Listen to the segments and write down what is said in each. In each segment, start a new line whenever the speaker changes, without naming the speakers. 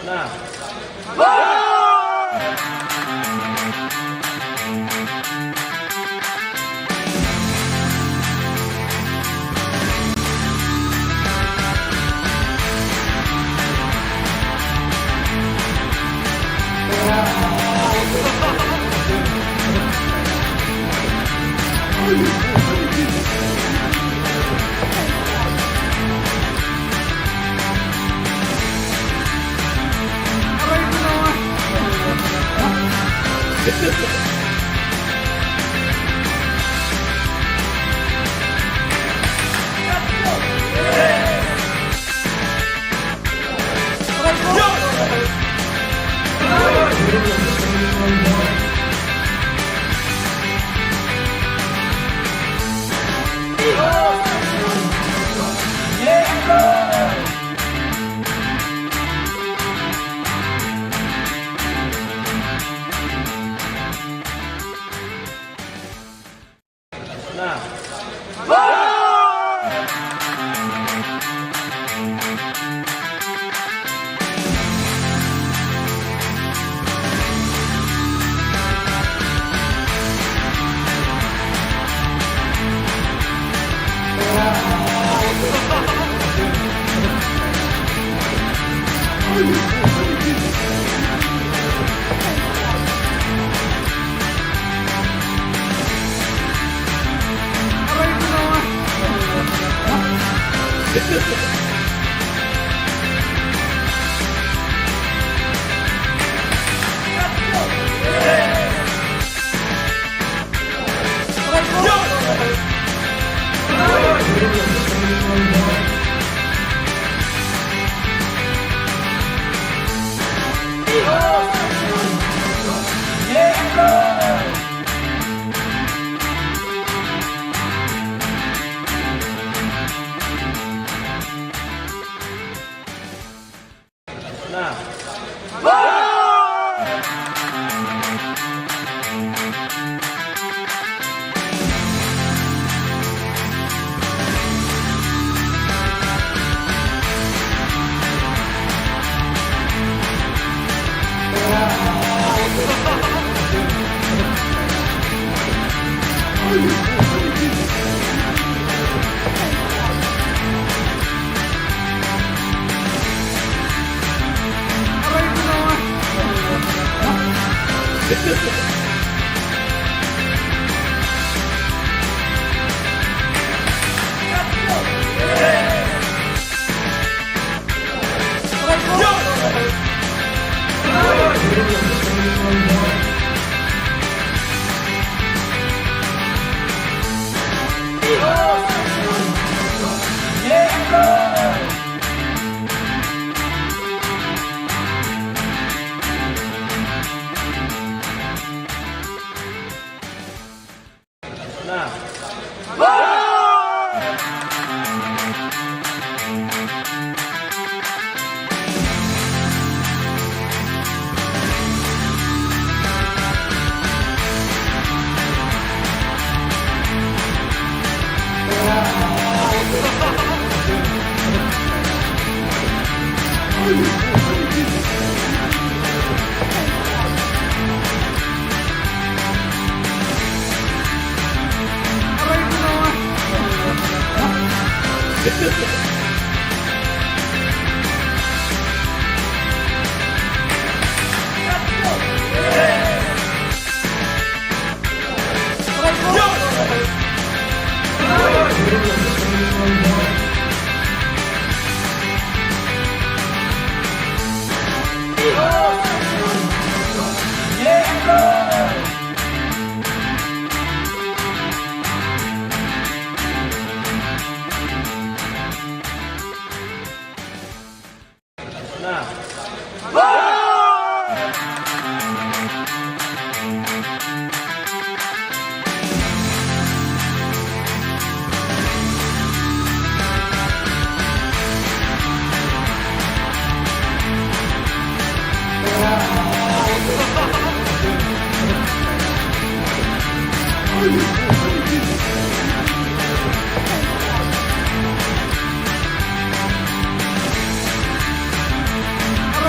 Apa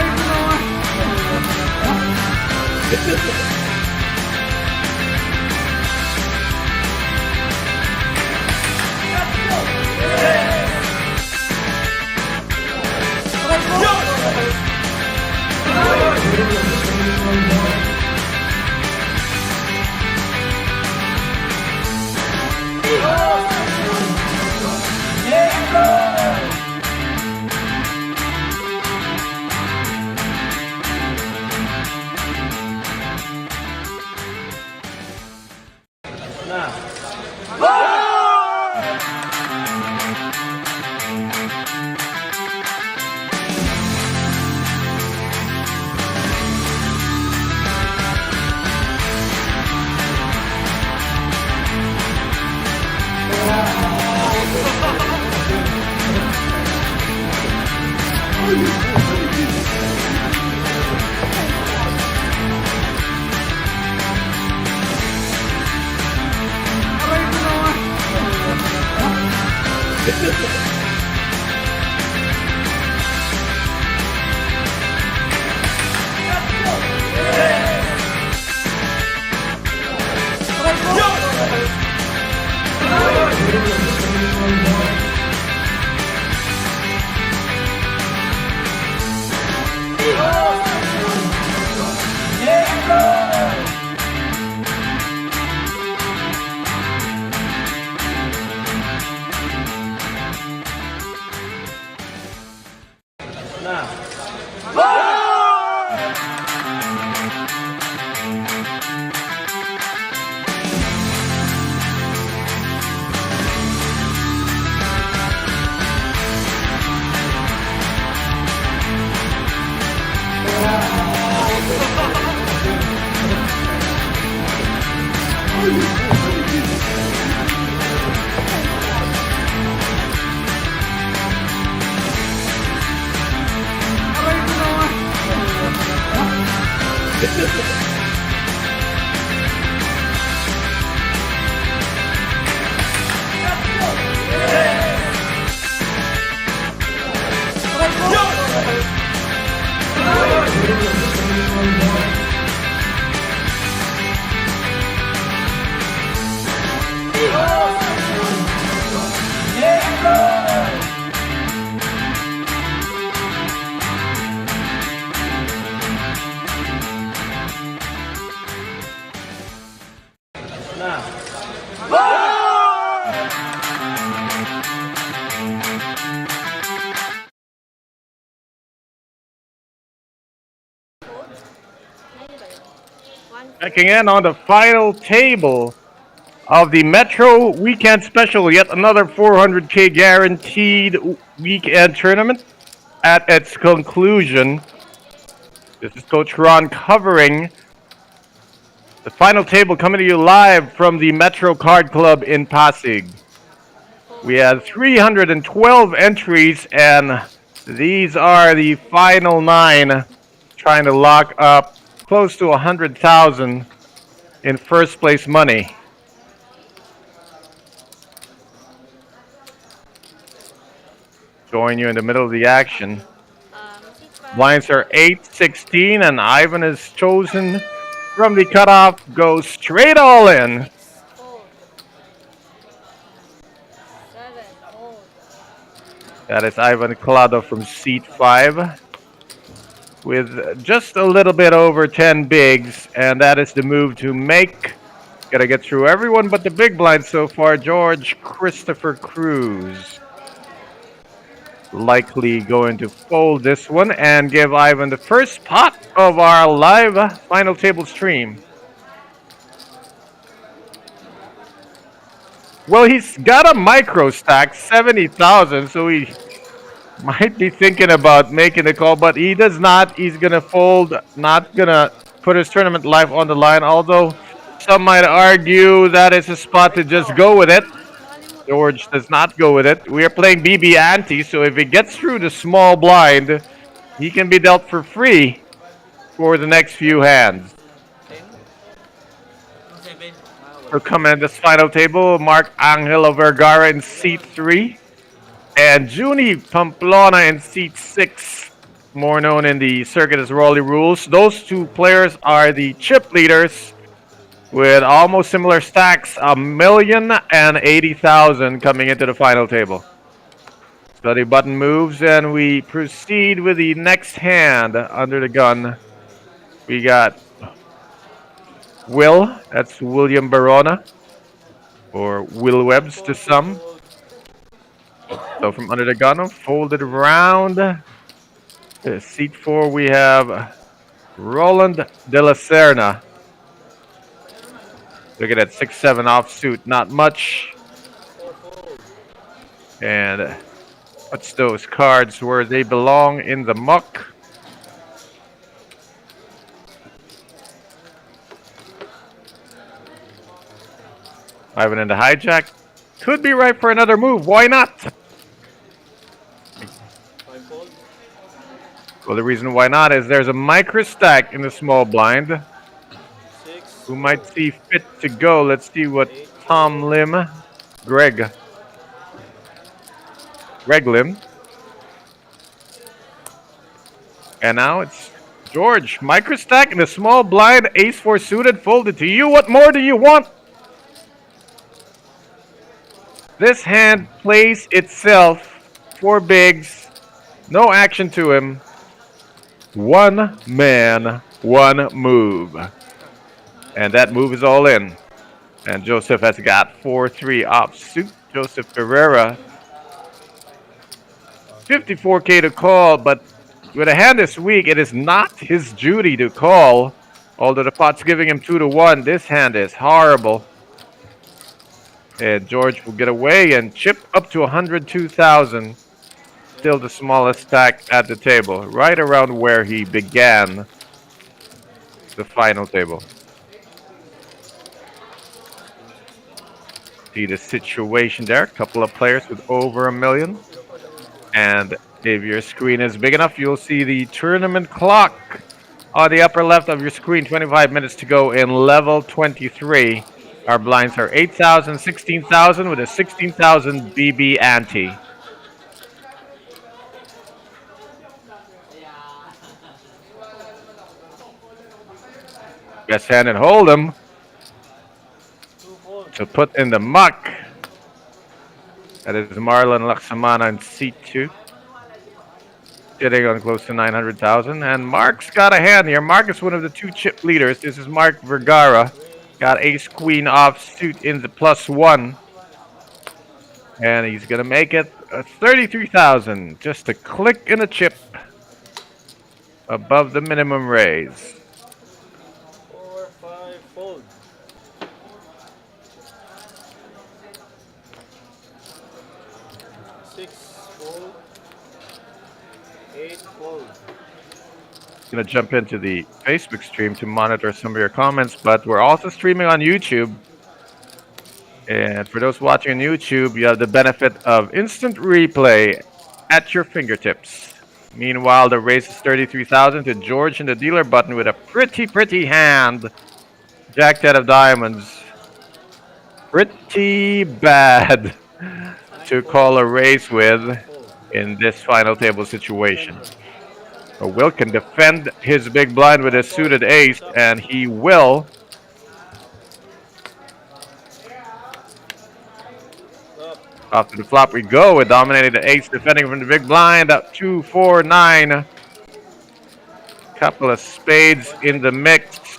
itu nama? Checking in on the final table of the Metro Weekend Special, yet another 400K guaranteed weekend tournament. At its conclusion, this is Coach Ron covering the final table, coming to you live from the Metro Card Club in Pasig. We had 312 entries, and these are the final 9, trying to lock up close to 100,000 in first place money. Join you in the middle of the action. Blinds are 8, 16, and Ivan is chosen from the cutoff. Goes straight all in. That is Ivan Collado from seat 5 with just a little bit over 10 bigs, and that is the move to make. Gotta get through everyone but the big blind so far. George Christopher Cruz likely going to fold this one and give Ivan the first pot of our live final table stream. Well, he's got a micro stack, 70,000, so he might be thinking about making the call, but he does not. He's going to fold, not going to put his tournament life on the line, although some might argue that it's a spot to just go with it. George does not go with it. We are playing BB ante, so if he gets through the small blind, he can be dealt for free for the next few hands. We're coming in this final table, Mark Angelo Vergara in seat 3. And Juni Pamplona in seat 6, more known in the circuit as Rolly Rules. Those two players are the chip leaders with almost similar stacks, 1,080,000 coming into the final table. Study button moves, and we proceed with the next hand under the gun. We got Will, that's William Barona, or Will Webbs to some. So from under the gun, folded around. Seat 4, we have Roland de la Serna. Look at that 6-7 offsuit, not much. And puts those cards where they belong in the muck. Ivan in the hijack. Could be right for another move. Why not? Well, the reason why not is there's a micro stack in the small blind who might see fit to go. Let's see what Tom Lim, Greg Lim. And now it's George. Micro stack in the small blind, ace-4 suited, folded to you. What more do you want? This hand plays itself. 4 bigs. No action to him. One man, one move. And that move is all in. And Joseph has got 4-3 offsuit. Joseph Ferreira. 54K to call, but with a hand this weak, it is not his duty to call. Although the pot's giving him 2-1, this hand is horrible. And George will get away and chip up to 102,000. Still the smallest stack at the table, right around where he began the final table. See the situation there. A couple of players with over $1 million. And if your screen is big enough, you'll see the tournament clock on the upper left of your screen. 25 minutes to go in level 23. Our blinds are 8,000, 16,000 with a 16,000 BB ante. Best hand and hold 'em to put in the muck. That is Marlon Laksamana in C2. Sitting on close to 900,000. And Mark's got a hand here. Mark is one of the 2 chip leaders. This is Mark Vergara. Got ace queen offsuit in the +1. And he's going to make it 33,000. Just a click and a chip above the minimum raise.
4, 5, fold. 6, fold. 8, fold.
Going to jump into the Facebook stream to monitor some of your comments, but we're also streaming on YouTube. And for those watching on YouTube, you have the benefit of instant replay at your fingertips. Meanwhile, the raise is 33,000 to George in the dealer button with a pretty hand. Jack 10 of diamonds. Pretty bad to call a raise with in this final table situation. But Will can defend his big blind with a suited ace, and he will. After the flop we go with dominating the ace, defending from the big blind up 2, 4, 9. Couple of spades in the mix.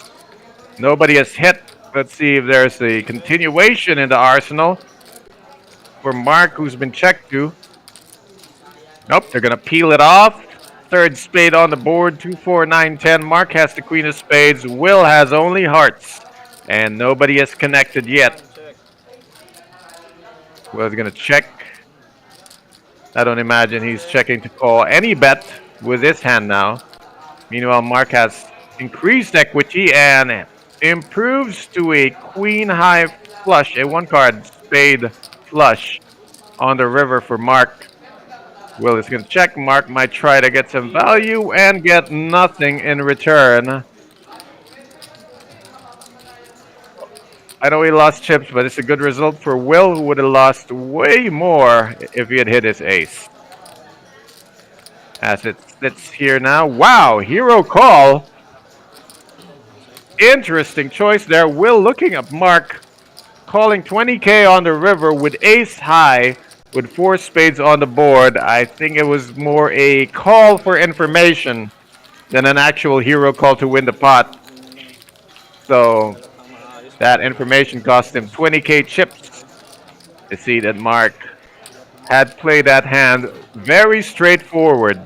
Nobody has hit. Let's see if there's a continuation in the arsenal for Mark, who's been checked to. Nope, they're going to peel it off. Third spade on the board, 2, 4, 9, 10. Mark has the queen of spades. Will has only hearts. And nobody has connected yet. Will's going to check. I don't imagine he's checking to call any bet with this hand now. Meanwhile, Mark has increased equity and improves to a queen high flush, a 1-card spade flush on the river for Mark. Will is going to check. Mark might try to get some value and get nothing in return. I know he lost chips, but it's a good result for Will, who would have lost way more if he had hit his ace. As it sits here now. Wow, hero call. Interesting choice there. Will looking up Mark, calling 20K on the river with ace high, with 4 spades on the board. I think it was more a call for information than an actual hero call to win the pot. So that information cost him 20K chips to see that Mark had played that hand very straightforward.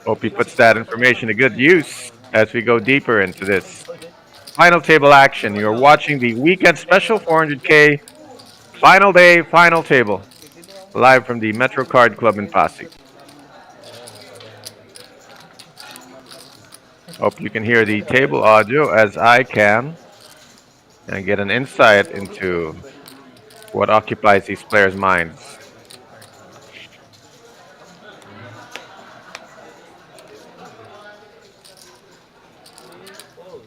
Hope he puts that information to good use as we go deeper into this final table action. You're watching the weekend special 400k final day, final table, live from the Metro Card Club in Pasig. Hope you can hear the table audio as I can and get an insight into what occupies these players' minds.
Three folds.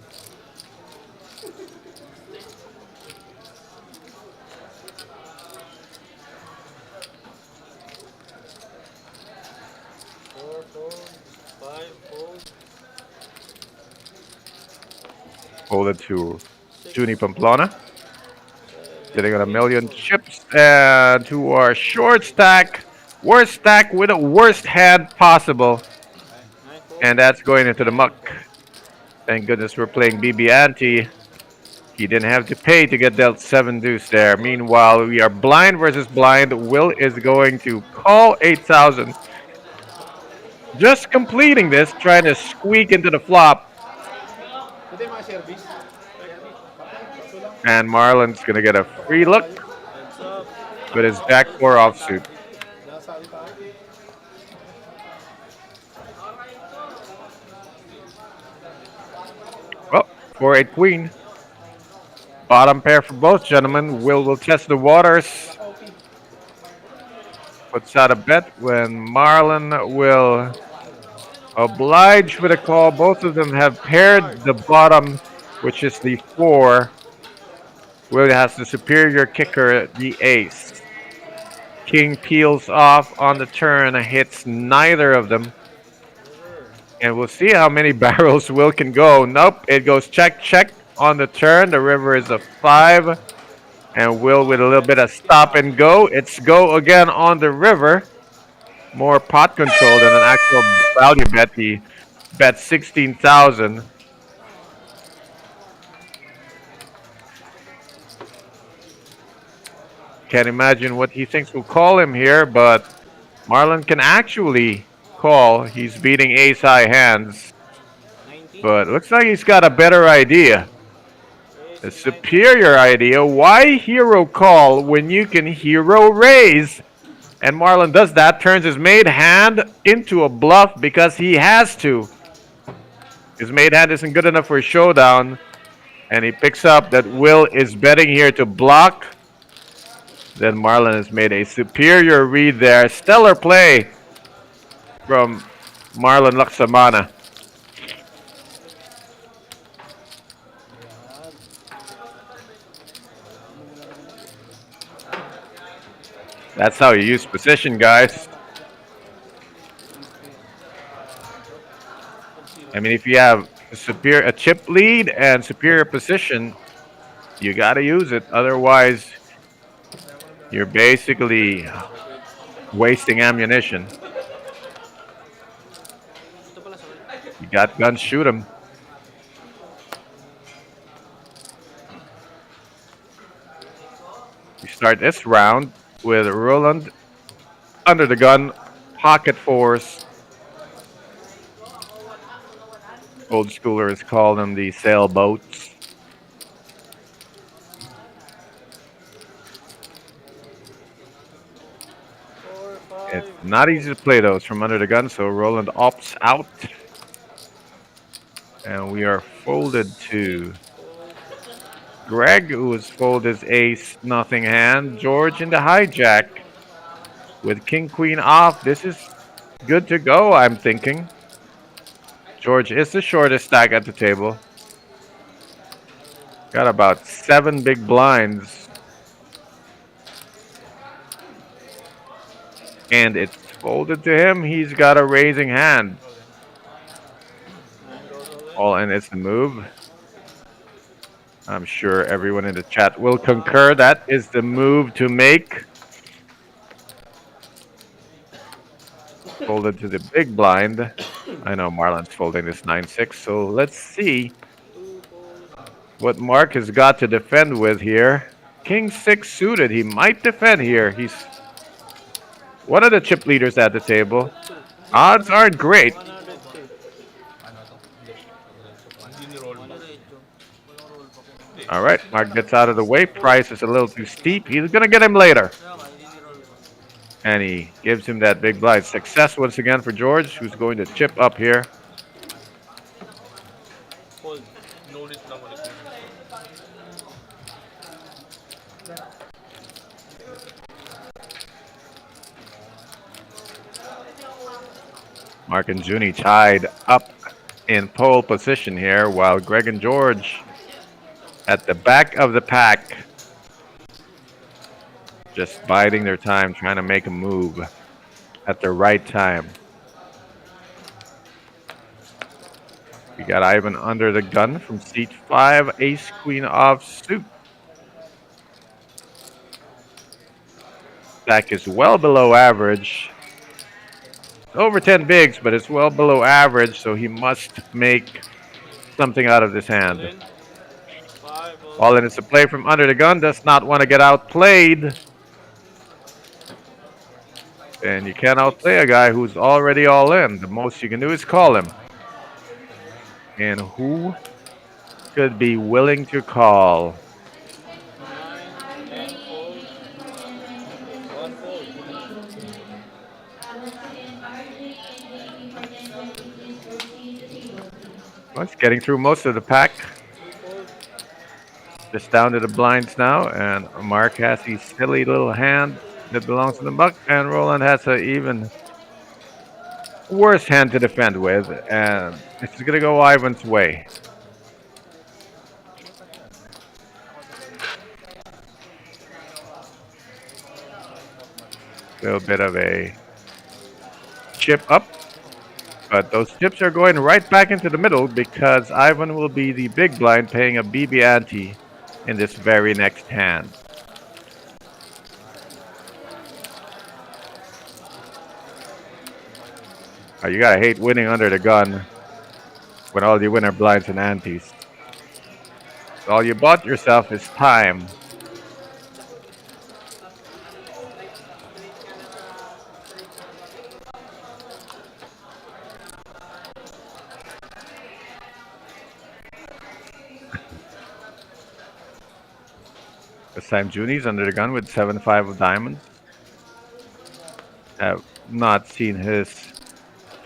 Four folds. Five folds.
Folded to
Six
Juni
folds.
Pamplona,
Seven,
sitting on a
eight
million
folds.
chips, and to our short stack, worst stack with the worst hand possible,
Nine
and
folds.
that's going into the muck. Thank goodness we're playing BB Ante. He didn't have to pay to get dealt 7 deuce there. Meanwhile, we are blind versus blind. Will is going to call 8,000. Just completing this, trying to squeak into the flop. And Marlon's going to get a free look
Heads up.
with his Jack 4 offsuit. Well, 4-8 queen. Bottom pair for both gentlemen. Will test the waters. Puts out a bet when Marlon will oblige with a call. Both of them have paired the bottom, which is the 4. Will has the superior kicker, the ace. King peels off on the turn, hits neither of them.
River.
And we'll see how many barrels Will can go. Nope, it goes check, check on the turn. The river is a 5. And Will with a little bit of stop and go. It's go again on the river. More pot control than an actual value bet. He bet 16,000. Can't imagine what he thinks will call him here, but Marlon can actually call. He's beating ace high hands,
19.
but looks like he's got a better idea.
Raise
A
to 19.
superior idea. Why hero call when you can hero raise? And Marlon does that, turns his made hand into a bluff because he has to. His made hand isn't good enough for a showdown, and he picks up that Will is betting here to block. Then Marlon has made a superior read there. Stellar play from Marlon Laksamana. That's how you use position, guys. I mean, if you have a chip lead and superior position, you got to use it. Otherwise, you're basically wasting ammunition. You got guns, shoot them. We start this round with Roland under the gun, pocket fours. Old schoolers call them the sailboats.
Four,
It's
five.
not easy to play those from under the gun, so Roland opts out. And we are folded to
Six folds.
Greg, who has folded his ace, nothing hand. George in the hijack with king queen off. This is good to go, I'm thinking. George is the shortest stack at the table. Got about 7 big blinds. And it's folded to him. He's got a raising hand.
Nine goes all in.
All in, it's the move. I'm sure everyone in the chat will concur that is the move to make. Folded to the big blind. I know Marlon's folding this 9-6, so let's see
Two folds.
what Mark has got to defend with here. King 6 suited. He might defend here. He's one of the chip leaders at the table.
102.
Odds aren't great.
102. 102.
All right, Mark gets out of the way. Price is a little too steep. He's gonna get him later. And he gives him that big blind. Success once again for George, who's going to chip up here.
Fold. Notice lang ulit yun.
Mark and Junie tied up in pole position here, while Greg and George at the back of the pack, just biding their time, trying to make a move at the right time. We got Ivan under the gun from seat 5, ace queen offsuit. Stack is well below average. Over 10 bigs, but it's well below average, so he must make something out of this
All
hand.
in. 5.
All in is a play from under the gun, does not want to get outplayed. And you can't outplay a guy who's already all in. The most you can do is call him. And who could be willing to call?
9. 10. Fold. 1 fold.
Well, it's getting through most of the pack.
2 fold.
Just down to the blinds now, and Mark has his silly little hand that belongs to the buck, and Roland has an even worse hand to defend with, and it's going to go Ivan's way. A little bit of a chip up, but those chips are going right back into the middle because Ivan will be the big blind paying a BB ante in this very next hand. You gotta hate winning under the gun when all you win are blinds and antes. So all you bought yourself is time. This time Junie's under the gun with 7-5 of diamonds. Have not seen his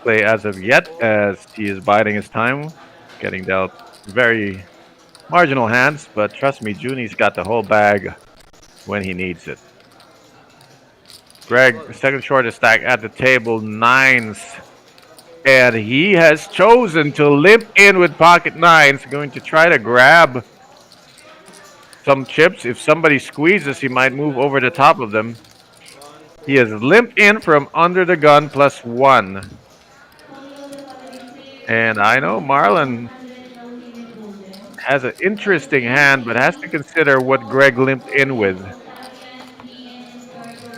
play as of yet, as he is biding his time, getting dealt very marginal hands, but trust me, Junie's got the whole bag when he needs it. Greg, the second shortest stack at the table, 9s. And he has chosen to limp in with pocket 9s, going to try to grab some chips. If somebody squeezes, he might move over the top of them. He has limped in from under the gun +1. And I know Marlon has an interesting hand, but has to consider what Greg limped in with.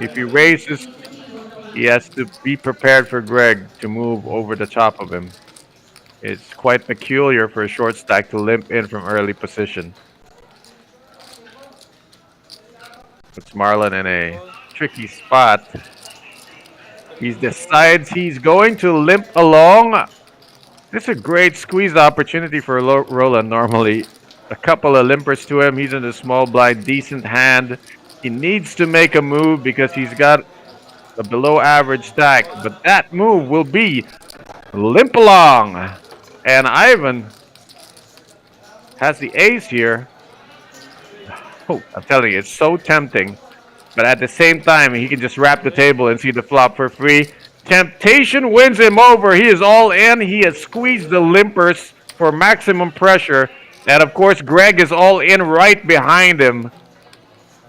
If he raises, he has to be prepared for Greg to move over the top of him. It's quite peculiar for a short stack to limp in from early position. Puts Marlon in a tricky spot. He decides he's going to limp along. This is a great squeeze opportunity for Roland normally. A couple of limpers to him. He's in a small blind, decent hand. He needs to make a move because he's got a below average stack. But that move will be limp along. And Ivan has the ace here. Oh, I'm telling you, it's so tempting. But at the same time, he can just wrap the table and see the flop for free. Temptation wins him over. He is all in. He has squeezed the limpers for maximum pressure. And of course, Greg is all in right behind him.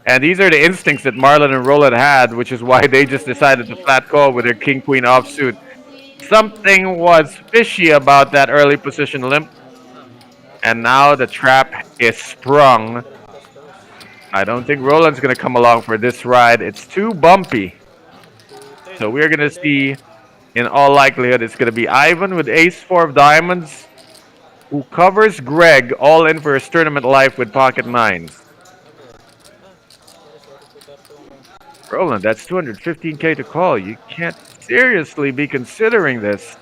And these are the instincts that Marlon and Roland had, which is why they just decided to flat call with their king-queen offsuit. Something was fishy about that early position limp. And now the trap is sprung. I don't think Roland's going to come along for this ride. It's too bumpy. So we're going to see, in all likelihood, it's going to be Ivan with ace-4 of diamonds, who covers Greg all in for his tournament life with pocket 9s. Roland, that's 215K to call. You can't seriously be considering this.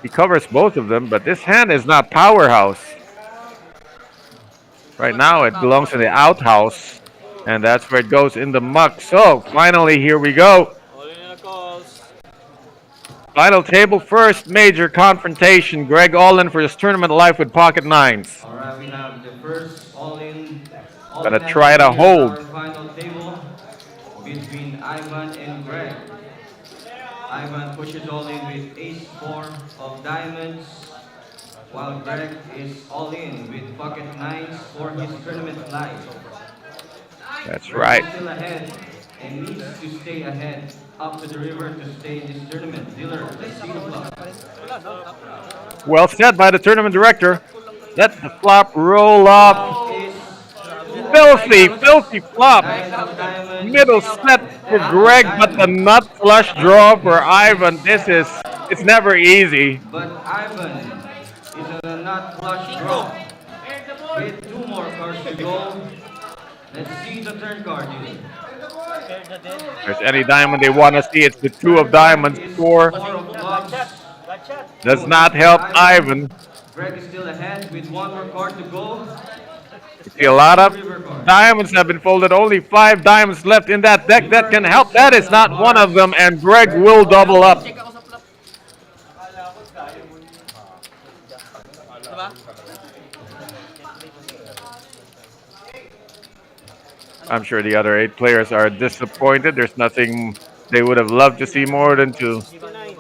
He covers both of them, but this hand is not powerhouse. Right now, it belongs in the outhouse, and that's where it goes in the muck. So, finally, here we go.
All in the calls.
Final table first, major confrontation. Greg all in for his tournament life with pocket nines.
All right, we have the first
Gonna
all-in
try to
activity of
hold.
our final table between Ivan and Greg. Ivan pushes all in with ace four of diamonds, while Greg is all in with pocket nines for his tournament life.
That's
Greg
right.
is still ahead and needs to stay ahead up to the river to stay in this tournament. Dealer, let's see the flop.
Well said by the tournament director. Let the flop roll up.
Flop is two of
Filthy,
diamonds,
filthy flop.
nine of diamonds,
Middle set for
half of
Greg, but the
diamonds.
nut flush draw
Ivan
for
is
Ivan. It's never easy.
but Ivan is on a not flush draw. With two more cards to go, let's see the third card here.
If there's any diamond they want to see, it's the two of
Third card
diamonds.
is
Four
four of clubs, two
does
of
not
clubs for
help
Ivan.
Ivan.
Greg is still ahead with one more card to go.
You see a
Let's
lot
see the
of
river card.
diamonds have been folded. Only five diamonds left in that deck. That
River
can
is
help. That is
seven of
not one of them,
hearts.
and Greg
Greg is
will
all
double up.
in.
I'm sure the other eight players are disappointed. There's nothing they would have loved to see more than to
69.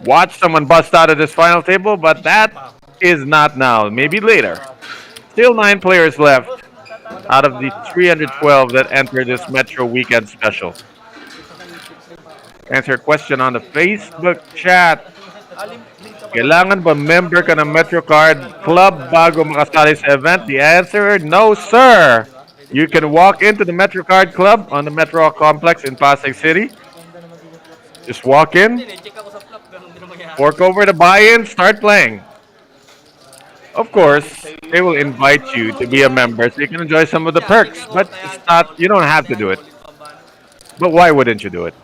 watch someone bust out of this final table, but that is not now. Maybe later. Still nine players left out of the 312 that entered this Metro Weekend Special. Answer a question on the Facebook chat. Kailangan ba member ka ng MetroCard Club bago makasali sa event? The answer, no sir. You can walk into the MetroCard Club on the Metro Complex in Pasig City. Just walk in, fork over the buy-in, start playing. Of course, they will invite you to be a member so you can enjoy some of the perks, but it's not, you don't have to do it. But why wouldn't you do it?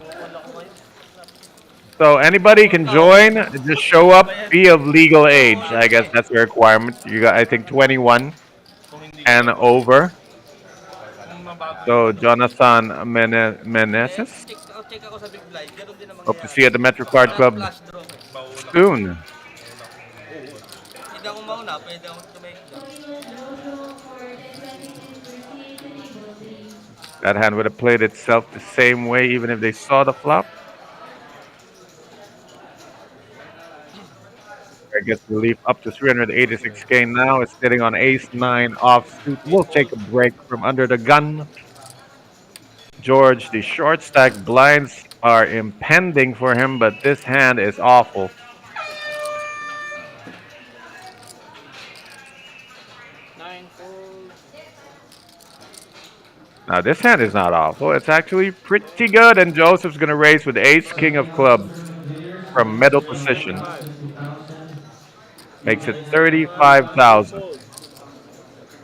So anybody can join, just show up, be of legal age. I guess that's the requirement. You got, I think, 21 and over. So Jonathan Meneses, hope to see you at the MetroCard Club soon. That hand would have played itself the same way even if they saw the flop. I guess relief up to 386K now. It's sitting on ace nine offsuit. We'll take a break from under the gun. George, the short stack blinds are impending for him, but this hand is awful.
9 fold.
Now this hand is not awful. It's actually pretty good, and Joseph's gonna raise with ace
All right,
king
we
of
have the
clubs
tournament leaders
from
with
middle
stake of
position.
35.
32,000.
Makes it
Dealer is on fire.
3
35,000.
fold.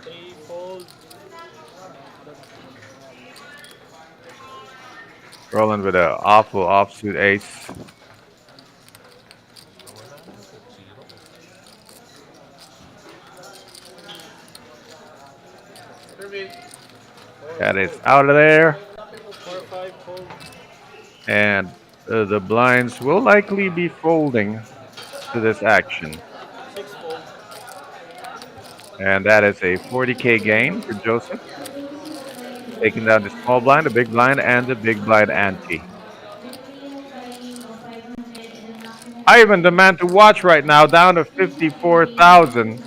3 fold.
Rolling with an awful offsuit ace. That is out of there.
4 5 fold.
And the blinds will likely be folding to this action.
6 fold.
And that is a 40K gain for Joseph, taking down the small blind, the big blind, and the big blind ante. Ivan, the man to watch right now, down to 54,000.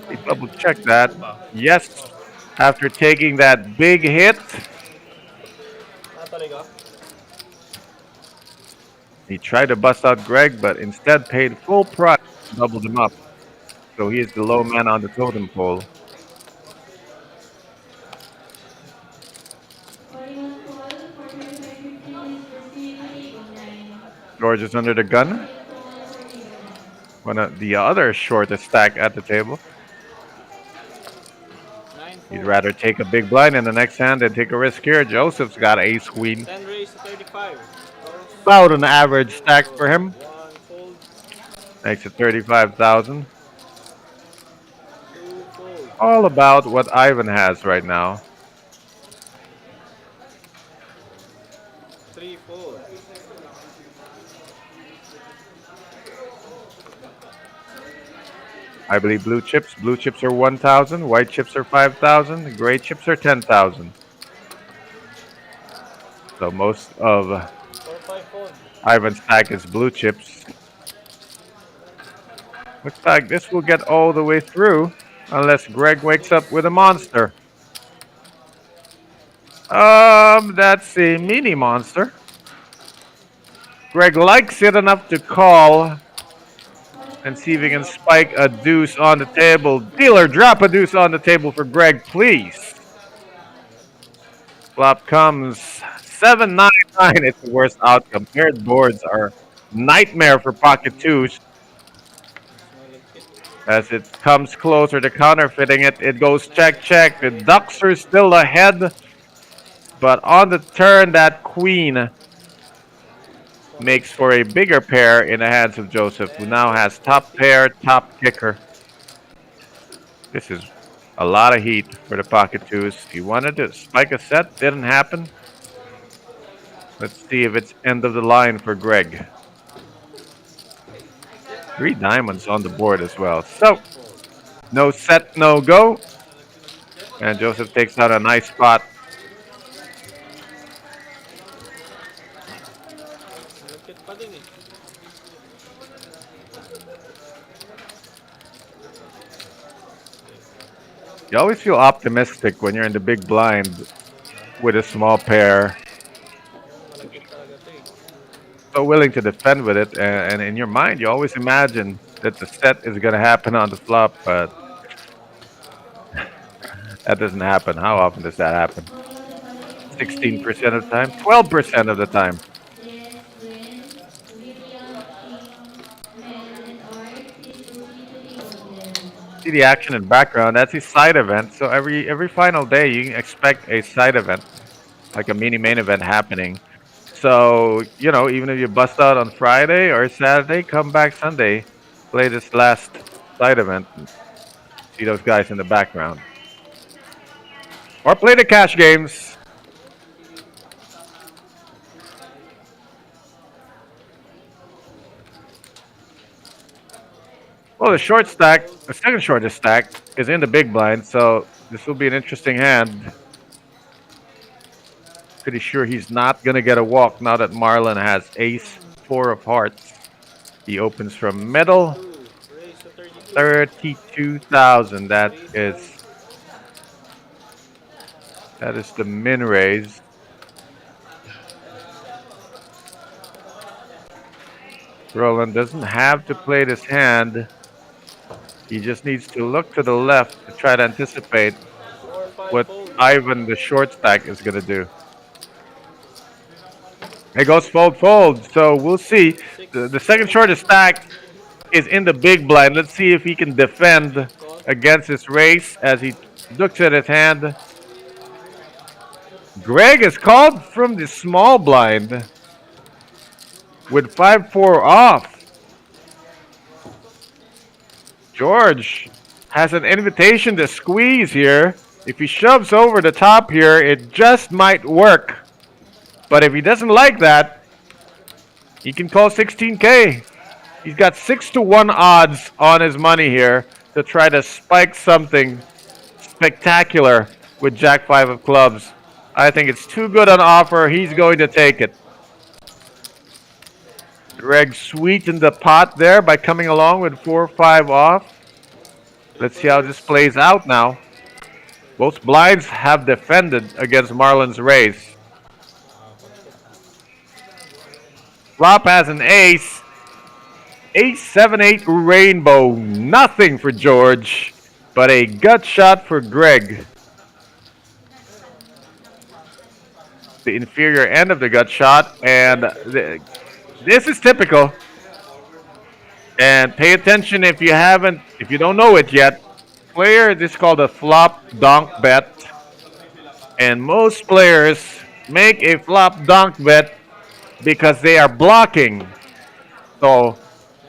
Let me double check that. Yes, after taking that big hit,
Talaga?
he tried to bust out Greg, but instead paid full price, doubled him up. So he is the low man on the totem pole. George is under the gun. One of the other shortest stack at the table.
9
He'd
fold.
rather take a big blind in the next hand than take a risk here. Joseph's got ace queen.
10 raise to 35.
About an average stack for him.
One fold.
Makes it 35,000.
Two fold.
All about what Ivan has right now.
Three fold.
I believe blue chips. Blue chips are 1,000. White chips are 5,000. Gray chips are 10,000. So most of
Four five fold.
Ivan's stack is blue chips. Looks like this will get all the way through unless Greg wakes up with a monster. That's a mini monster. Greg likes it enough to call and see if he can spike a deuce on the table. Dealer, drop a deuce on the table for Greg, please. Flop comes 799. It's the worst outcome. Paired boards are nightmare for pocket twos.
Small and hit.
As it comes closer to counterfeiting it, it goes check, check. The Ducks are still ahead, but on the turn, that queen makes for a bigger pair in the hands of Joseph, who now has top pair, top kicker. This is a lot of heat for the pocket twos. He wanted to spike a set, didn't happen. Let's see if it's end of the line for Greg. Three diamonds on the board as well. So,
Fold.
no set, no go. And Joseph takes out a nice spot.
Malagkit pa din eh.
You always feel optimistic when you're in the big blind with a small pair.
Malagkit talaga to eh.
So willing to defend with it, and in your mind, you always imagine that the set is going to happen on the flop, but that doesn't happen. How often does that happen? 16% of the time? 12% of the time. See the action in background. That's his side event. So every final day, you can expect a side event, like a mini main event happening. So even if you bust out on Friday or Saturday, come back Sunday, play this last side event, and see those guys in the background, or play the cash games. Well, the second shortest stack, is in the big blind, so this will be an interesting hand. Pretty sure he's not going to get a walk now that Marlon has ace, four of hearts. He opens from middle,
32. Raise to 32.
32,000.
Raise one.
That is the min raise. Roland doesn't have to play this hand. He just needs to look to the left to try to anticipate
Four five
what
fold.
Ivan, the short stack, is going to do. It goes fold, fold. So we'll see.
Six.
The second shortest stack is in the big blind. Let's see if he can defend
Call.
against his race as he looks at his hand. Greg is called from the small blind with 5-4 off. George has an invitation to squeeze here. If he shoves over the top here, it just might work. But if he doesn't like that, he can call 16K. He's got 6-1 odds on his money here to try to spike something spectacular with Jack 5 of clubs. I think it's too good an offer. He's going to take it. Greg sweetened the pot there by coming along with 4-5 off. Let's see how this plays out now. Both blinds have defended against Marlon's raise. Flop has an ace. Ace 7-8 rainbow. Nothing for George, but a gut shot for Greg. The inferior end of the gut shot, and this is typical. And pay attention if you don't know it yet. This is called a flop donk bet. And most players make a flop donk bet because they are blocking. So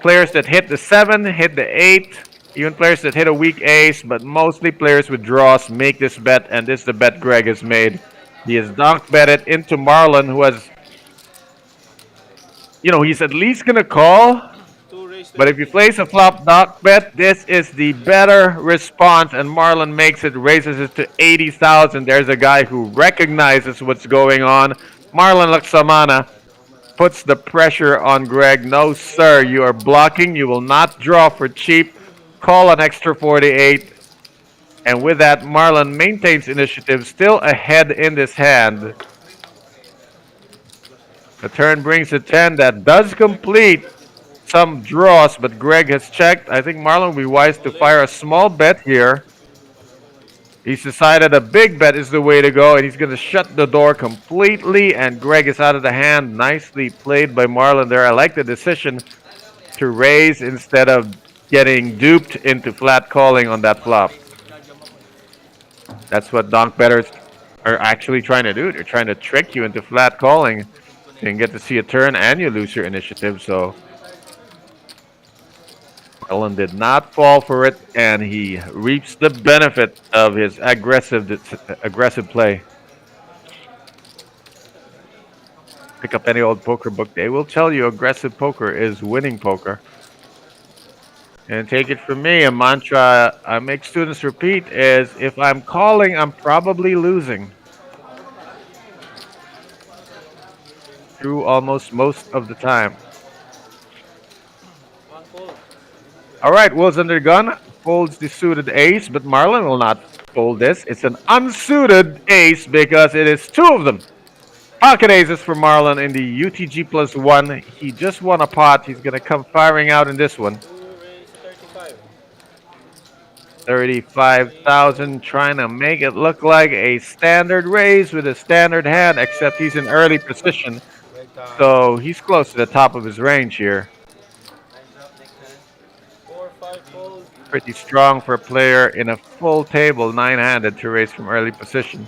players that hit the 7, hit the 8, even players that hit a weak ace, but mostly players with draws make this bet, and this is the bet Greg has made. He has donk betted into Marlon, who has, he's at least going to call.
Two raised to
But if you
18.
place a flop donk bet, this is the better response, and Marlon makes it, raises it to 80,000. There's a guy who recognizes what's going on. Marlon Laksamana puts the pressure on Greg. No, sir, you are blocking. You will not draw for cheap. Call an extra 48. And with that, Marlon maintains initiative, still ahead in this hand. The turn brings a 10 that does complete some draws, but Greg has checked. I think Marlon will be wise to
All in.
fire a small bet here. He's decided a big bet is the way to go, and he's going to shut the door completely, and Greg is out of the hand. Nicely played by Marlon there. I like the decision to raise instead of getting duped into flat calling on that flop. That's what donk betters are actually trying to do. They're trying to trick you into flat calling. You can get to see a turn and you lose your initiative. So Marlon did not fall for it, and he reaps the benefit of his aggressive play. Pick up any old poker book. They will tell you aggressive poker is winning poker. And take it from me, a mantra I make students repeat is if I'm calling, I'm probably losing. True almost most of the time.
One fold.
All right, Will's under the gun. Folds the suited ace, but Marlon will not fold this. It's an unsuited ace because it is two of them. Pocket aces for Marlon in the UTG plus one. He just won a pot. He's going to come firing out in this one.
Two raised to 35.
35,000, trying to make it look like a standard raise with a standard hand, except he's in early position. So he's close to the top of his range here.
Four, five fold.
Pretty strong for a player in a full table, nine-handed, to raise from early position.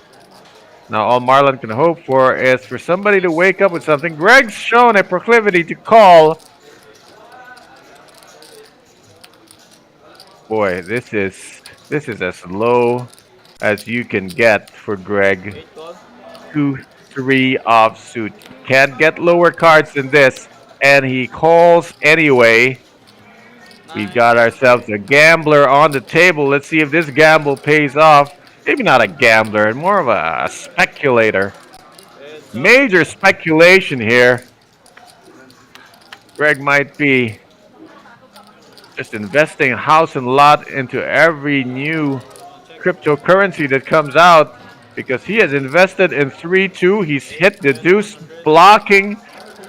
Now all Marlon can hope for is for somebody to wake up with something. Greg's shown a proclivity to call. Boy, this is as low as you can get for Greg.
Eight call.
2-3 offsuit. Can't get lower cards than this, and he calls anyway. We've got ourselves a gambler on the table. Let's see if this gamble pays off. Maybe not a gambler, more of a speculator.
Heads up.
Major speculation here. Greg might be just investing house and lot into every new
Check.
cryptocurrency that comes out because he has invested in 3-2. He's hit the deuce,
100.
blocking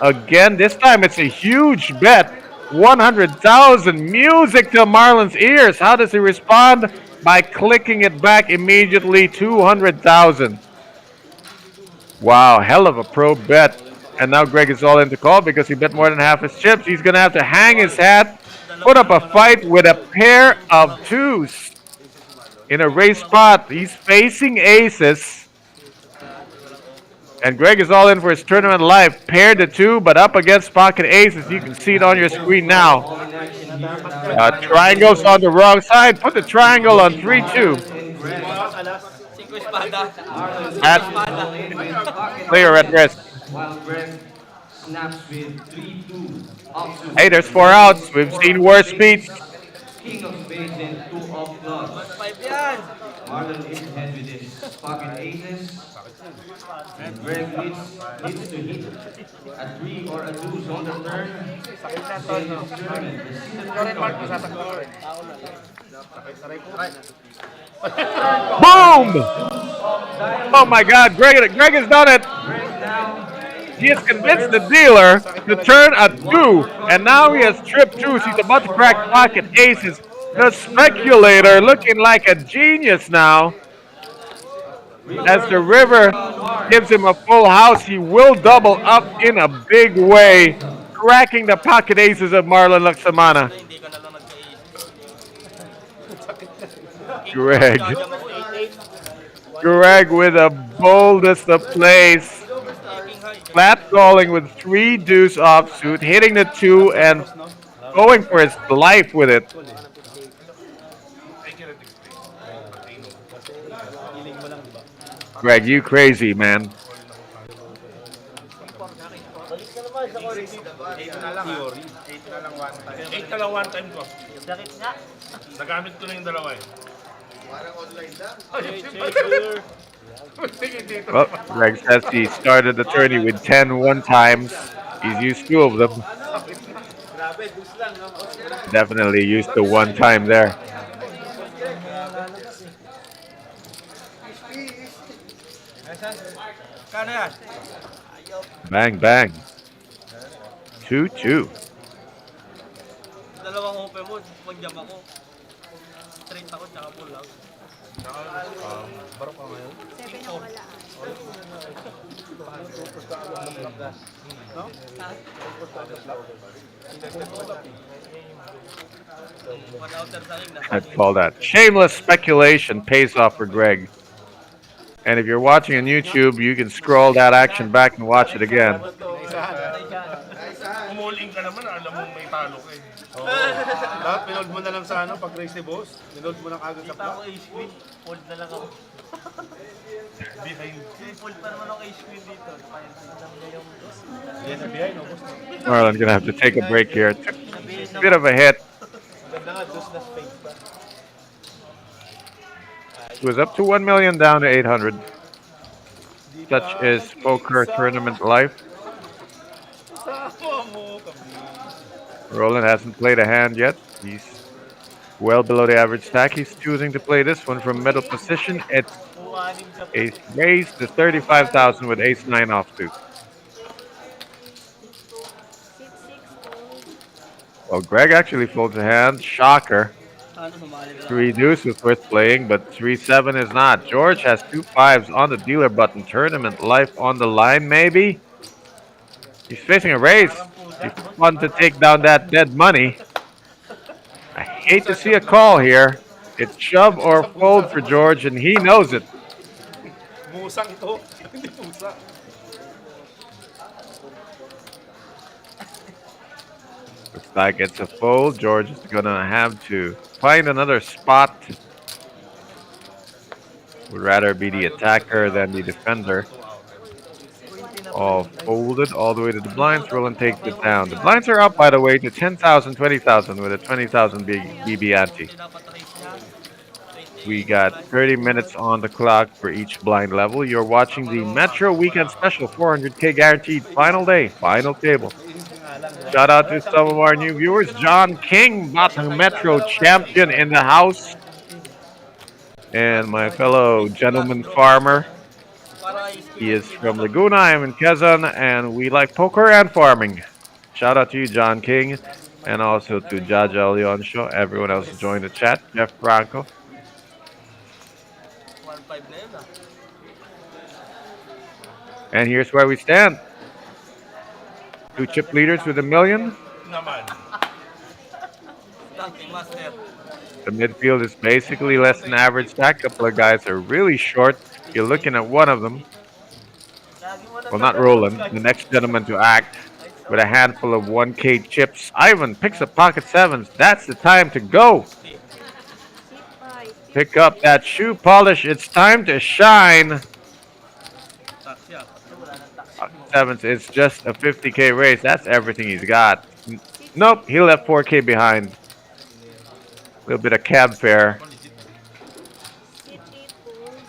again. This time it's a huge bet. 100,000 music to Marlon's ears. How does he respond? By clicking it back immediately. 200,000. Wow, hell of a pro bet. And now Greg is all in to call because he bet more than half his chips. He's going to have to hang his hat, put up a fight with a pair of twos in a race spot. He's facing aces. And Greg is all in for his tournament life. Paired to two, but up against pocket aces. You can see it on your screen now.
All in action here now.
Triangle's on the wrong side. Put the triangle on 3-2.
And Greg.
Cinco espada.
Marlon
At
all in with pocket
player at risk.
while Greg snaps with 3-2 offsuit.
Hey, there's four outs. We've seen worse beats.
King of spades and two of clubs.
Five yan.
Marlon is ahead with his pocket aces. And Greg needs to hit a 3 or a deuce on the turn to stay in this tournament. The season record
Boom! Oh my God, Greg has done it.
Greg now
He has convinced the dealer to turn a two, and now he has tripped twos. He's about to crack pocket aces. The speculator looking like a genius now. As the river gives him a full house, he will double up in a big way, cracking the pocket aces of Marlon Laksamana.
Hindi ka na lang nagka-ace.
Greg.
Kaya mo 8-8.
Greg with the boldest of plays.
Taking high.
flat calling with three deuce offsuit, hitting the two and going for his life with it. Greg, you crazy man.
Balik ka naman sa quality.
8 na lang ah. 8 na lang one time. 8 na lang one time ko.
Sakit nga.
Nagamit ko na yung dalawa eh.
Changer.
Sige dito.
Well, Greg says he started the tourney with 10 one times. He's used two of them.
Grabe, deuce lang. No?
Definitely used the one time there.
Kano yan?
Bang, bang. 2-2.
Dalawang open mo, mag-jam ako. Straight ako, tsaka pull lang.
Barok ka ngayon?
Seven ang wala.
No?
One outer sa akin.
I'd call that shameless speculation pays off for Greg. And if you're watching on YouTube, you can scroll that action back and watch it again.
Umuling ka naman, alam mo may talo ka eh. Lahat pinold mo na lang sa ano, pag race ni boss. Pinold mo na kagad sa
Kita ako
plot.
ace queen, fold na lang ako.
Behind.
Fold pa naman ako ace queen dito.
Yes, behind, no boss.
Marlon gonna have to take a break here. Took a bit of a hit.
Ganda nga, dos na spade pa.
He was up to 1 million down to 800. Such is poker tournament life.
Sama mo kami.
Roland hasn't played a hand yet. He's well below the average stack. He's choosing to play this one from middle position. It's ace raise to 35,000 with ace 9 offsuit.
6-6 fold.
Well, Greg actually folds a hand. Shocker.
Ano, sumali ka
3 deuce is worth playing, but 3-7 is not. George has 2 5s on the dealer button. Tournament life on the line, maybe. He's facing a raise. It's fun to take down that dead money. I hate to see a call here. It's shove or fold for George, and he knows it.
Musang ito. Hindi pusa.
Looks like it's a fold. George is gonna have to find another spot. Would rather be the attacker than the defender. All folded all the way to the blinds. Roland takes it down. The blinds are up, by the way, to 10,000, 20,000 with a 20,000 BB ante.
dapat race niya.
We got 30 minutes on the clock for each blind level. You're watching the Metro Weekend Special 400K guaranteed final day, final table. Shout out to some of our new viewers. John King, Batang Metro champion in the house. And my fellow gentleman farmer.
Para ace
He is from Laguna. I'm in Quezon, and we like poker and farming. Shout out to you, John King, and also to Jaja Leoncio. Everyone else who joined the chat. Jeff Franco.
1-5 na yun ah.
And here's where we stand. Two chip leaders with a million.
Naman.
Donk, master.
The midfield is basically less than average stack. Couple of guys are really short. You're looking at one of them.
Lagi mo na
Well, not Roland. The next gentleman to act with a handful of 1K chips. Ivan picks up pocket sevens. That's the time to go.
C5.
Pick up that shoe polish. It's time to shine.
tax siya. Kasi wala nang tax.
Sevens. It's just a 50K race. That's everything he's got. Nope. He left 4K behind. A little bit of cab fare.
C3 fold.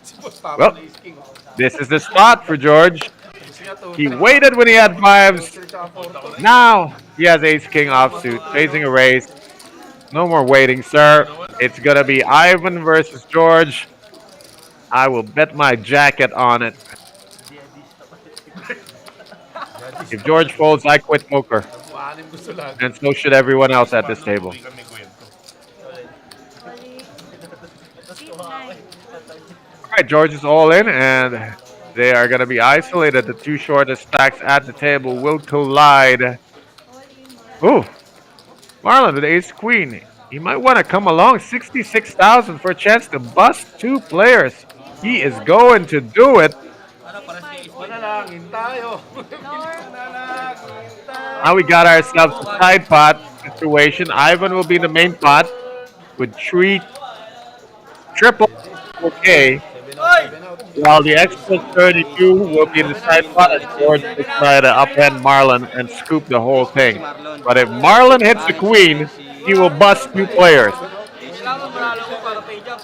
Si boss tama
Well.
na is king.
This is the spot for George.
Gusto niya to.
He waited when he had fives.
Tsaka four to.
Now he has ace king offsuit, facing a race. No more waiting, sir. It's gonna be Ivan versus George. I will bet my jacket on it. If George folds, I quit poker,
Maanim gusto lang.
and so should everyone else at this table.
Hindi kami kwento.
Balik. C9.
All right, George is all in, and they are gonna be isolated. The two shortest stacks at the table will collide.
All in.
Ooh, Marlon with ace queen. He might want to come along. 66,000 for a chance to bust two players. He is going to do it.
Ano, parang si ace
C5.
Manalangin tayo.
North.
Manalangin
Now we
tayo.
got ourselves a side pot situation. Ivan will be the main pot with three triple 4K,
Oy!
7 out.
while the extra 32 will be the side pot as George will try to upend Marlon and scoop the whole
Ace queen si
thing.
Marlon.
But if Marlon hits the
Pare
queen,
check si
he will bust two players.
Ace king.
Kailangan manalo ko para pay jump.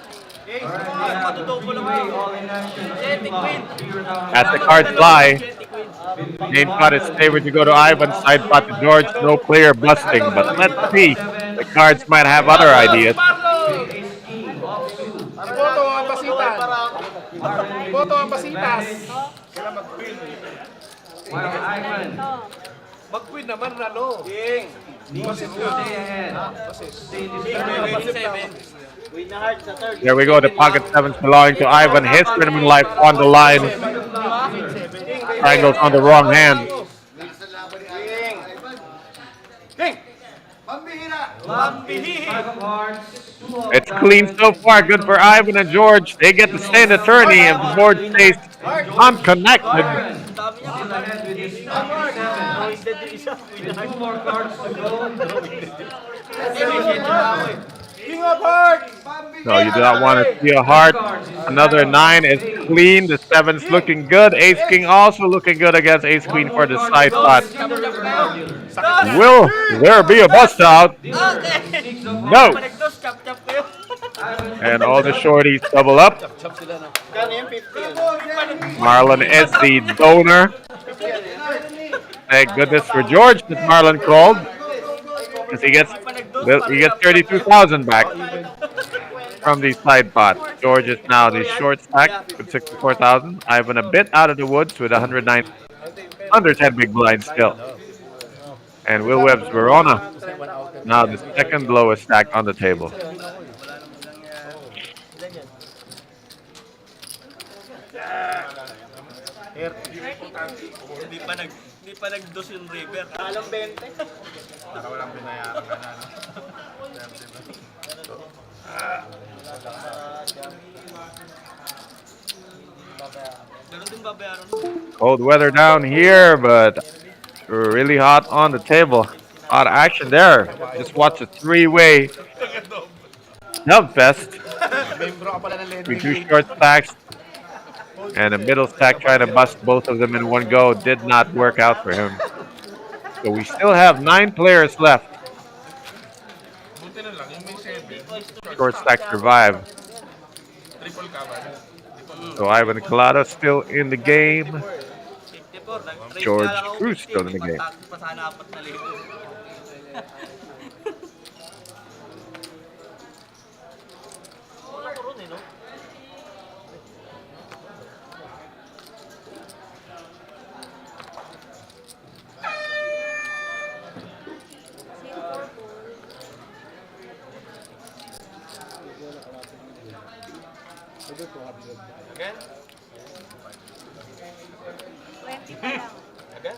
Alright, we
Mas
have
matudouble lang
three-way
ako.
all in action.
Jetty
Flop.
Queen.
Figure down
As the
one.
Kailangan
cards
dalawa
fly,
Jetty Queen.
Between
main pot is
one
favored to go to Ivan,
king
side pot to
offsuit
George, no player
and
busting. But let's
between
see.
seven
The cards might have other
Marlon!
ideas.
Marlon!
with ace king offsuit.
Iboto ang basitan.
Marlon with
Iboto ang
the
basitas.
advantage.
Kailan mag-queen.
While Ivan
Ito.
Mag-queen naman, ano?
King.
needs to stay ahead. Stay in this tournament.
7. Queen na heart sa third.
There we go. The pocket sevens belonging to Ivan. His tournament life on the line. Triangles on the wrong hand.
King.
Five of hearts. Two of
It's clean so
diamonds.
far. Good for Ivan and George. They get to stay in the tourney, and the board stays unconnected.
Byron
Dami niya.
still ahead with his 97.
Wasted yung isa. Queen
With
na heart.
two more cards to go.
King of Hearts!
No, you do not want to see a heart. Another 9 is clean. The 7's looking good. Ace King also looking good against Ace Queen for the side pot. Will there be a bust out?
Okay.
No.
Panagdos, chop-chop kayo.
And all the shorties double up.
Kano yung 50?
Marlon is the donor. Thank goodness for George that Marlon called, because he gets 32,000 back from the side pot. George is now the short stack with 64,000. Ivan a bit out of the woods with 109, under 10 big blinds still. And Will Webb's Verona now the second lowest stack on the table.
Hindi pa nag-dos yung river. Alam 20.
Para walang binayaran ka na.
Ganun din babayaran.
Cold weather down here, but really hot on the table. A lot of action there. Just watch a three-way dub fest.
Membro ka pala ng
We
lending
two
league.
short stacks and a middle stack trying to bust both of them in one go. Did not work out for him. So we still have 9 players left.
Buti na lang, yung may 7.
Short stack survive.
Triple ka ba?
So Ivan Colado still in the game.
54. Nag-trade
George
nga lang ako
Cruz
50.
still in the game.
Pagtakas pa sana 4,000. Wala ko ron eh, no?
Same purple.
Again?
20 pa lang.
Again?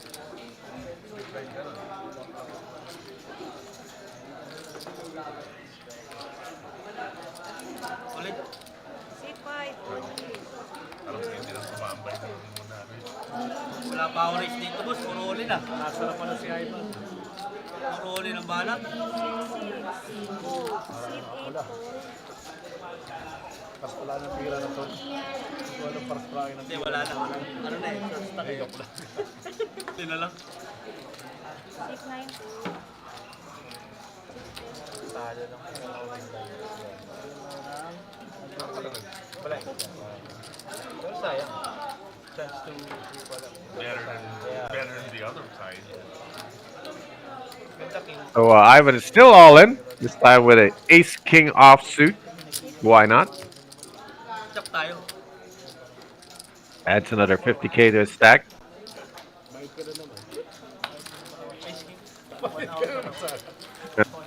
Ulit.
C5 only.
Wala pa ako race dito, boss. Puro uli na. Nasarap pala si Ivan. Puro uli ng balat.
C8 pole.
Pas pala ng pira na to. Wala para sa na.
Hindi, wala na. Ano na eh, first stack eh. Hindi na lang.
C9 pole.
Wala. Pero sayang. Chance to better than the other side. Ganda king.
So Ivan is still all in. This time with an Ace King offsuit. Why not?
Chop tayo.
Adds another 50K to his stack.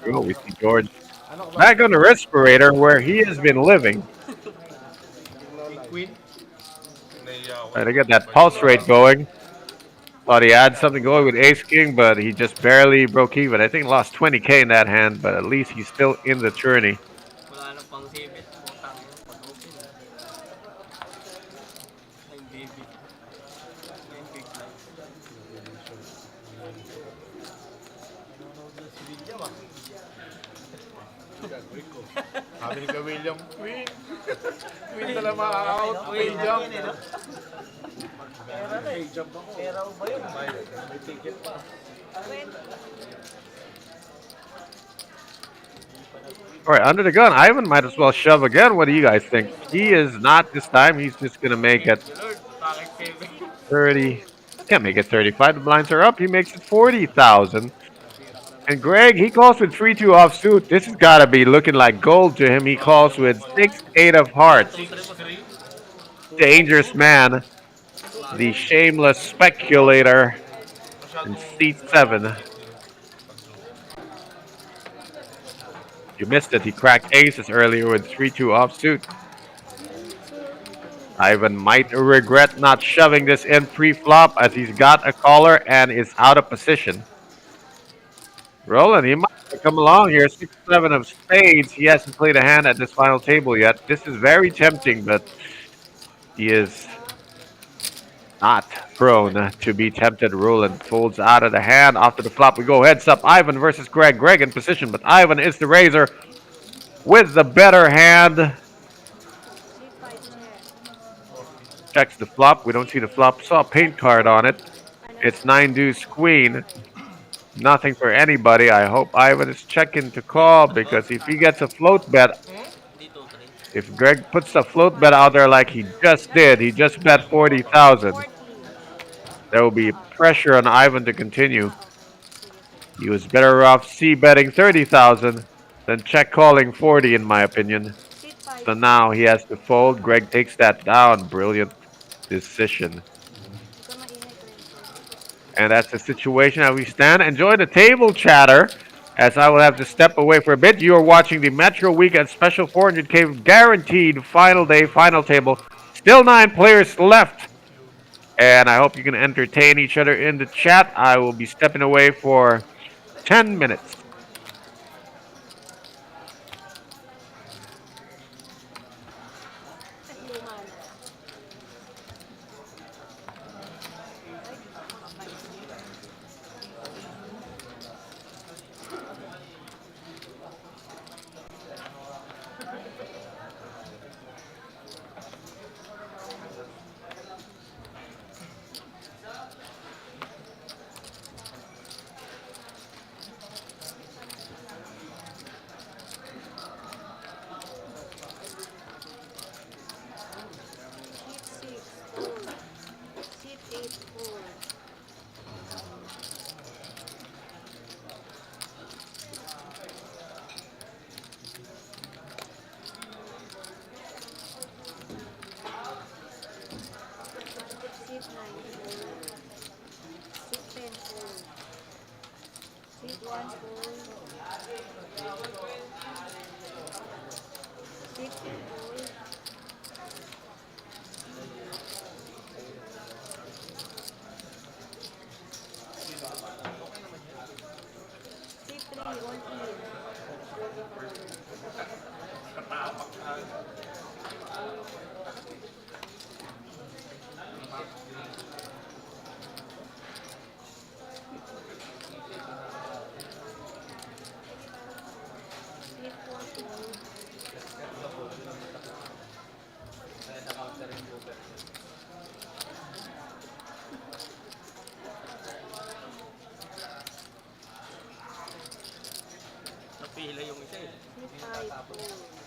We see George back on the respirator where he has been living.
Queen.
Trying to get that pulse rate going. Thought he had something going with Ace King, but he just barely broke even. I think lost 20K in that hand, but at least he's still in the tourney.
Wala nang pang sibit. Putang ina, pag-open. Ang baby.
Gagawin ko. Sabi ni Ka William, Queen. Queen na lang ma-out. May jump.
Pera na eh.
Jump ako.
Pera ba yun?
May ticket pa.
20.
All right, under the gun. Ivan might as well shove again. What do you guys think? He is not this time. He's just going to make it
Lord, bakit Kevin?
30. Can't make it 35. The blinds are up. He makes it 40,000. And Greg, he calls with 3-2 offsuit. This has got to be looking like gold to him. He calls with 6-8 of hearts.
6-3.
Dangerous man. The shameless speculator in seat 7. You missed it. He cracked aces earlier with 3-2 offsuit. Ivan might regret not shoving this in pre-flop as he's got a caller and is out of position. Roland, he might come along here. 6-7 of spades. He hasn't played a hand at this final table yet. This is very tempting, but he is not prone to be tempted. Roland folds out of the hand. After the flop, we go heads up. Ivan versus Greg. Greg in position, but Ivan is the raiser with the better hand.
C5 check.
Checks the flop. We don't see the flop. Saw a paint card on it. It's 9 deuce queen. Nothing for anybody. I hope Ivan is checking to call because if he gets a float bet,
Dito, 3.
if Greg puts a float bet out there like he just did, he just bet 40,000.
40.
There will be pressure on Ivan to continue. He was better off C betting 30,000 than check calling 40 in my opinion.
C5
So now he has to fold. Greg takes that down. Brilliant decision.
Ikaw maingay 20.
And that's the situation as we stand. Enjoy the table chatter as I will have to step away for a bit. You are watching the Metro Weekend Special 400K guaranteed final day, final table. Still 9 players left. And I hope you can entertain each other in the chat. I will be stepping away for 10 minutes.
Luma na. Seat 6 4. Seat 8 4. Seat 9 4. Seat 10 4. Seat 1 4. Seat 2 4. C3 1 Seat 4 4.
Napila yung isa eh.
Seat 5 4.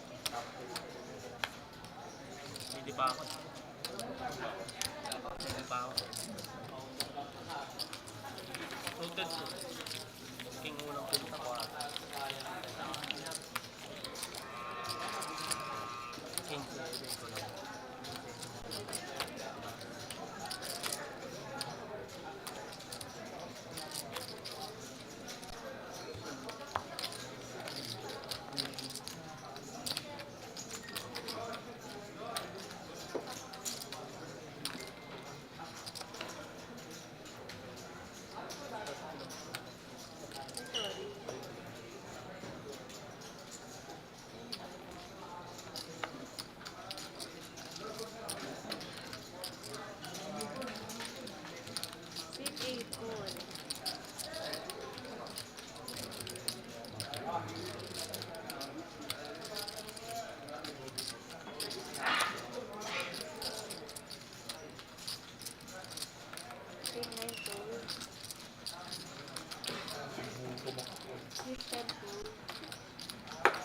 Hindi pa ako. Hindi pa ako. Suited ko. King unang punta ko. King 7 ko lang.
Seat 10 full.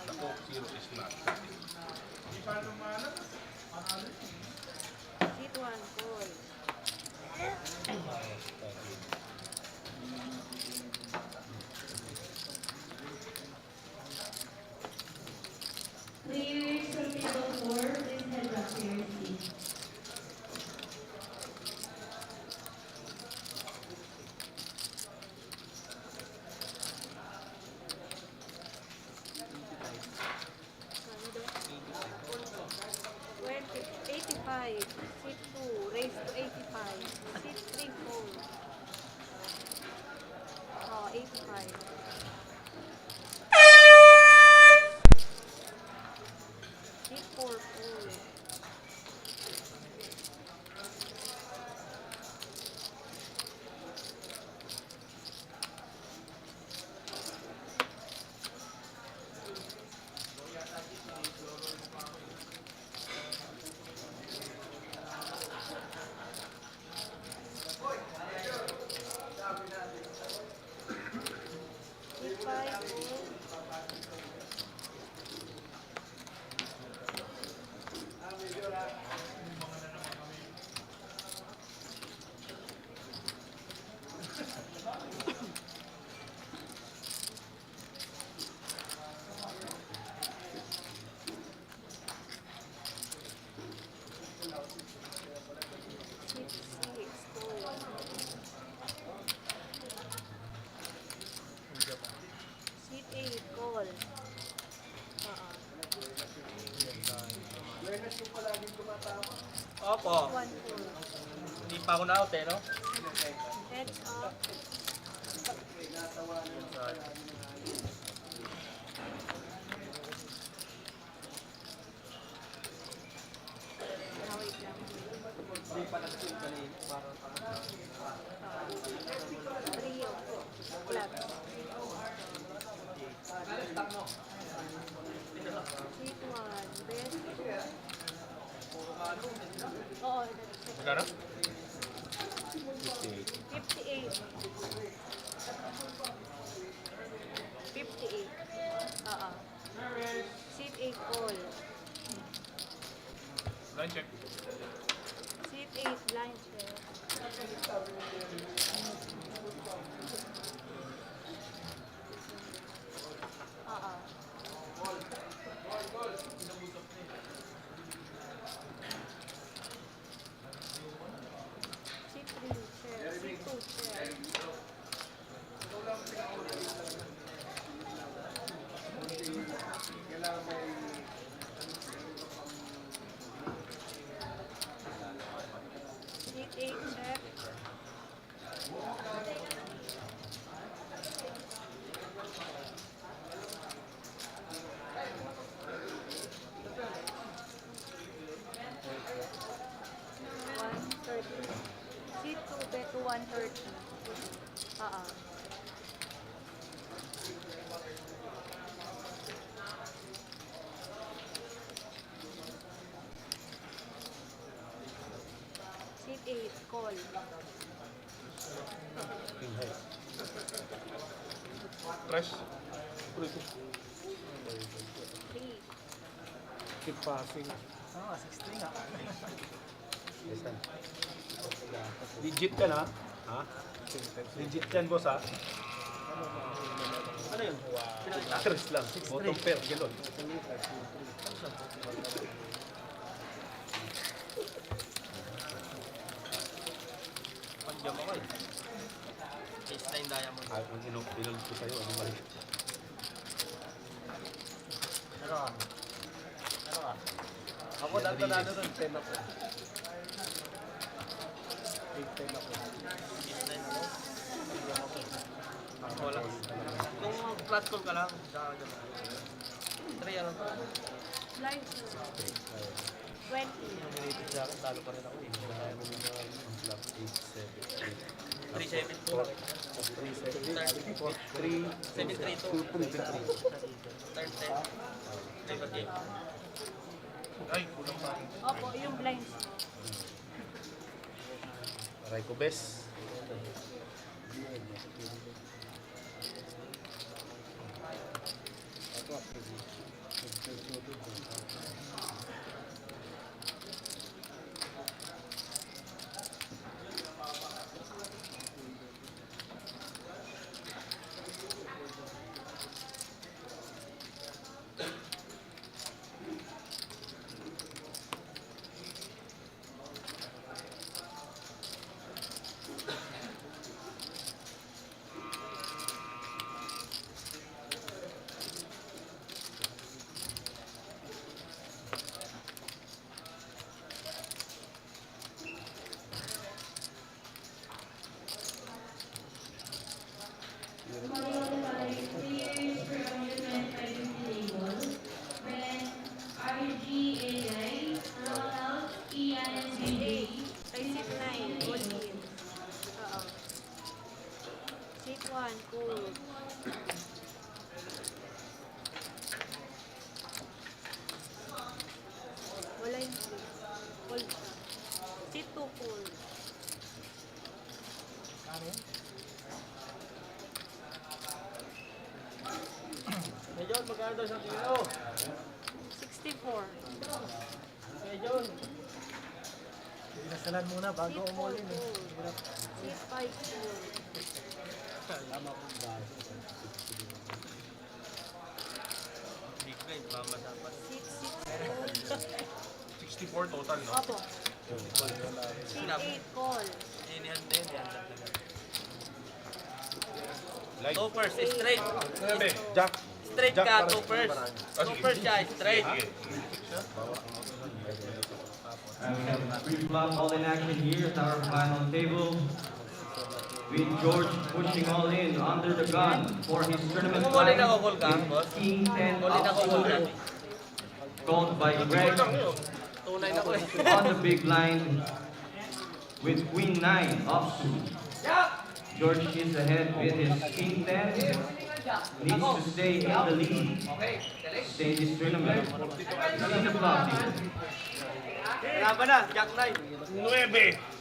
Ako, zero is not.
Seat 1 full.
Players from table 4, please head back to your seat.
Ano daw? 20, 85. Seat 2, raise to 85. Seat 3 full. Oh, 85. Seat 4 full. Seat 5 full. Seat 6 full. Seat 8 call.
Opo.
1 full.
Hindi pa ako na-out eh, no?
Heads up. Ah, wait lang. 3 flat. Seat 1, best. Oo,
Magkano?
58. 58. Oo. Seat 8 call.
Line check.
Seat 8 blind check. Oo. Seat 3 check. Seat 2 check. Seat 8 check. Seat 2 bet to 130. Oo. Seat 8 call.
Press.
3.
Keep passing.
Ah, 60 nga.
Legit ka na? Ha? Legit yan, boss, ha?
Ano yun? Pinakita?
Stress lang. Bottom pair, gano'n.
Pandiyan mo ko eh. Ace 9 diamond.
Ay, kung inulog ko sa'yo, ano mali?
Ano ka? Ano ka? Ako dahil panalo rin. 10 ako. 8-10 ako. Ace 9 ako. Pandiyan ako. Wala. Kung flat call ka lang, saka gano'n. 3 ano to?
Blind check. 20.
Nominated sa akin, talo pa rin ako eh. 3-7-4. 7-3-2. Third 10. Never game.
Ay, kulang pa.
Opo, yung blind.
Aray ko, bes.
64.
Pinasalan muna bago umulin eh.
Seat 54.
Big blind, mamasapan.
Seat
64 total, no?
64. Opo. Seat 8 call.
Inihan din, yan.
Like,
Two first, straight.
Jack.
Straight ka, two first. Two first siya, straight.
Pre-flop all in action here at our final table. With George pushing all in under the gun for his tournament
Kung muli na
line.
call ka, boss.
King 10
Muli na call ka.
offsuit. Called by Greg
Tunay na ko eh.
on the big line with Queen 9 offsuit. George is ahead with his King 10. Needs to stay in the lead. Stay in this tournament. See the flop here.
Laban na, Jack 9.
9.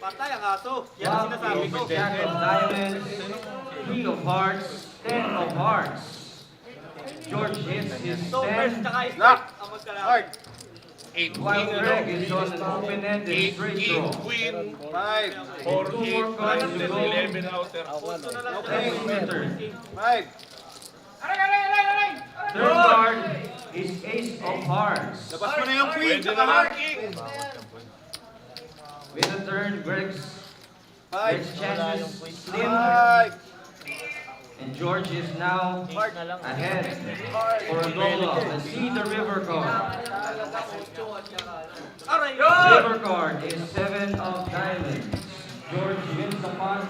Patay ang aso. Yan ang
Flop
sinasabi ko.
is Jack of Diamonds, King of Hearts, 10 of Hearts. George hits his
Two first,
10,
tsaka straight. Ang magkalaban.
8
while Greg is on an open-ended straight draw.
Queen, 4
Two more cards to go.
11 outer.
Punto na lang.
Next winner.
5.
Third card is Ace of Hearts.
Labas mo na yung queen, tsaka king.
With a turn, Greg's chances slim. And George is now ahead for a goal. Let's see the river card.
Aray!
River card is 7 of diamonds. George wins the pot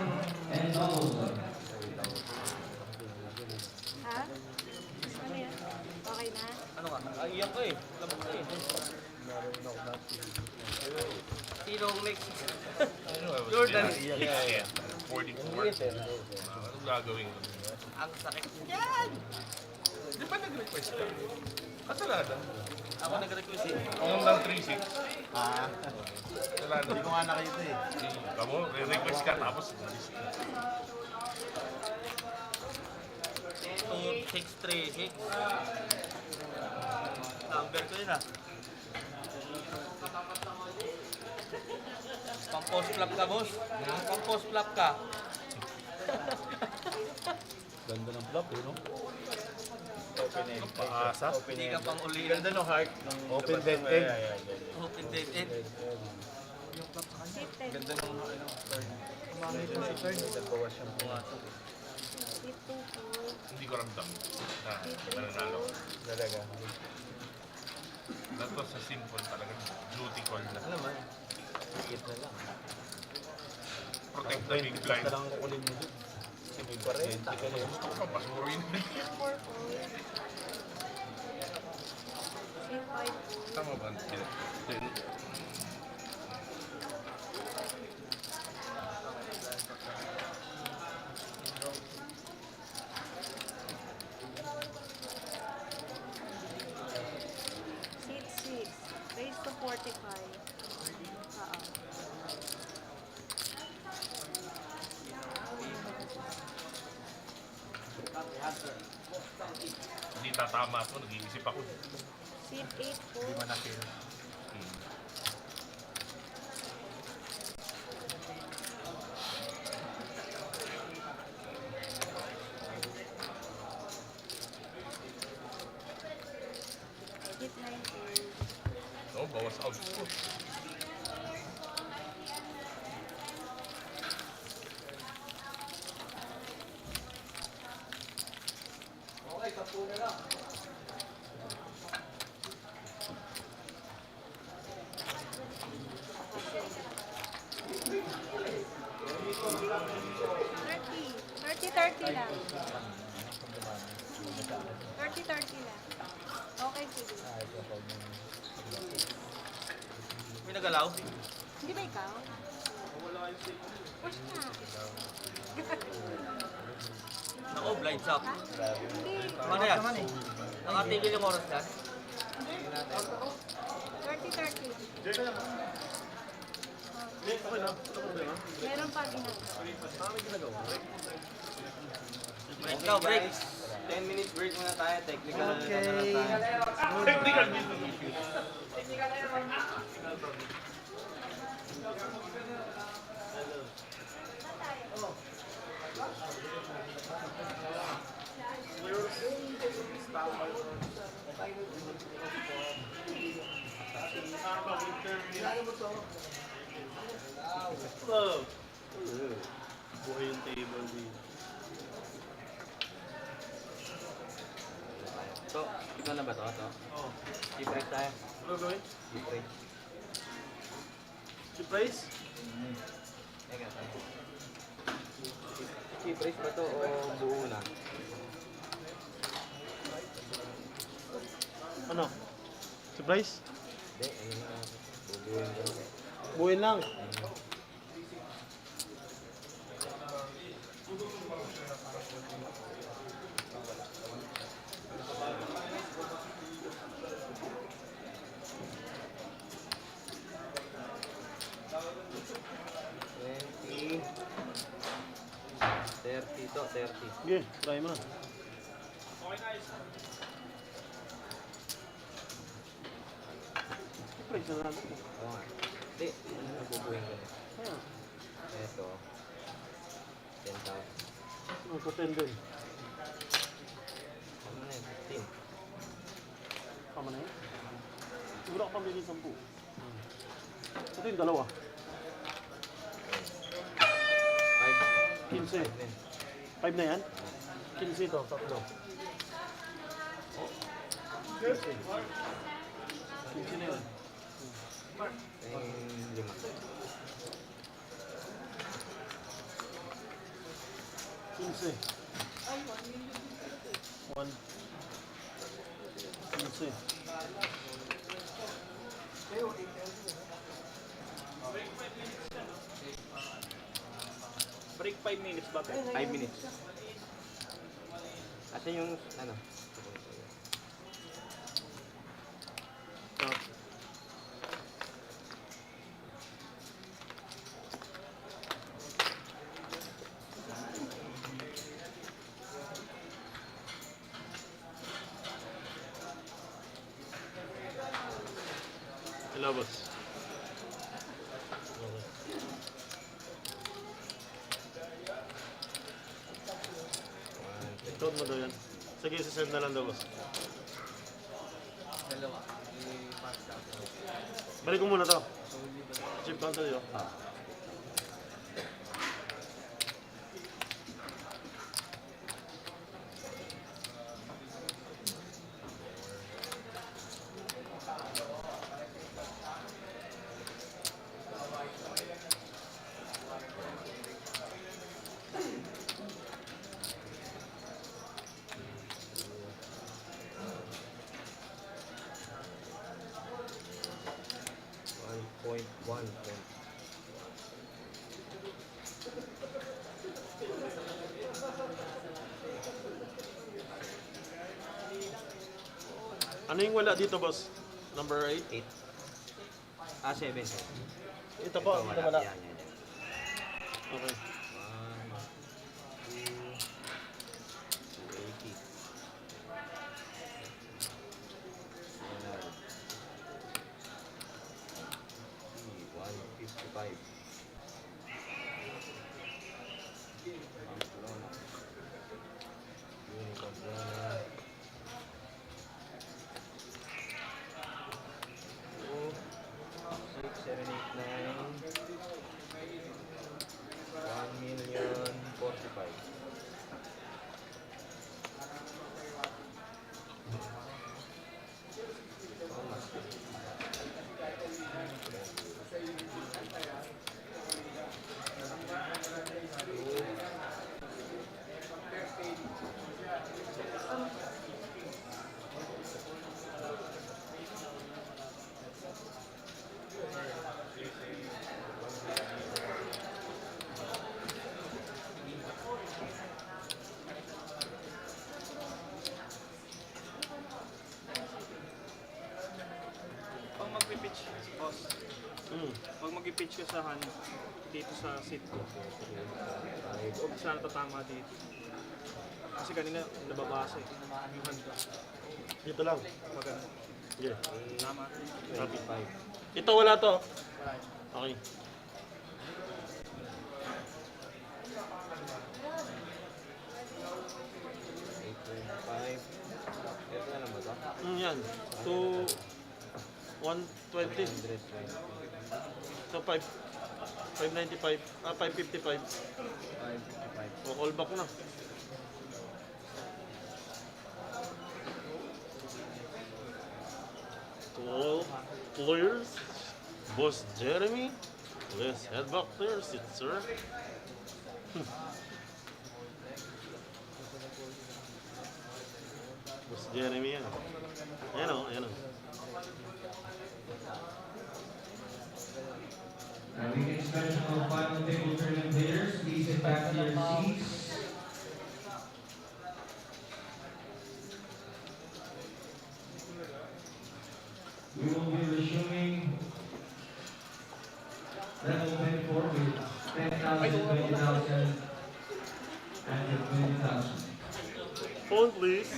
and doubles.
Ha? Ano yan? Okay na?
Ano ka? Iyan ko eh. Lamok na eh. Sinong next? Jordan.
Yeah. 44. Anong gagawin ko?
Ang sakit yan!
Di ba nag-request ka? Kasalada.
Ako nag-request eh.
Yung lang 3-6. Kasalada.
Hindi ko nga nakita eh.
Kamo, re-request ka tapos.
2636. Number ko yun ah. Pang-post flop ka, boss. Pang-post flop ka.
Ganda ng flop eh, no?
Paasa.
Hindi ka pang uli.
Ganda ng heart. Open dented.
Open dated.
Seat 10.
Ganda ng turn. Kumangit na si turn. Nagbawas siyang pumasok.
Seat 2.
Hindi ko ramdam na mananalo.
Talaga.
Dato sa simple talaga. Duty call na.
Alam mo, higit na lang.
Protect the big blind.
Basta lang kukulin mo dun. Kasi may 40 ka na yun.
Gusto ko pa pasurin.
4 call. Seat 5.
Tama ba?
Seat 6. Raise to 45.
Hindi tatama ito. Nag-iisip ako.
Seat 8 po.
Hindi mo na-feel.
Seat 9 po.
No, bawas out.
Thirty lang. 30 lang. Okay, sige.
May nagalaw.
Hindi ba ikaw? Push na.
Ako, blind shop.
Hindi.
Ano yan? Nakatigil yung oras yan.
30. Meron pa ginagawa.
Break daw, break.
10 minutes break muna tayo. Technical na lang
Okay.
tayo.
Technical business. Buhay yung table dito.
So, ikaw na ba to?
Oh.
Cheap rate tayo.
Ano gawin?
Cheap rate.
Si price?
Teka tayo. Cheap rate ba to o buo na?
Ano? Si price?
Hindi, ano na. Bubuin ko.
Buuin lang.
To, 30.
Sige, try mo na. Si price na natin.
Oo nga. Hindi, ano na bubuin ko na.
Ayan.
Ito. 10,000.
Ano sa 10 din?
Ano na yun? 15.
Tama na yun? Siguro ako pamilin 10. Ito yung dalawa.
5.
15. 5 na yan? 15 ito, tatlo. 15 na yun.
Yung 5.
15. 1. 15.
Break 5 minutes ba?
5 minutes. Asan yung, ano?
Hello, boss. Ikaw mo daw yan. Sige, sisend na lang daw, boss. Balik ko muna to. Chip counter yun. Ano yung wala dito, boss? Number 8?
8. 7.
Ito po, ito wala.
Yan.
Okay.
155.
Pag mag-pitch ka sa hand, dito sa seat, huwag siya natatama dito. Kasi
kasi kanina nababasa eh. Dito lang. Maganda. Yeah. Rapid 5. Ito wala to. Okay. Yan. 120. So 595. 555. O call back na. All players. Boss Jeremy. Let's head back there, sit sir. Boss Jeremy yan. Ayan o, ayan o.
Weekend special of final table tournament players, please get back to your seats. We will be resuming level 24 with 10,000, 20,000, and 20,000.
Phone please.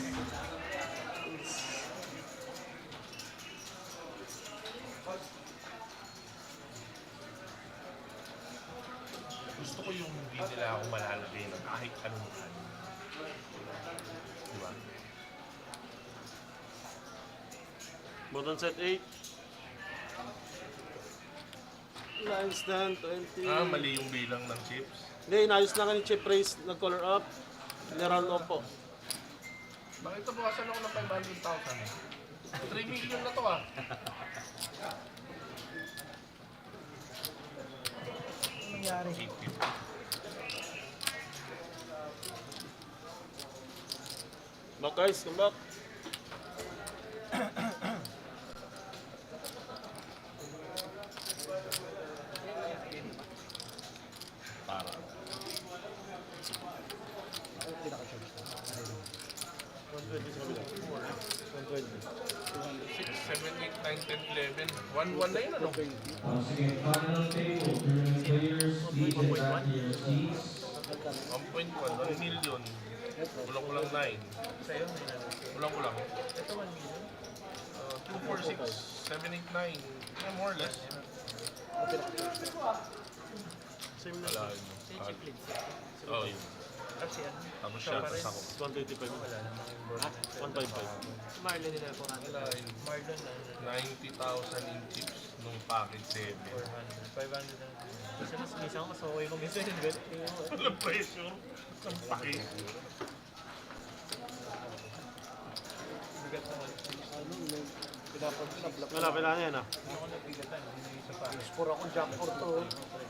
Gusto ko yung hindi nila ako malalagay ng kahit anong ano. Diba?
Button set 8. Line stand 20.
Mali yung bilang ng chips.
Hindi, inayos na ka ni Chip Race. Nag-color up. Niround off po.
Bakit ito bukasan ako ng 500,000? 3 million na to ah.
Ano nangyari?
Back guys, come back.
Para.
Ano pinaka-charge na?
120 sa kabila. 120.
6, 7, 8, 9, 10, 11. 1 na yun ano?
Once again, final table tournament players, please get back to your seats.
1.1, 1 million. Kulang-kulang 9.
Sa'yo,
Kulang-kulang.
ito 1 million.
2, 4, 6, 7, 8, 9. Yeah, more or less.
Same na.
Wala yun. Oh, yun.
Kasi yan.
Tapos siya, tapos ako.
125. 155.
Marlon nila po natin.
Wala yun.
Marlon na.
90,000 in chips nung package 7.
400. 500 na. Kasi mas minsan mas okay kung gusto yun.
Walang pressure. Ang paki.
Bigat naman.
Wala, kailangan yan ah.
Ako nagpigatan. Isa pa.
Score ako jump for to.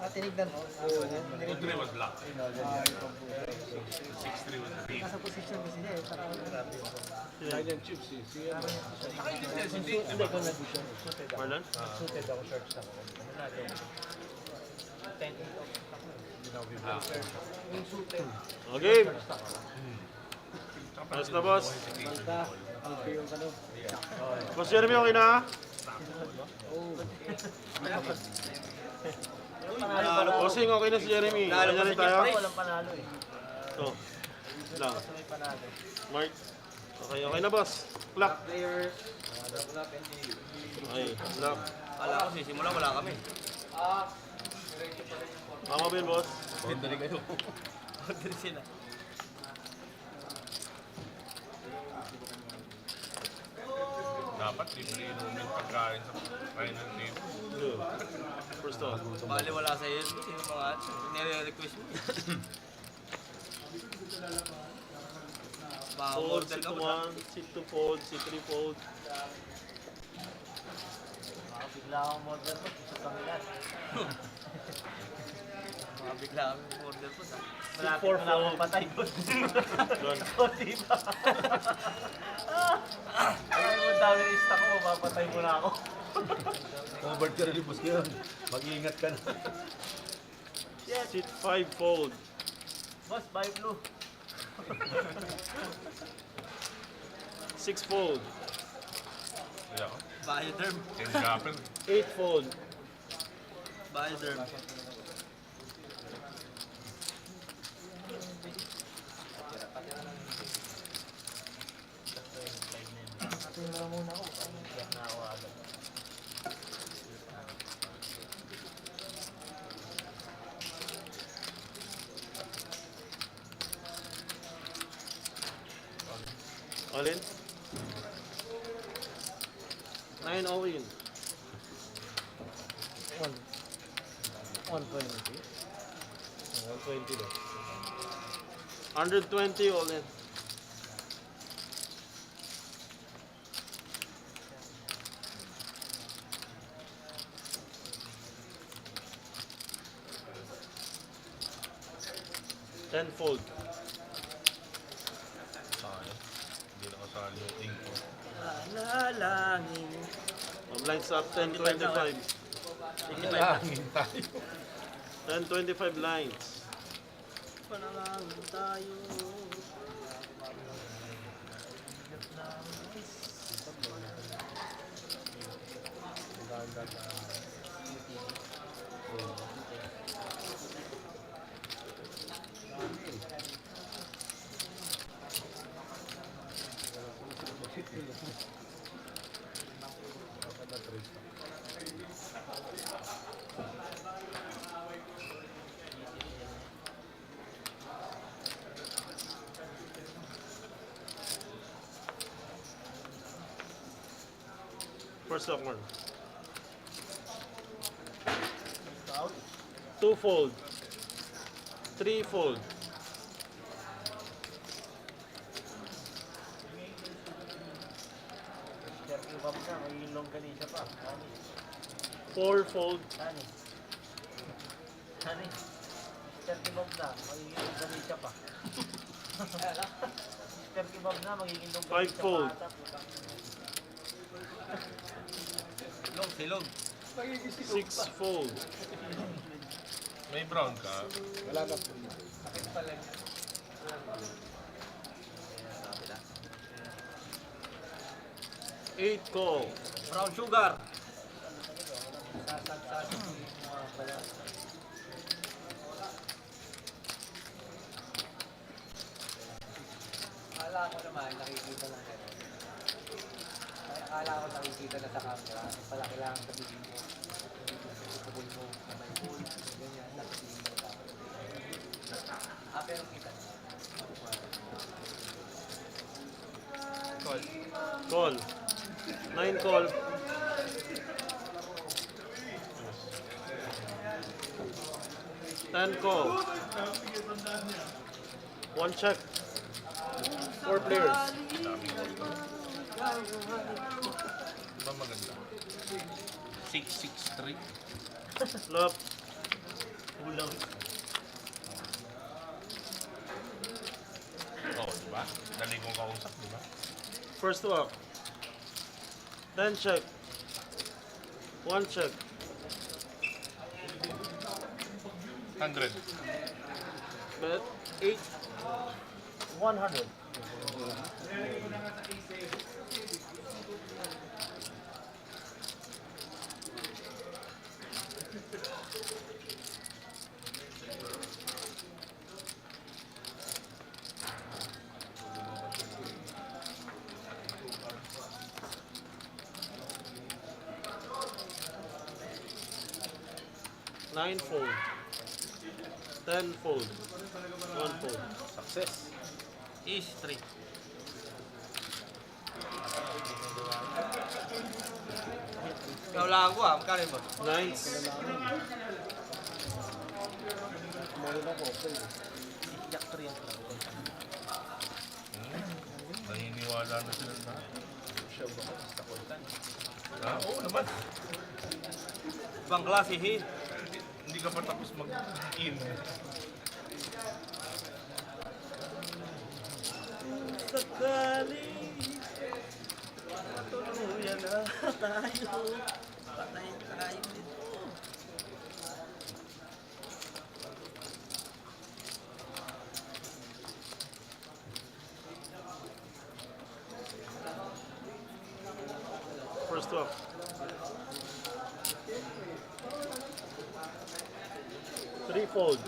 Tinignan mo.
2-3 was black. 6-3 was green.
Nasa position kasi niya eh.
Silent chips eh.
Saka yung intensity, di ba?
Marlon?
Suited ako, shorts ako.
Ano natin? 10
Okay. Ayos na boss.
Yung ano.
Boss Jeremy, okay na? Bossing, okay na si Jeremy. Okay na rin tayo?
Walang panalo eh.
Ito. Lang.
Basta may panalo.
Mark. Okay, okay na boss. Clock.
Players,
Okay, clock.
Kala ko sisimula, wala kami.
Tama ba yun boss?
Dali kayo.
Order sila.
Dapat libre inumin pagkain sa final table.
Good. First off.
Bali wala sa iyo. Sino mga nire-request mo? Baka
Fold,
order ka
C2
ba?
1, C2 fold, C3 fold.
Baka bigla akong order po. Sa kanila. Baka bigla kami order po. Malapit
four,
na lang akong patay doon.
Good.
O, diba? Ay, ang dami na stock ko. Mapatay mo na ako.
Covered ka rin yung boss yun. Mag-iingat ka na.
Sit 5 fold.
Boss, buy blue.
6 fold.
Kaya ako.
Bioderm.
Engapin.
8 fold.
Bioderm.
All in? 9 all in.
120.
120 daw. 120 all in. Tenfold.
Sayang. Hindi nakasali yung king ko.
Alalangin.
Blinds up 1025.
Nalangin tayo.
1025 lines.
Panalangin tayo.
First one. Two-fold. Three-fold. Four-fold. Five-fold.
Silog.
Six-fold.
May brown ka.
Wala na.
Eight call.
Brown sugar.
Akala ko naman, nakikita lang kayo. Akala ko nakikita na sa camera. Pala kailangan sabihin mo. Sabihin mo, kamay mo. Ganyan, sabihin mo. Pero kita.
Call.
Call. Nine call. Ten call. One check. Four players.
Diba maganda? 6-6-3.
Flop.
Oo, diba? Dali kong kausap, diba?
First walk. Ten check. One check.
100.
Bet. Eight. 100. Nine fold. 10 fold. 1 fold.
Success.
Is 3. Ikaw lang ako ah. Magkano mo?
Nines.
Jack 3 yan.
Naniniwala na sila na. Oo naman.
Ibang klase eh.
Hindi ka pa tapos mag-in.
Sakali matuluyan na tayo. Patay tayo dito.
First walk. Three fold.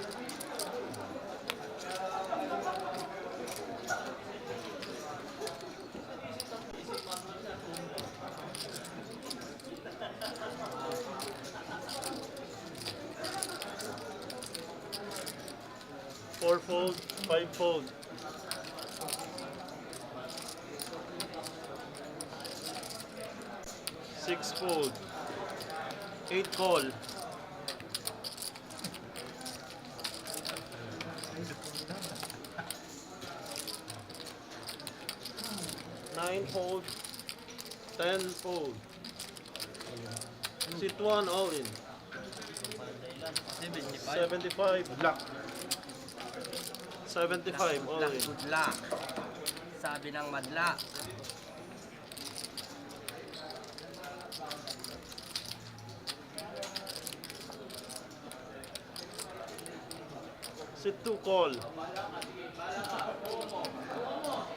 4 fold, 5 fold. 6 fold. 8 call. 9 fold. 10 fold. Sit 1 all in. 75.
Good luck.
75 all in.
Good luck. Sabi ng madla.
Sit 2 call.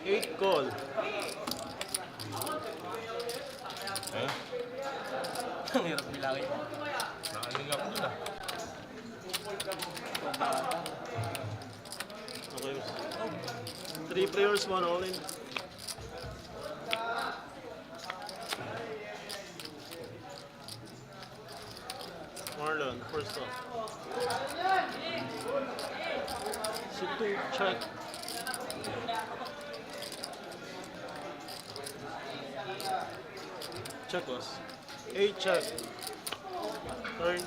8 call.
Ang hirap bilangin.
Nakaling ako dun ah.
Okay. 3 players, 1 all in. Marlon, first off. Sit 2, check. Check us. 8 check. Turn.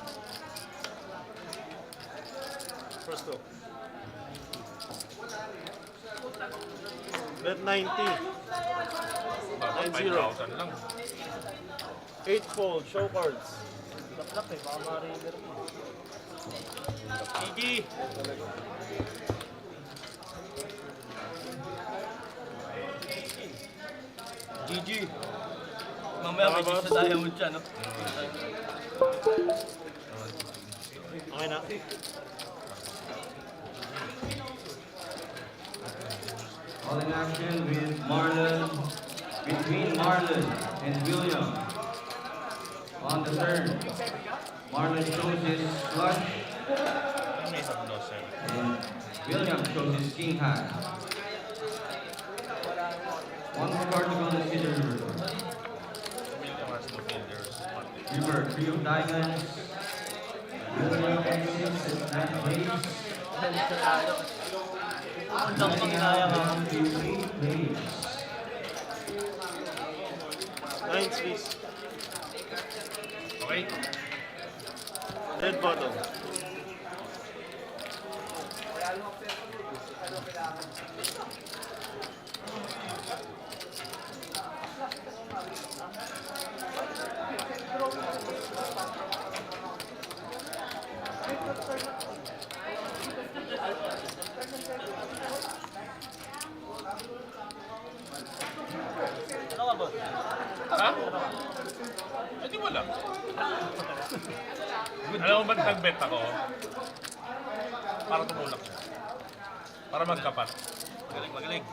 First off. Bet 90. 9-0.
5,000 lang.
8 fold, show cards.
GG. GG. Mamaya may
Tama ba?
chicks na tayo mo dyan, no?
Okay na.
All in action with Marlon, between Marlon and William. On the turn, Marlon shows his flush and William shows his king high. One more card to go on the scissor river. River, 3 of diamonds. William exits at 9 plays. Running out to 8 plays.
9 Swiss.
Okay.
Red bottom.
Ano ka, boss?
Ha? Eh di wala. Alam mo ba nag-bet ako? Para tumulak siya. Para magkapat.
Magaling, magaling.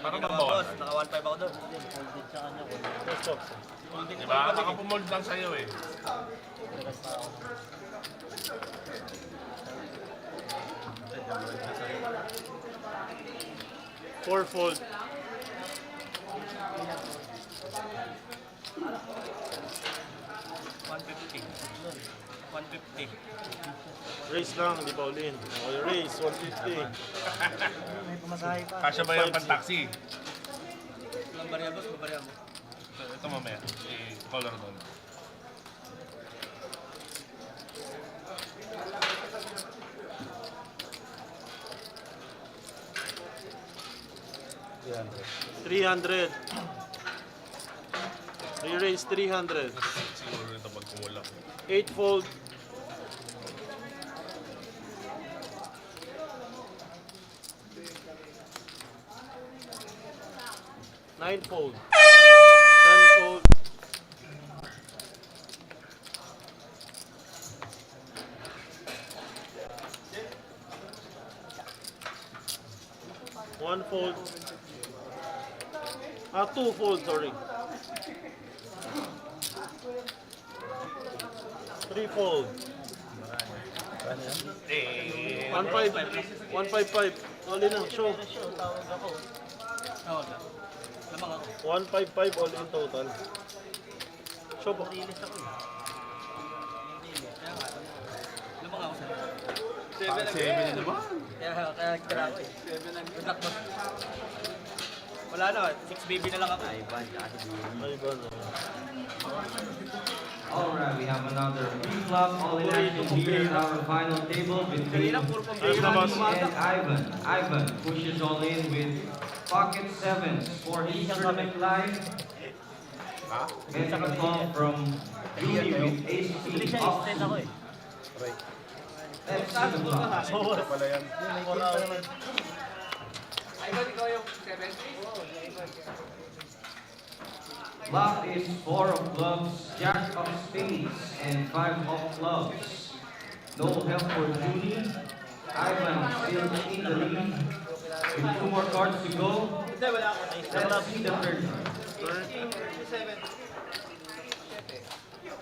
Para
Ginawa,
mabawalan.
boss. Naka 1.5 ako doon.
First off.
Diba? Nakapumold lang sa'yo eh.
Four fold. Race lang, hindi pa ulin. Okay, race, 150.
Kasya ba yung pan-taxi?
Ilang barya, boss? Mabarya mo.
Ito mamaya. I-color doon.
$300. Re-raise 300.
Siguro nito pag kumulak.
8 fold. Nine fold. 10 fold. One fold. Two fold, sorry. 3 fold.
Eh,
155. All in ang show.
Tawag ka. Lamang ako.
155 all in total. Show po.
Kaya nga. Lamang ako sa'yo.
7 na naman.
Kaya nagtira ako eh. Good luck, boss. Wala na, 6 baby na lang ako.
Ay, ba?
Alright, we have another pre-flop all-in action here at our final table between
Kanina, puro pang baby
Ayos na,
lang
boss.
umaga.
and Ivan. Ivan pushes all in with pocket sevens for his tournament life. Getting a call from Judy with ace
Bili
king
siya,
off.
extend ako eh.
Let's see the flop.
Ito pala yan.
Flop is 4 of clubs, jack of spades, and 5 of clubs. No help for Judy. Ivan still in the lead with 2 more cards to go. Let's see the third card.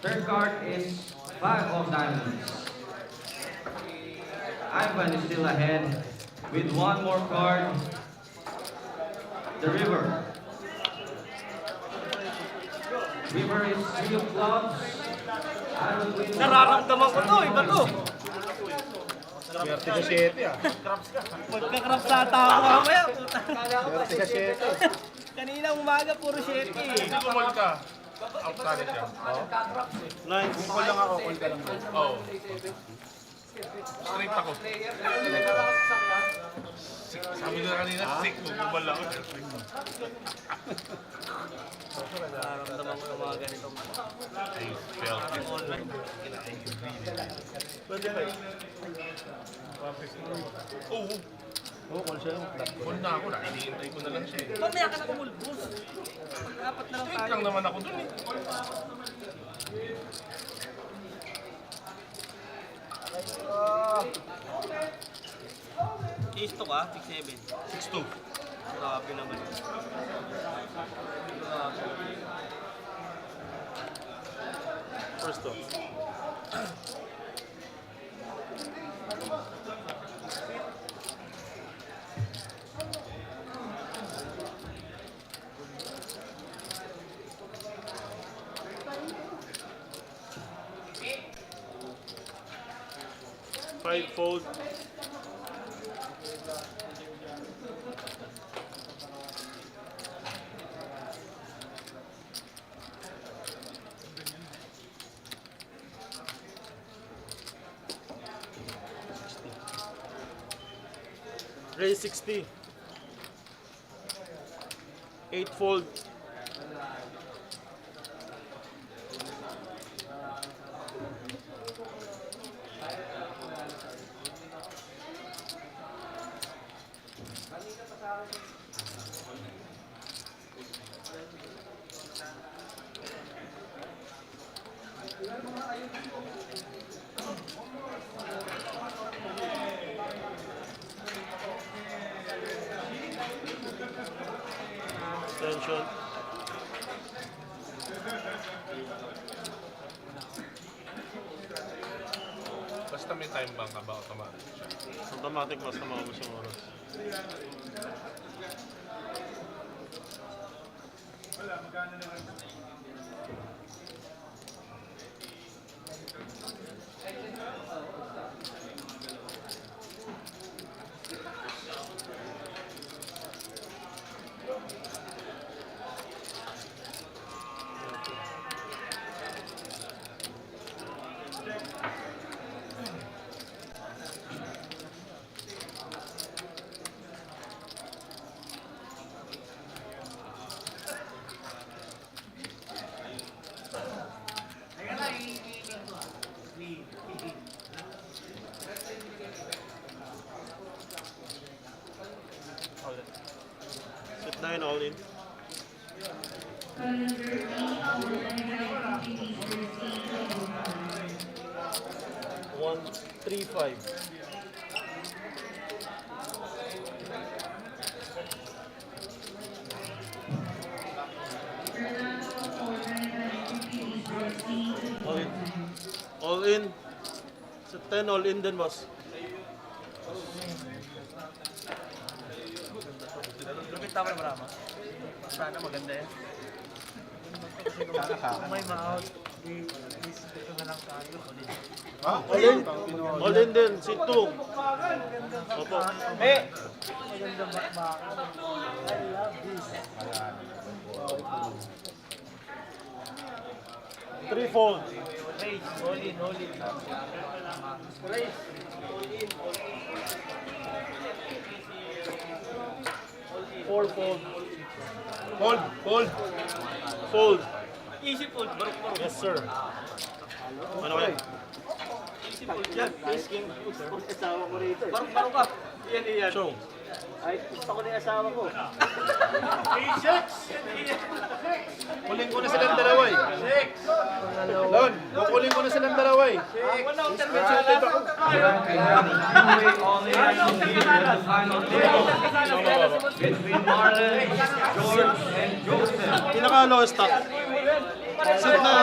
Third card is 5 of diamonds. Ivan is still ahead with 1 more card. The river. River is 3 of clubs. Ivan wins.
Nararamdaman ko to, iba to.
Swerte ka 7 ah.
Magka-crop sa tao mamaya. Puta.
Swerte ka 7.
Kanina umaga, puro 7 eh.
Hindi kumol ka. Out target ka.
Nine.
Kung call lang ako, call ka lang. Oo. Straight ako. Sabi ko na kanina, sick mo. Kumal lang ako.
Nararamdaman ko yung mga ganitong
I felt it.
online.
Oo.
Oo, call siya.
Call na ako na. Iniintay ko na lang siya eh.
Mamaya ka na kumulbos. Dapat na lang
Straight
tayo.
lang naman ako dun eh.
Isto ka, 6-7.
6-2.
Grabe naman. Grabe.
First off. Five fold. Raise 60. 8 fold. Tension.
Basta may time bank ka ba automatic siya?
Automatic basta maubos yung oras. Set 9 all in. One, 3, 5. All in. All in. Set 10 all in din, boss.
Lupit ako na marama. Sana maganda yan. May ma-out.
Ha?
All in. All in din, si 2. Opo.
Eh!
3 fold.
Raise, all in, all in. Raise, all in, all in.
4 fold.
Hold, hold.
Fold.
Easy fold, barok-barok.
Yes, sir. Ano kayo?
Easy fold yan.
Asawa ko rito eh.
Barok-barok ka. Yan, yan.
Show.
Ay, gusto ko na yung asawa ko.
Kuling ko na silang dalawa eh. Lon, kukuling ko na silang dalawa eh.
Wala akong
Sensitive
terminal.
ako.
Two-way all-in action here at the final table between Marlon, George, and Joseph.
Pinaka-lowest stock. Set na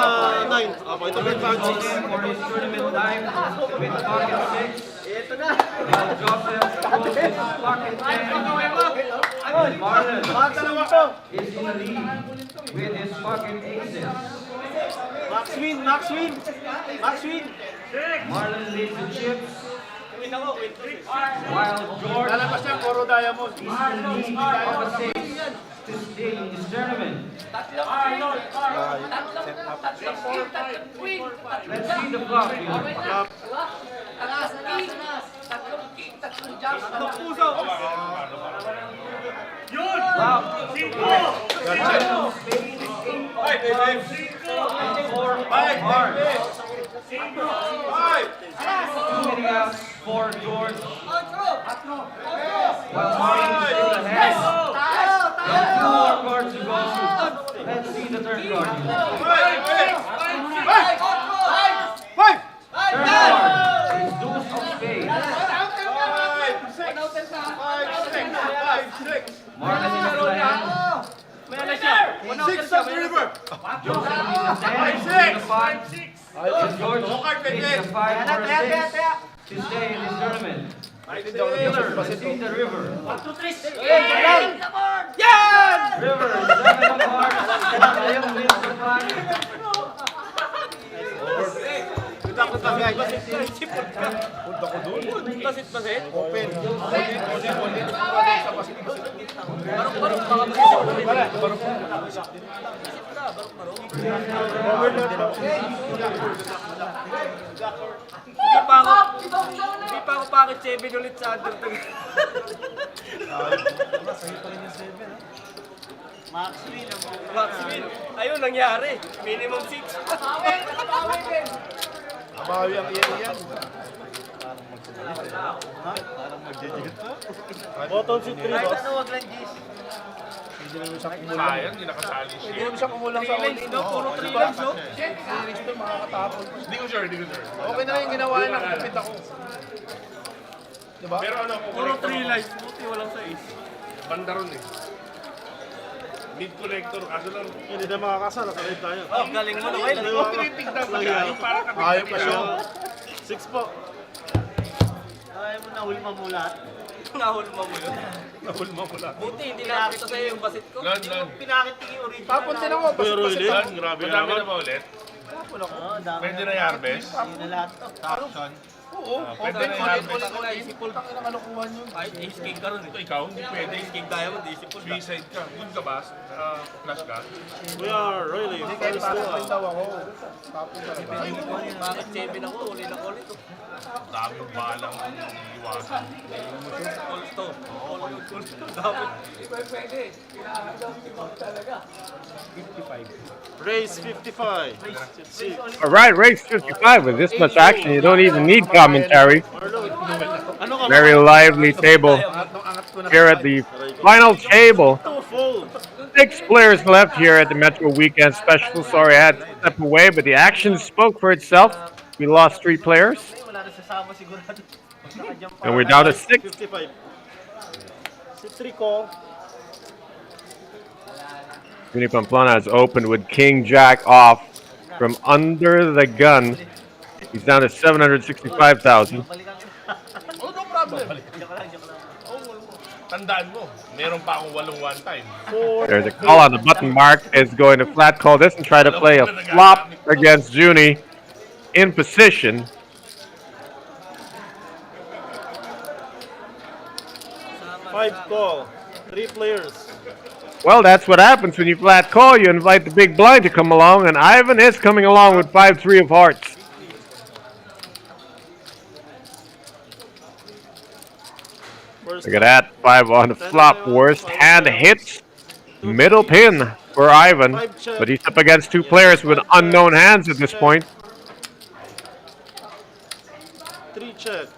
9. Opo, ito may
All
bounces.
in for his tournament time with pocket 6. While Joseph goes his pocket 10. And Marlon is in the lead with his pocket aces.
Max win, Max win! Max win!
Marlon leads the chips,
Win ako, win.
while George
Lalabas niya, puro diamond.
is in the lead of a 6 to stay in this tournament. Let's see the flop here. Too many outs for George. While Martin still ahead. Two more cards to go. Let's see the third card. Third card is deuce of spades. Martin is still ahead.
May ala siya. 1 out siya. May ala.
Joseph needs a 10 to the 5. And George needs a 5 or a 6 to stay in this tournament. Taylor is in the river.
1, 2, 3.
River, 7 of hearts. Ayun wins the 5.
Basit-basit.
Open.
Barok-barok. Baka mag-isip. Hindi pa ako bakit 7 ulit sa underdog.
Max win.
Max win. Ayun, nangyari. Minimum 6.
Abawi ang iyan.
Bottom seat 3,
Kahit
boss.
ano, wag lang G's.
Hindi naman siya kumulang.
Sayang, hindi nakasali
Hindi
siya.
naman siya kumulang sa
Three lines, no? Puro 3 lines, no?
Series to, makakatapon.
Hindi ko sure, hindi ko sure.
Okay na yung ginawa niya, nakapit ako. Diba?
Pero ano, kung
Puro
collector
3
ako,
lines. Buti walang 6.
banda ron eh. Mid collector, kaso lang.
Hindi na makakasal, nakalit tayo.
Oh, galing mo na kayo.
Yung tinitignan pa siya, yung parang
Ayaw pa siya.
6 po.
Ayaw mo na hulma mo lahat.
Nahulma mo yun.
Nahulma mo lang.
Buti, hindi nakakita sa'yo yung basit ko.
Lan, lan.
Pinakit yung original.
Tapon din ako.
Pero
Basit-basit
ulit,
lang.
grabe
Madami
naman.
na ba ulit?
Tapon ako.
Oo, dami
Pwede na i-harvest?
Yun na lahat to.
Oo.
Pwede
Open,
na
ulit,
i-harvest.
ulit. Isipol. Tangin ang kalokohan yun.
Ay, ace king ka ron eh.
Ito ikaw, hindi pwede.
Ace king diamond, easy pull.
Suicide ka. Good ka ba? Flash ka?
We are really
Hindi kahit
first
tapon
to
daw ako. Tapon talaga.
Bakit 7 ako? Uli na ulit to.
Daming balang iwasan.
Full stone. Full stone. Dami.
Race 55. See,
All right, race 55 with this much action. You don't even need commentary.
ano ka?
Very lively table
Angat nung angat ko na.
here at the final table.
2 fold.
6 players left here at the Metro Weekend Special. Sorry, I had to step away, but the action spoke for itself. We lost 3 players,
Wala na sasama sigurado. Nakajump pa.
and we're down to 6.
55. Si 3 ko.
Vinny Pamplona has opened with King Jack off from under the gun. He's down to 765,000.
Balikan ko.
Oh, no problem.
Joke lang, joke lang.
tandaan mo, meron pa akong 8 one time.
4,
There's a call on the button. Mark is going to flat call this and try to play a flop against Junie in position.
Sama,
5
sama.
call. 3 players.
Well, that's what happens when you flat call. You invite the big blind to come along, and Ivan is coming along with 5-3 of hearts.
First
Look at that. 5 on the flop. Worst hand hits. Middle pin for Ivan.
5 check.
But he's up against 2 players with unknown hands at this point.
3 check.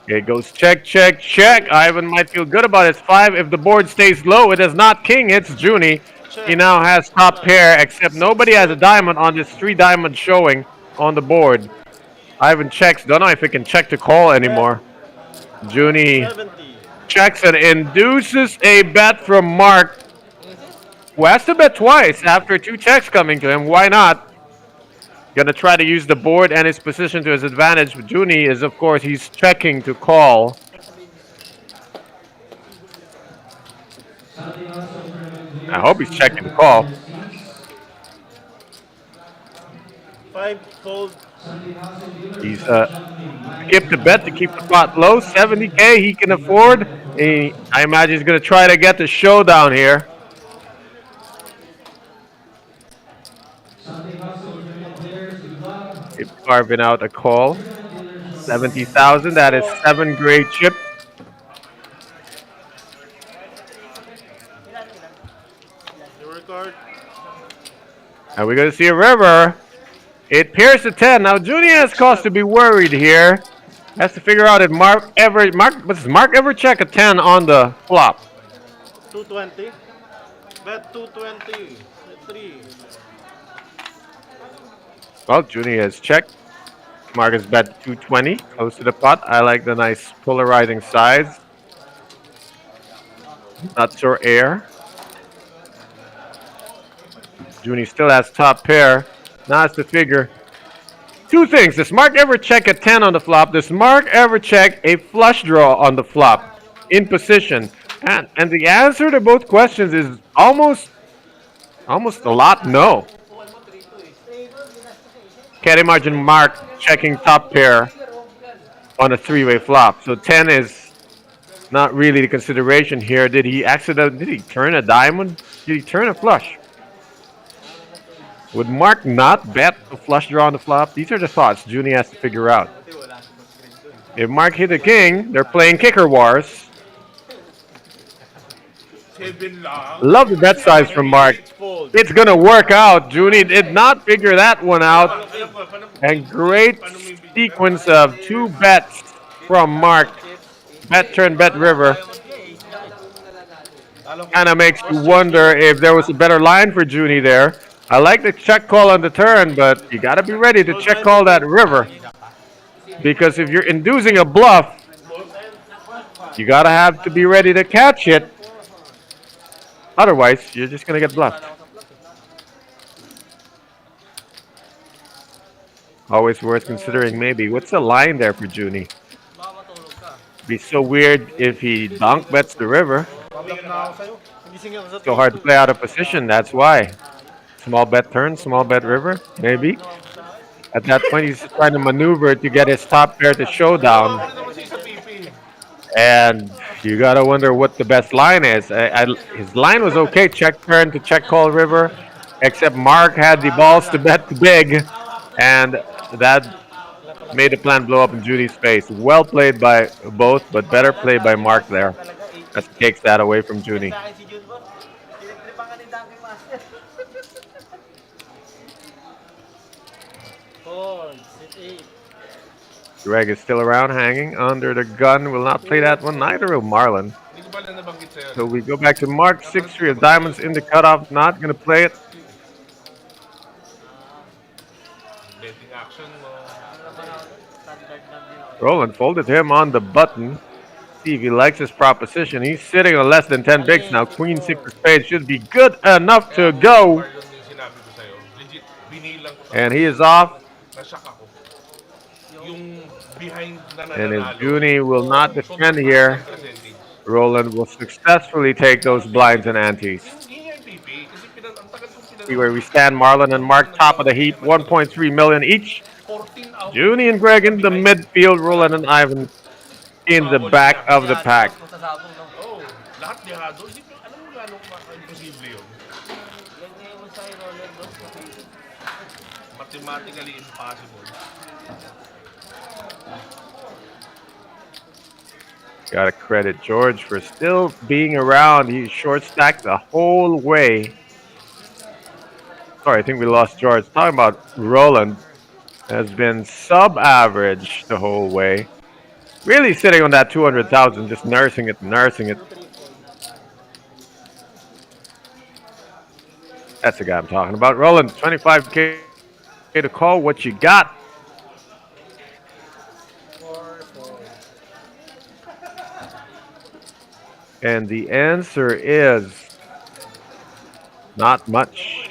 It goes check, check, check. Ivan might feel good about his 5. If the board stays low, it is not king, it's Junie. He now has top pair, except nobody has a diamond on this 3 diamond showing on the board. Ivan checks. Don't know if he can check to call anymore. Junie
70.
checks and induces a bet from Mark, who has to bet twice after 2 checks coming to him. Why not? Gonna try to use the board and his position to his advantage. Junie is, of course, he's checking to call. I hope he's checking to call.
5 fold.
He's skipped the bet to keep the pot low. 70K he can afford. I imagine he's gonna try to get the showdown here. He's carving out a call. 70,000. That is 7 great chips.
Your card.
And we're going to see a river. It appears to 10. Now, Junie has cause to be worried here. Has to figure out if Mark ever check a 10 on the flop.
220. Bet 220. 3.
Well, Junie has checked. Mark has bet 220, close to the pot. I like the nice polarizing sides. Nuts or air. Junie still has top pair. Now it's to figure 2 things. Does Mark ever check a 10 on the flop? Does Mark ever check a flush draw on the flop in position? And the answer to both questions is almost a lot no. Can't imagine Mark checking top pair on a 3-way flop. So 10 is not really the consideration here. Did he turn a diamond? Did he turn a flush? Would Mark not bet a flush draw on the flop? These are the thoughts Junie has to figure out. If Mark hit a king, they're playing kicker wars. Love the bet size from Mark. It's going to work out. Junie did not figure that one out. And great sequence of 2 bets from Mark. Bet turn, bet river. Kind of makes you wonder if there was a better line for Junie there. I like the check call on the turn, but you got to be ready to check call that river. Because if you're inducing a bluff, you got to have to be ready to catch it. Otherwise, you're just going to get bluffed. Always worth considering maybe. What's the line there for Junie?
Baka matulog ka.
Be so weird if he donk bets the river.
Public na ako sa'yo.
Gising ako sa
So hard to play out of position, that's why. Small bet turn, small bet river, maybe. At that point, he's trying to maneuver to get his top pair to showdown. And you gotta wonder what the best line is. His line was okay, check turn to check call river, except Mark had the balls to bet big, and that made the plan blow up in Junie's face. Well played by both, but better played by Mark there. That takes that away from Junie.
Sa akin si Junbo, pinagtripangan ni Donk Master.
Chords. Hit 8.
Greg is still around, hanging under the gun. Will not play that one. Neither will Marlon.
Hindi ko pala nabanggit sa'yo.
So we go back to Mark. 6-3 of diamonds in the cutoff. Not going to play it.
Betting action mo.
Roland folded him on the button. See if he likes his proposition. He's sitting on less than 10 bigs now. Queen 6 of spades should be good enough to go.
Pardon yung sinabi ko sa'yo. Legit, binilang ko.
And he is off.
Nashock ako. Yung behind na
And if
nananalo,
Junie will not defend
sobrang taas
here,
ng percentage.
Roland will successfully take those blinds and antes.
Hindi yan PP. Kasi ang tagal kong
See where
pinanood.
we stand. Marlon and Mark top of the heap,
Nagkakaroon naman
1.3 million each.
14 out of
Junie and Greg in the
behind.
midfield, Roland and Ivan in the
Bawal
back
siya.
of the
Dehado
pack.
tapos masasabong, no?
Oo. Lahat dehado. Alam mo gano'ng imposible yun?
Yan ngayon mo sa'yo, Roland, no?
Mathematically impossible.
Gotta credit George for still being around. He short stacked the whole way. Sorry, I think we lost George. Talking about Roland has been sub-average the whole way. Really sitting on that 200,000, just nursing it, nursing it. That's the guy I'm talking about. Roland, 25K to call. What you got?
4, 4.
And the answer is not much.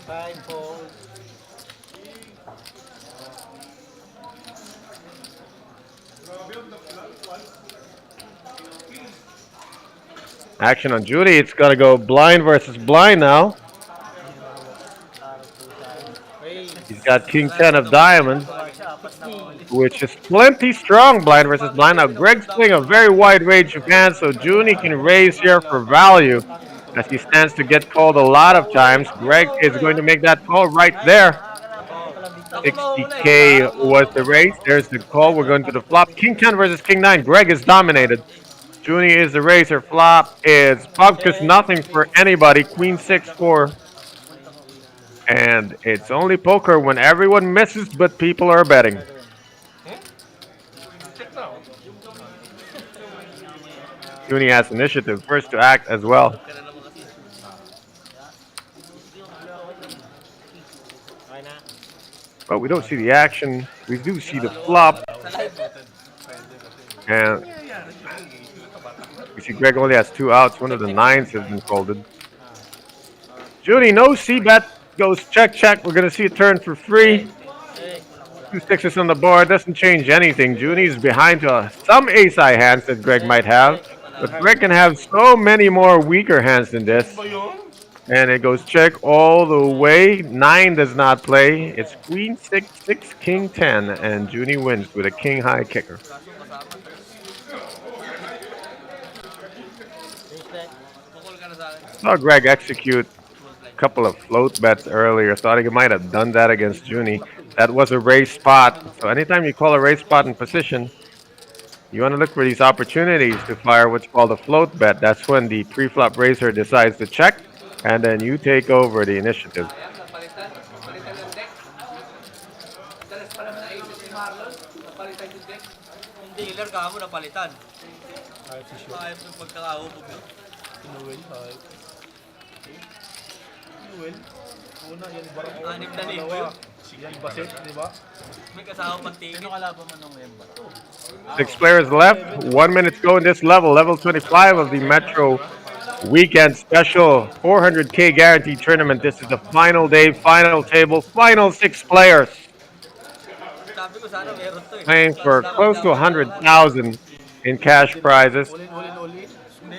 5 fold.
Action on Judy. It's going to go blind versus blind now. He's got King 10 of diamonds, which is plenty strong, blind versus blind. Now, Greg's playing a very wide range of hands, so Junie can raise here for value as he stands to get called a lot of times. Greg is going to make that call right there. 60K was the raise. There's the call. We're going to the flop. King 10 versus King 9. Greg is dominated. Junie is the raiser. Flop is Bubkus nothing for anybody. Queen 6-4. And it's only poker when everyone misses, but people are betting. Junie has initiative, first to act as well. But we don't see the action. We do see the flop. And we see Greg only has 2 outs. One of the 9s has been folded. Junie, no C-bet. Goes check, check. We're going to see a turn for free. 2 6s on the board. Doesn't change anything. Junie's behind some ace-high hands that Greg might have. But Greg can have so many more weaker hands than this. And it goes check all the way. 9 does not play. It's Queen 6, King 10. And Junie wins with a king-high kicker. Saw Greg execute couple of float bets earlier. Thought he might have done that against Junie. That was a raise spot. So anytime you call a raise spot in position, you want to look for these opportunities to fire what's called a float bet. That's when the pre-flop raiser decides to check, and then you take over the initiative.
Dealer ka mo napalitan. Ayos yung pagkakahubog yun.
Well, una yan barang ko.
6,000 yun.
Yan baset, di ba?
May kasama pang tingin.
6 players left. 1 minute to go in this level. Level 25 of the Metro Weekend Special 400K Guaranteed Tournament. This is the final day, final table, final 6 players.
Sabi ko sana meron to eh.
Playing for close to 100,000 in cash prizes,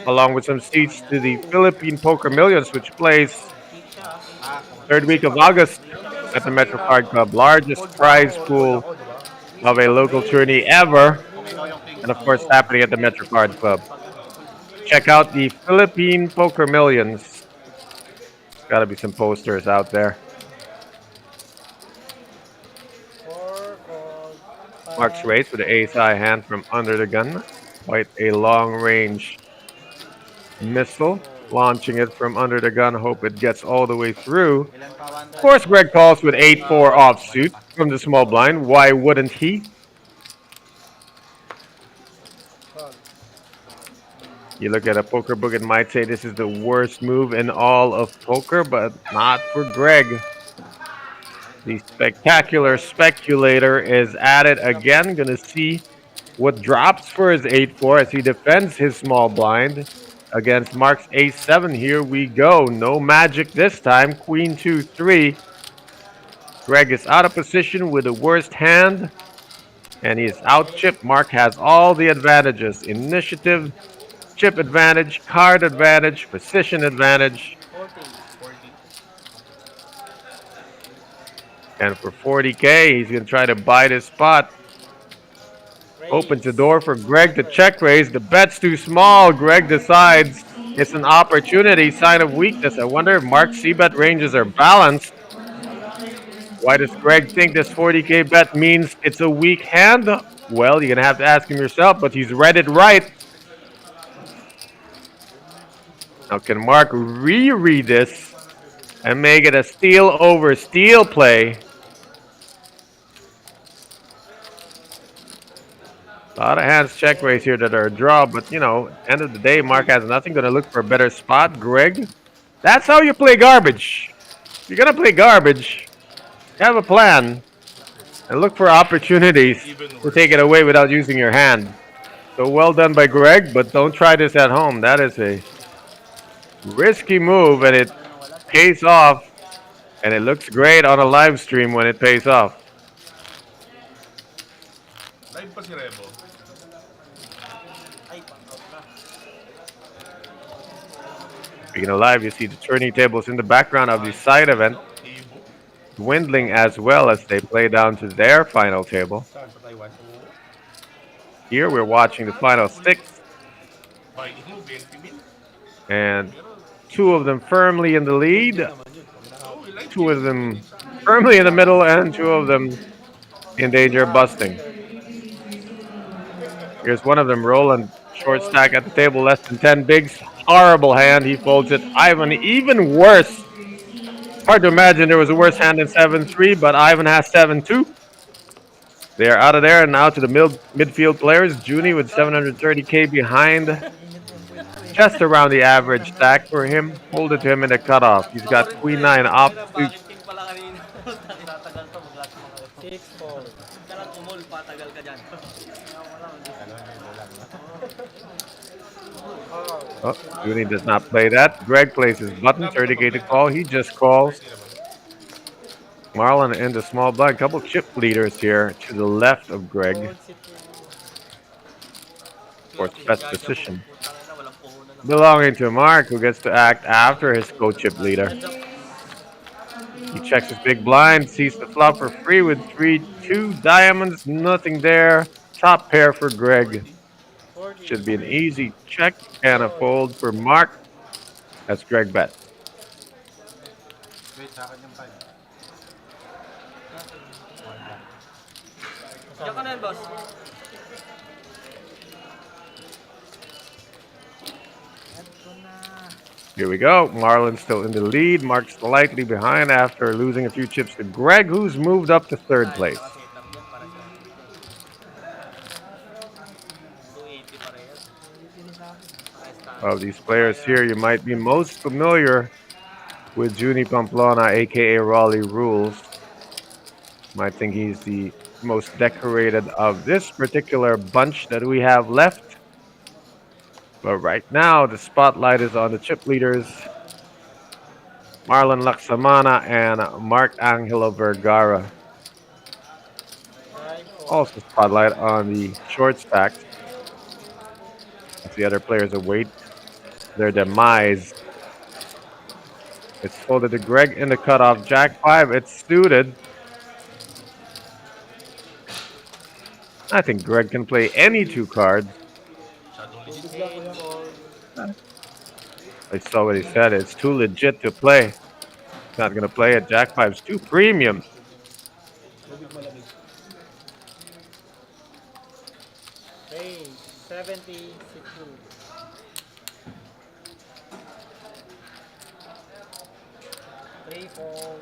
along with some seats to the Philippine Poker Millions, which plays 3rd week of August at the Metro Card Club. Largest prize pool of a local tourney ever. And of course, happening at the Metro Card Club. Check out the Philippine Poker Millions. There's got to be some posters out there. Mark's race with the ace-high hand from under the gun. Quite a long-range missile. Launching it from under the gun. Hope it gets all the way through. Of course, Greg calls with 8-4 offsuit from the small blind. Why wouldn't he? You look at a poker book and might say this is the worst move in all of poker, but not for Greg. The spectacular speculator is at it again. Gonna see what drops for his 8-4 as he defends his small blind against Mark's ace-7. Here we go. No magic this time. Queen 2-3. Greg is out of position with the worst hand. And he's out chip. Mark has all the advantages: initiative, chip advantage, card advantage, position advantage.
40.
40.
And for 40K, he's going to try to buy this spot. Opens the door for Greg to check raise. The bet's too small. Greg decides it's an opportunity, sign of weakness. I wonder if Mark's C-bet ranges are balanced. Why does Greg think this 40K bet means it's a weak hand? Well, you're going to have to ask him yourself, but he's read it right. Now, can Mark reread this and make it a steal over steal play? A lot of hands check raise here that are a draw, but you know, end of the day, Mark has nothing. Going to look for a better spot. Greg, that's how you play garbage. If you're going to play garbage, have a plan and look for opportunities to take it away without using your hand. So well done by Greg, but don't try this at home. That is a risky move, and it pays off, and it looks great on a live stream when it pays off.
Live pa si Rebo.
Ay, pang-out na.
Speaking of live, you see the turning tables in the background of the side event
Ibo.
dwindling as well as they play down to their final table.
Saan sa Taiwan?
Here we're watching the final six,
Bakit mo, 20 mil?
and two of them firmly in the lead,
Oh, live
two of them firmly in the middle, and two of them in danger of busting. Here's one of them, Roland, short stack at the table, less than 10 bigs. Horrible hand, he folds it. Ivan, even worse. Hard to imagine there was a worse hand than 7-3, but Ivan has 7-2. They are out of there, and now to the midfield players. Junie with 730K behind, just around the average stack for him. Hold it to him in the cutoff. He's got Queen 9 off suit.
King pala kanina. Tatagal to, maglas mga 6-4. Dalang umol, patagal ka dyan.
Oh, Junie does not play that. Greg plays his button, 30K to call. He just calls. Marlon in the small blind. Couple chip leaders here to the left of Greg. Fourth best position. Belonging to Mark, who gets to act after his co-chip leader. He checks his big blind, sees the flop for free with 3-2 diamonds. Nothing there. Top pair for Greg. Should be an easy check and a fold for Mark. That's Greg bet.
Diyan ka na yun, boss.
Here we go. Marlon's still in the lead. Mark slightly behind after losing a few chips to Greg, who's moved up to third place.
280 parehas.
Of these players here, you might be most familiar with Junie Pamplona, aka Raleigh Rules. Might think he's the most decorated of this particular bunch that we have left. But right now, the spotlight is on the chip leaders, Marlon Laksamana and Mark Angelo Vergara. Also spotlight on the short stacks, as the other players await their demise. It's folded to Greg in the cutoff. Jack 5, it's suited. I think Greg can play any two cards. I saw what he said. It's too legit to play. He's not going to play it. Jack 5's too premium.
Hey, 70, 3, 4.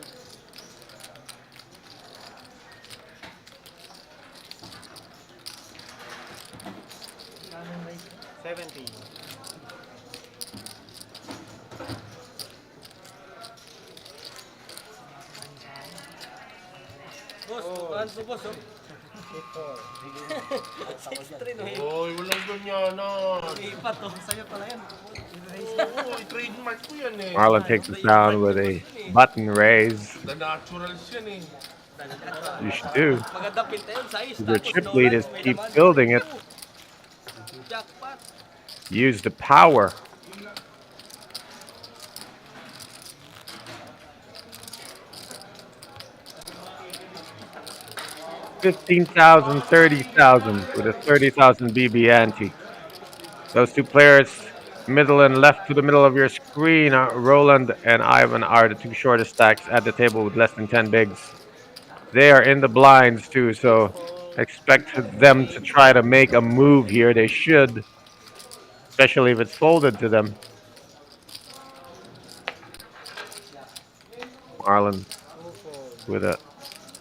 Boss, ano po, boss, oh? 6-3, no?
Oy, walang ganyanan.
Ipat, oh. Sa'yo pala yan.
Oo, i-trademark ko yan eh.
Marlon takes us down with a button raise.
The naturals yan eh.
You should do.
Magandang pinta yun, size.
Your
Tapos
chip
no
lead is
lines, may
keep
laman.
building it.
Jackpot.
Use the power. 15,000, 30,000 with a 30,000 BB ante. Those two players, middle and left to the middle of your screen, Roland and Ivan are the two shortest stacks at the table with less than 10 bigs. They are in the blinds too, so expect them to try to make a move here. They should, especially if it's folded to them. Marlon with a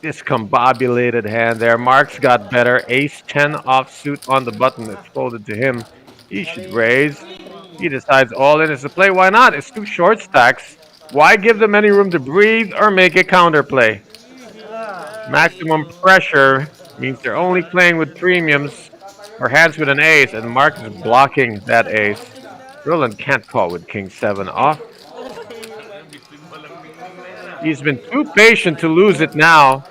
discombobulated hand there. Mark's got better. Ace 10 offsuit on the button. It's folded to him. He should raise. He decides all in is the play. Why not? It's two short stacks. Why give them any room to breathe or make a counterplay? Maximum pressure means they're only playing with premiums or hands with an ace, and Mark is blocking that ace. Roland can't call with king 7 off. He's been too patient to lose it now.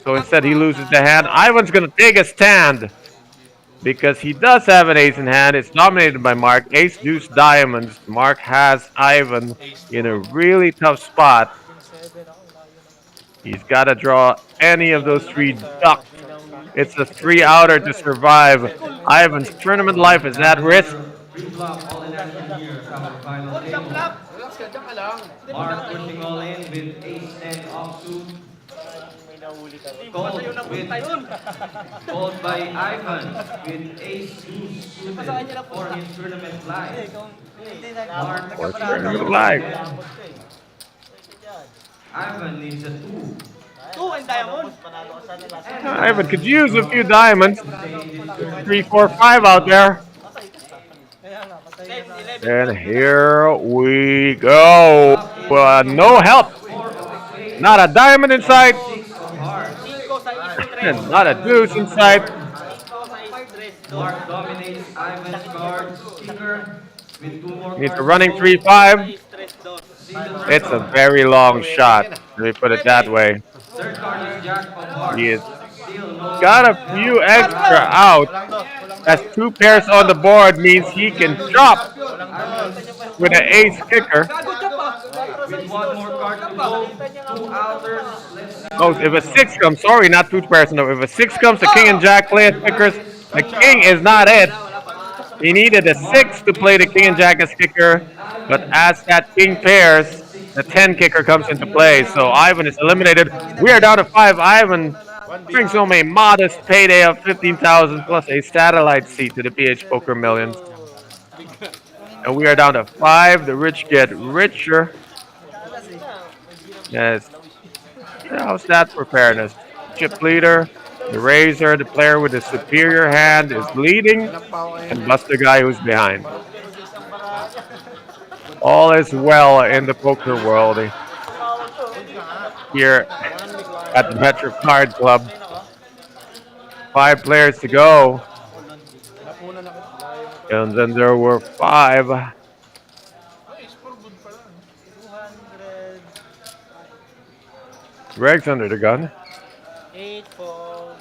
So instead, he loses the hand. Ivan's going to take a stand because he does have an ace in hand. It's dominated by Mark. Ace, deuce, diamonds. Mark has Ivan in a really tough spot. He's got to draw any of those three ducks. It's a three-outer to survive. Ivan's tournament life is at risk.
Pre-flop all in action here sa our final table. Mark pushing all in with ace 10 offsuit. Called by Ivan with ace deuce suited for his tournament life. Mark
Or tournament life.
Ivan needs a 2.
Two and diamond.
Ivan could use a few diamonds.
To say this tournament
3, 4, 5 out there.
10, 11.
And here we go. No help.
4 of spades,
Not a diamond in sight.
6 of hearts.
Cinco sa is
And not a deuce in sight.
Cinco sa is tres.
Mark dominates Ivan's cards kicker with 2 more
He's
cards.
a running
to
3-5.
Is tres dos.
Single
It's a
record.
very long shot. Let me put it that way.
Third card is Jack of hearts.
He has
Still no
got a few extra out. That's two pairs on the board means he can chop with an ace kicker.
with one more card to go. 2 outers. Let's see.
Oh, if a 6 comes, sorry, not two pairs. No, if a 6 comes, the king and jack play as kickers. The king is not it. He needed a 6 to play the king and jack as kicker, but as that king pairs, the 10 kicker comes into play. So Ivan is eliminated. We are down to 5. Ivan brings home a modest payday of 15,000 plus a satellite seat to the PH Poker Millions. And we are down to 5. The rich get richer. Yes. How's that for fairness? Chip leader, the raiser, the player with the superior hand is leading, and bust the guy who's behind. All is well in the poker world here at the Metro Card Club. 5 players to go. And then there were 5. Greg's under the gun.
8 fold.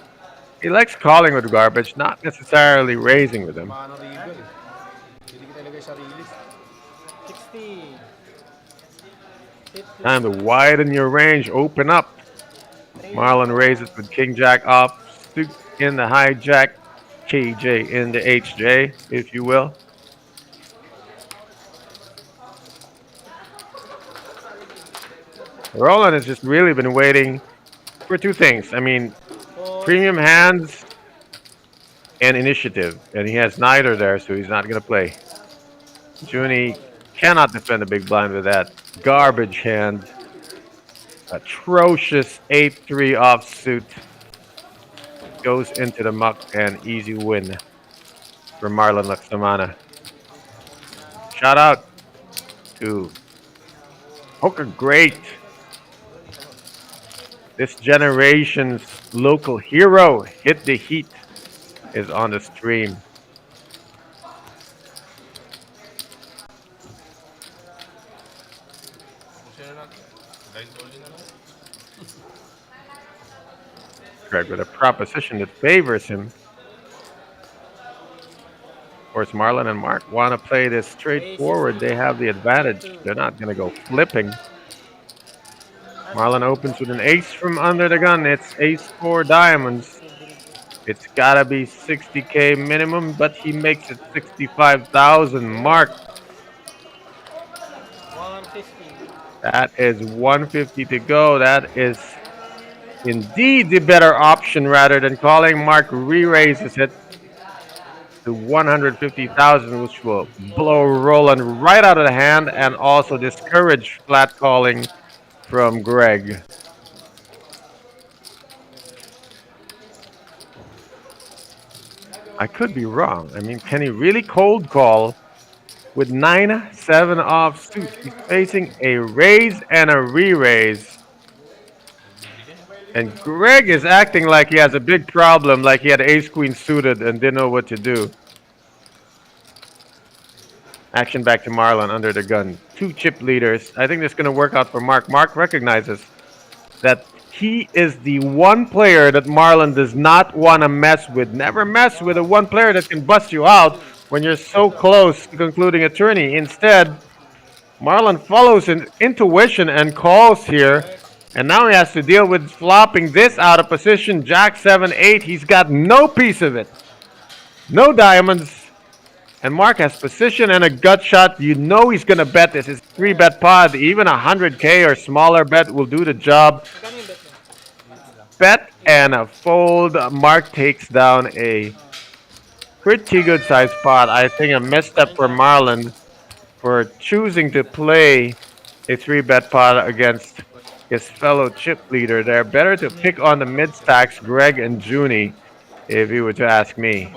He likes calling with garbage, not necessarily raising with him.
Mano River eh. Hindi kita ilagay sa release.
60. 50.
Time to widen your range, open up. Marlon raises with King Jack off, suit in the hijack, KJ in the HJ, if you will. Roland has just really been waiting for two things. I mean, premium hands and initiative, and he has neither there, so he's not going to play. Junie cannot defend a big blind with that garbage hand. Atrocious 8-3 offsuit. Goes into the muck and easy win for Marlon Laksamana. Shout out to Poker Great. This generation's local hero, Hit the Heat, is on the stream.
Guys, all in na lang.
Greg with a proposition that favors him. Of course, Marlon and Mark want to play this
Ace is
straightforward. They have the advantage.
32.
They're not going to go flipping.
Ah,
Marlon opens with an ace from under the gun. It's ace four diamonds. It's gotta be 60K minimum, but he makes it 65,000. Mark,
150.
that is 150 to go. That is indeed the better option rather than calling. Mark re-raises it to 150,000, which will blow Roland right out of the hand and also discourage flat calling from Greg. I could be wrong. I mean, can he really cold call with 9-7 offsuit? He's facing a raise and a re-raise. And Greg is acting like he has a big problem, like he had ace queen suited and didn't know what to do. Action back to Marlon under the gun. Two chip leaders. I think this is going to work out for Mark. Mark recognizes that he is the one player that Marlon does not want to mess with. Never mess with a one player that can bust you out when you're so close to concluding a tourney. Instead, Marlon follows an intuition and calls here. And now he has to deal with flopping this out of position. Jack 7-8. He's got no piece of it. No diamonds. And Mark has position and a gut shot. You know he's going to bet this. It's 3-bet pod. Even 100K or smaller bet will do the job.
Magkano yung bet mo?
Bet and a fold. Mark takes down a pretty good sized pot. I think a misstep for Marlon for choosing to play a 3-bet pot against his fellow chip leader there. Better to pick on the mid stacks, Greg and Junie, if you were to ask me.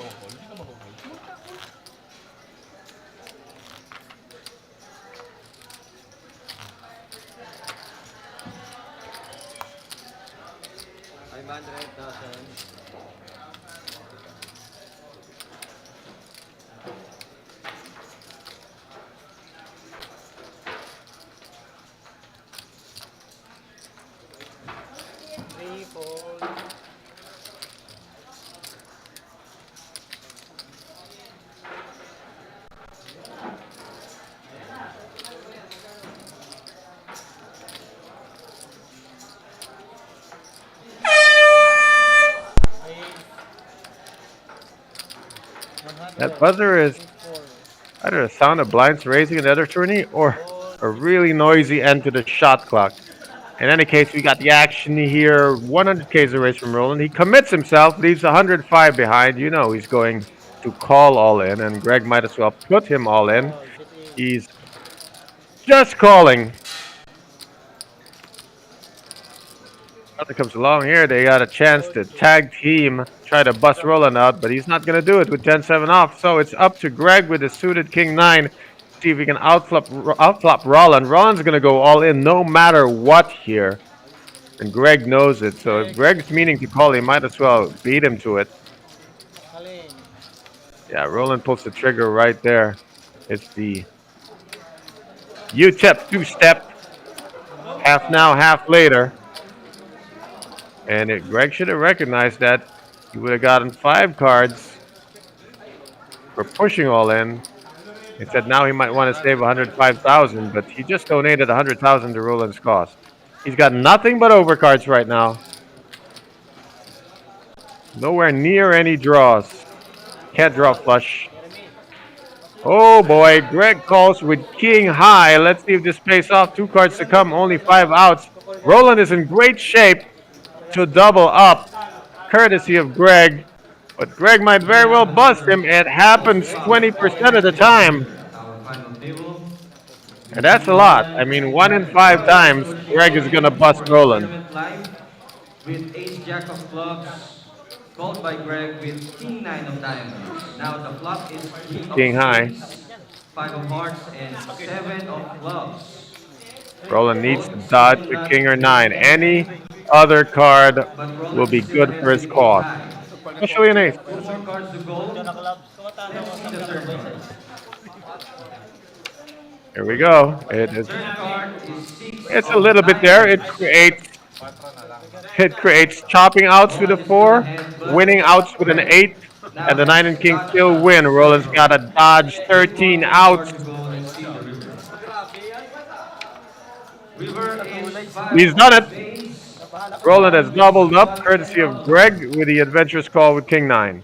Three, fold.
That buzzer is either a sound of blinds raising in the other tourney or a really noisy end to the shot clock. In any case, we got the action here. 100K is a raise from Roland. He commits himself, leaves 105 behind. You know he's going to call all in, and Greg might as well put him all in. He's just calling. Nothing comes along here. They got a chance to tag team, try to bust Roland out, but he's not going to do it with 10-7 off. So it's up to Greg with his suited King 9. See if he can outflop Roland. Roland's going to go all in no matter what here. And Greg knows it. So if Greg's meaning to call, he might as well beat him to it.
Alin.
Yeah, Roland pulls the trigger right there. It's the UTEP two-step. Half now, half later. And Greg should have recognized that. He would have gotten 5 cards for pushing all in. He said now he might want to save 105,000, but he just donated 100,000 to Roland's cost. He's got nothing but overcards right now. Nowhere near any draws. Can't draw flush. Oh boy, Greg calls with king high. Let's see if this pays off. 2 cards to come, only 5 outs. Roland is in great shape to double up, courtesy of Greg. But Greg might very well bust him. It happens 20% of the time.
Our final table.
And that's a lot. I mean, 1 in 5 times, Greg is going to bust Roland.
Tournament live with Ace Jack of Clubs, called by Greg with King 9 of Diamonds. Now the flop is King of
King high.
Spades, 5 of Hearts, and 7 of Clubs.
Roland needs to dodge the king or 9. Any other card
But Roland
will be
still
good
has
for his
the
cause.
tie.
Especially an ace.
4 more cards to go. Let's see the third card.
Here we go.
Third card is 6
It's a
of
little bit there. It
diamonds.
creates It creates chopping outs with a
Roland is still
4,
ahead, but
winning outs with an
Greg
8, and
now
the 9
has
and
a
king
gut
still
shot
win.
for
Roland's got
Roland.
to dodge 13 outs.
2 more to go. Let's see the river. River is
He's
5
done
of
it.
spades.
Roland has
Roland with
doubled
his
up,
gut
courtesy
and
of
all.
Greg with the adventurous call with king 9.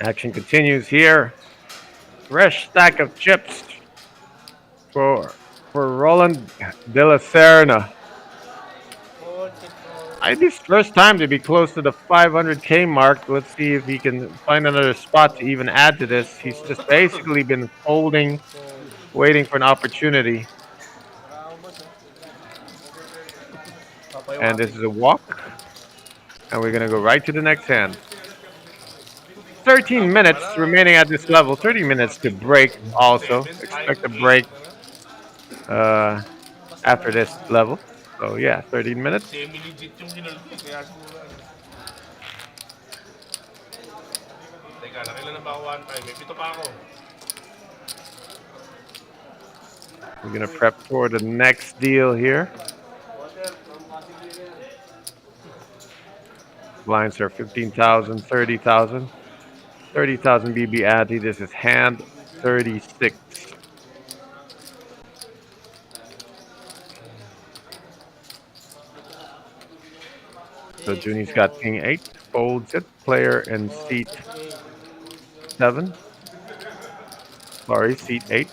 Action continues here. Fresh stack of chips for Roland de la Serna. Might be his first time to be close to the 500K mark. Let's see if he can find another spot to even add to this. He's just basically been folding, waiting for an opportunity. And this is a walk. And we're going to go right to the next hand. 13 minutes remaining at this level. 30 minutes to break also. Expect a break uh, after this level. So yeah, 13 minutes.
Semi-legit yung ginulog eh, kaya siguro ano. Teka, nakailan na ba ako one time? May pito pa ako.
We're going to prep for the next deal here. Blinds are 15,000, 30,000. 30,000 BB ante. This is hand 36. So Junie's got king 8, folds it, player in seat 7. Sorry, seat 8.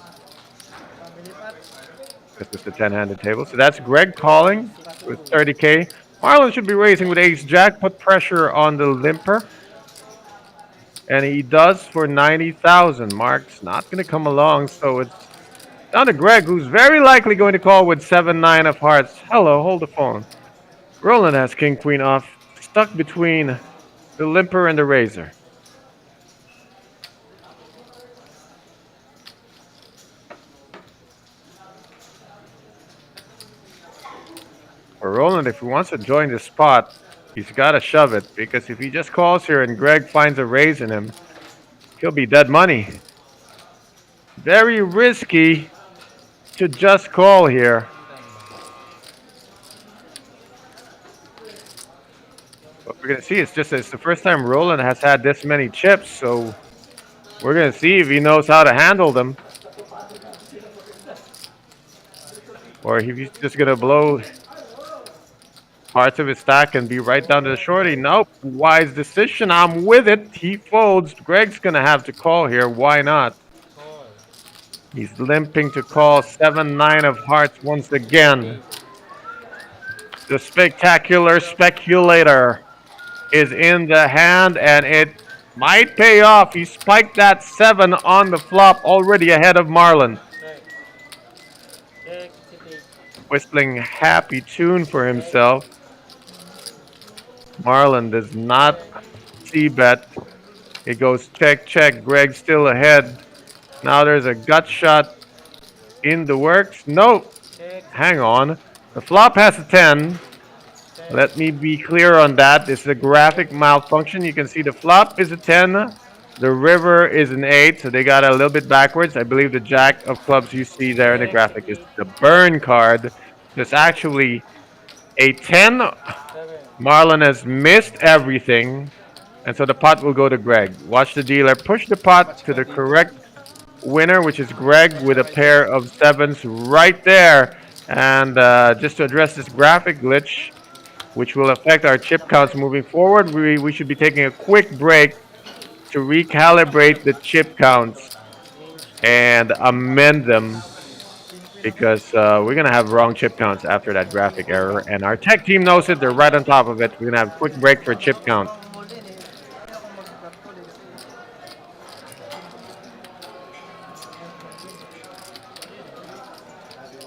This is the 10-handed table. So that's Greg calling with 30K. Marlon should be raising with ace jack, put pressure on the limper. And he does for 90,000. Mark's not going to come along, so it's down to Greg, who's very likely going to call with 7-9 of hearts. Hello, hold the phone. Roland has king queen off, stuck between the limper and the razor. For Roland, if he wants to join the spot, he's got to shove it, because if he just calls here and Greg finds a raise in him, he'll be dead money. Very risky to just call here. What we're going to see is just it's the first time Roland has had this many chips, so we're going to see if he knows how to handle them. Or if he's just going to blow parts of his stack and be right down to the shorty. Nope. Wise decision. I'm with it. He folds. Greg's going to have to call here. Why not? He's limping to call 7-9 of hearts once again. The spectacular speculator is in the hand, and it might pay off. He spiked that 7 on the flop, already ahead of Marlon. Whistling happy tune for himself. Marlon does not see bet. It goes check, check. Greg still ahead. Now there's a gut shot in the works. No, hang on. The flop has a 10. Let me be clear on that. This is a graphic malfunction. You can see the flop is a 10. The river is an 8, so they got a little bit backwards. I believe the jack of clubs you see there in the graphic is the burn card. There's actually a 10. Marlon has missed everything, and so the pot will go to Greg. Watch the dealer push the pot to the correct winner, which is Greg with a pair of 7s right there. And just to address this graphic glitch, which will affect our chip counts moving forward, we should be taking a quick break to recalibrate the chip counts and amend them because we're gonna have wrong chip counts after that graphic error, and our tech team knows it. They're right on top of it. We're gonna have a quick break for chip count.
Ayoko umulin eh. Ayoko mag-drop call eh. Kasi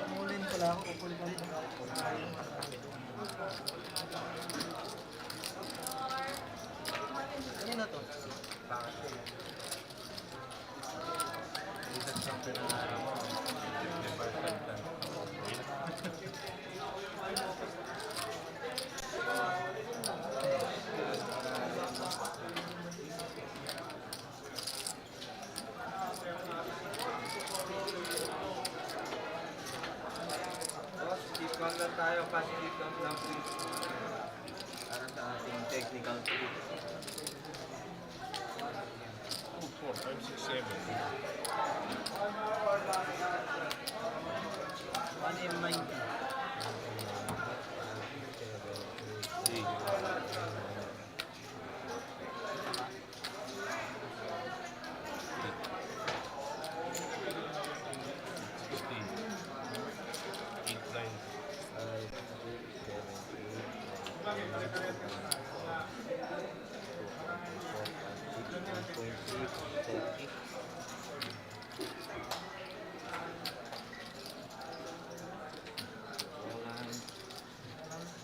umulin pala ako. Kukulit ka rin. Kanina to?
Boss, keep count lang tayo. Kasi keep count lang please. Para sa ating technical tips.
2, 4, 5, 6, 7.
1M90.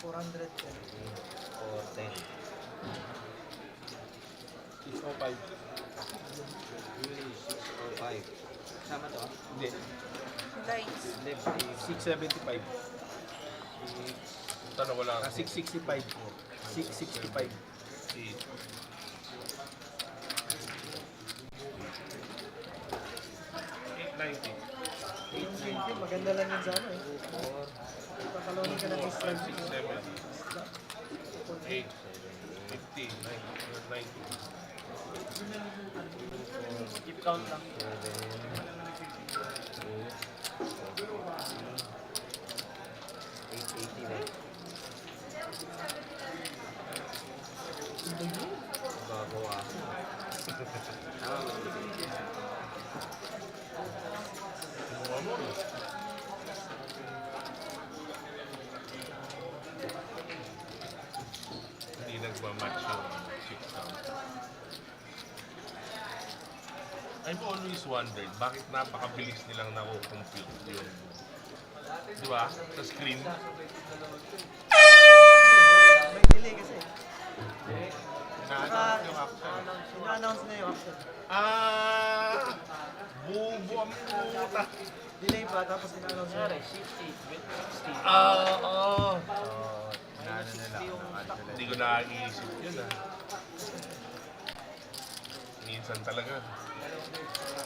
400 ko.
605.
605. Sama to ah?
Hindi.
Lines.
675.
Ito na wala.
665. 665.
890.
890, maganda lang yun sa ano eh. Papalonin ka ng Islam.
5, 6, 7. 8, 50, 90.
Keep count lang.
880 bago ah. Tama ba?
Hindi nagmamatch yung chip count. I've always wondered bakit napakabilis nilang nakukompute yun. Di ba? Sa screen.
May delay kasi.
Na-announce yung action.
Ina-announce na yung action.
Ah! Bubo ang puta.
Delay pa, tapos ina-announce na.
Oo.
Naano nila.
Hindi ko naiisip yun ah. Minsan talaga.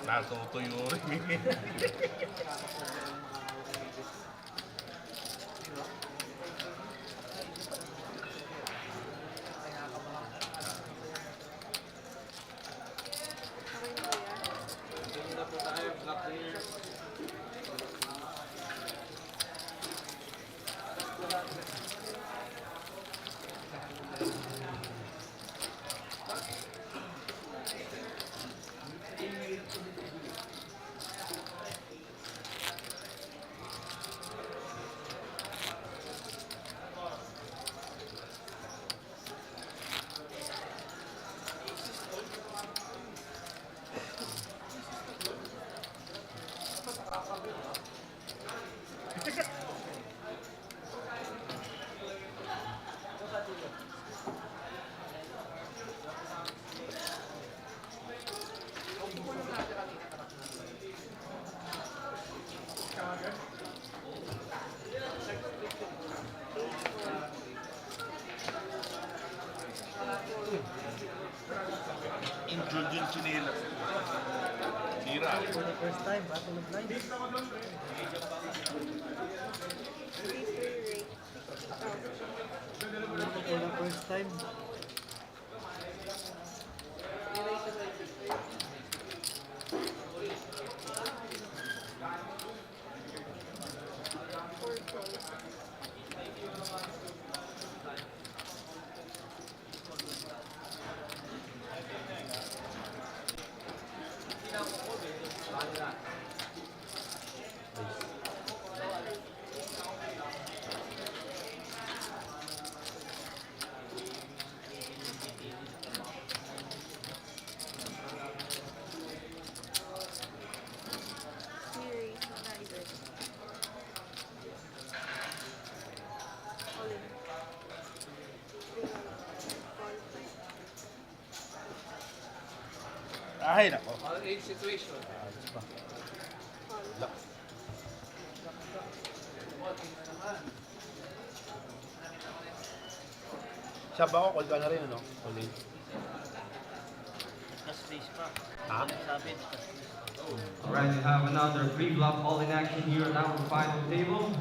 Natutuyo rin. Injured yung chinelas. Hira.
For the first time, battle of lines. For the first time.
Ay, nako.
All-in situation.
Siya ba ako? Call ka na rin, ano? Ulit. Ha?
Alright, we have another pre-flop all in action here at our final table.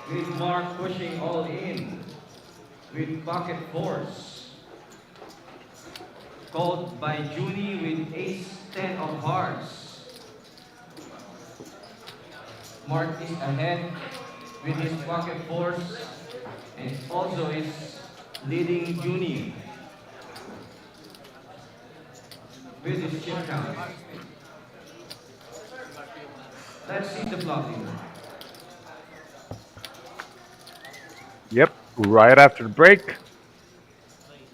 With Mark pushing all in with pocket fours. Called by Junie with ace 10 of hearts. Mark is ahead with his pocket fours and also is leading Junie with his chip count. Let's see the flopping.
Yep, right after the break.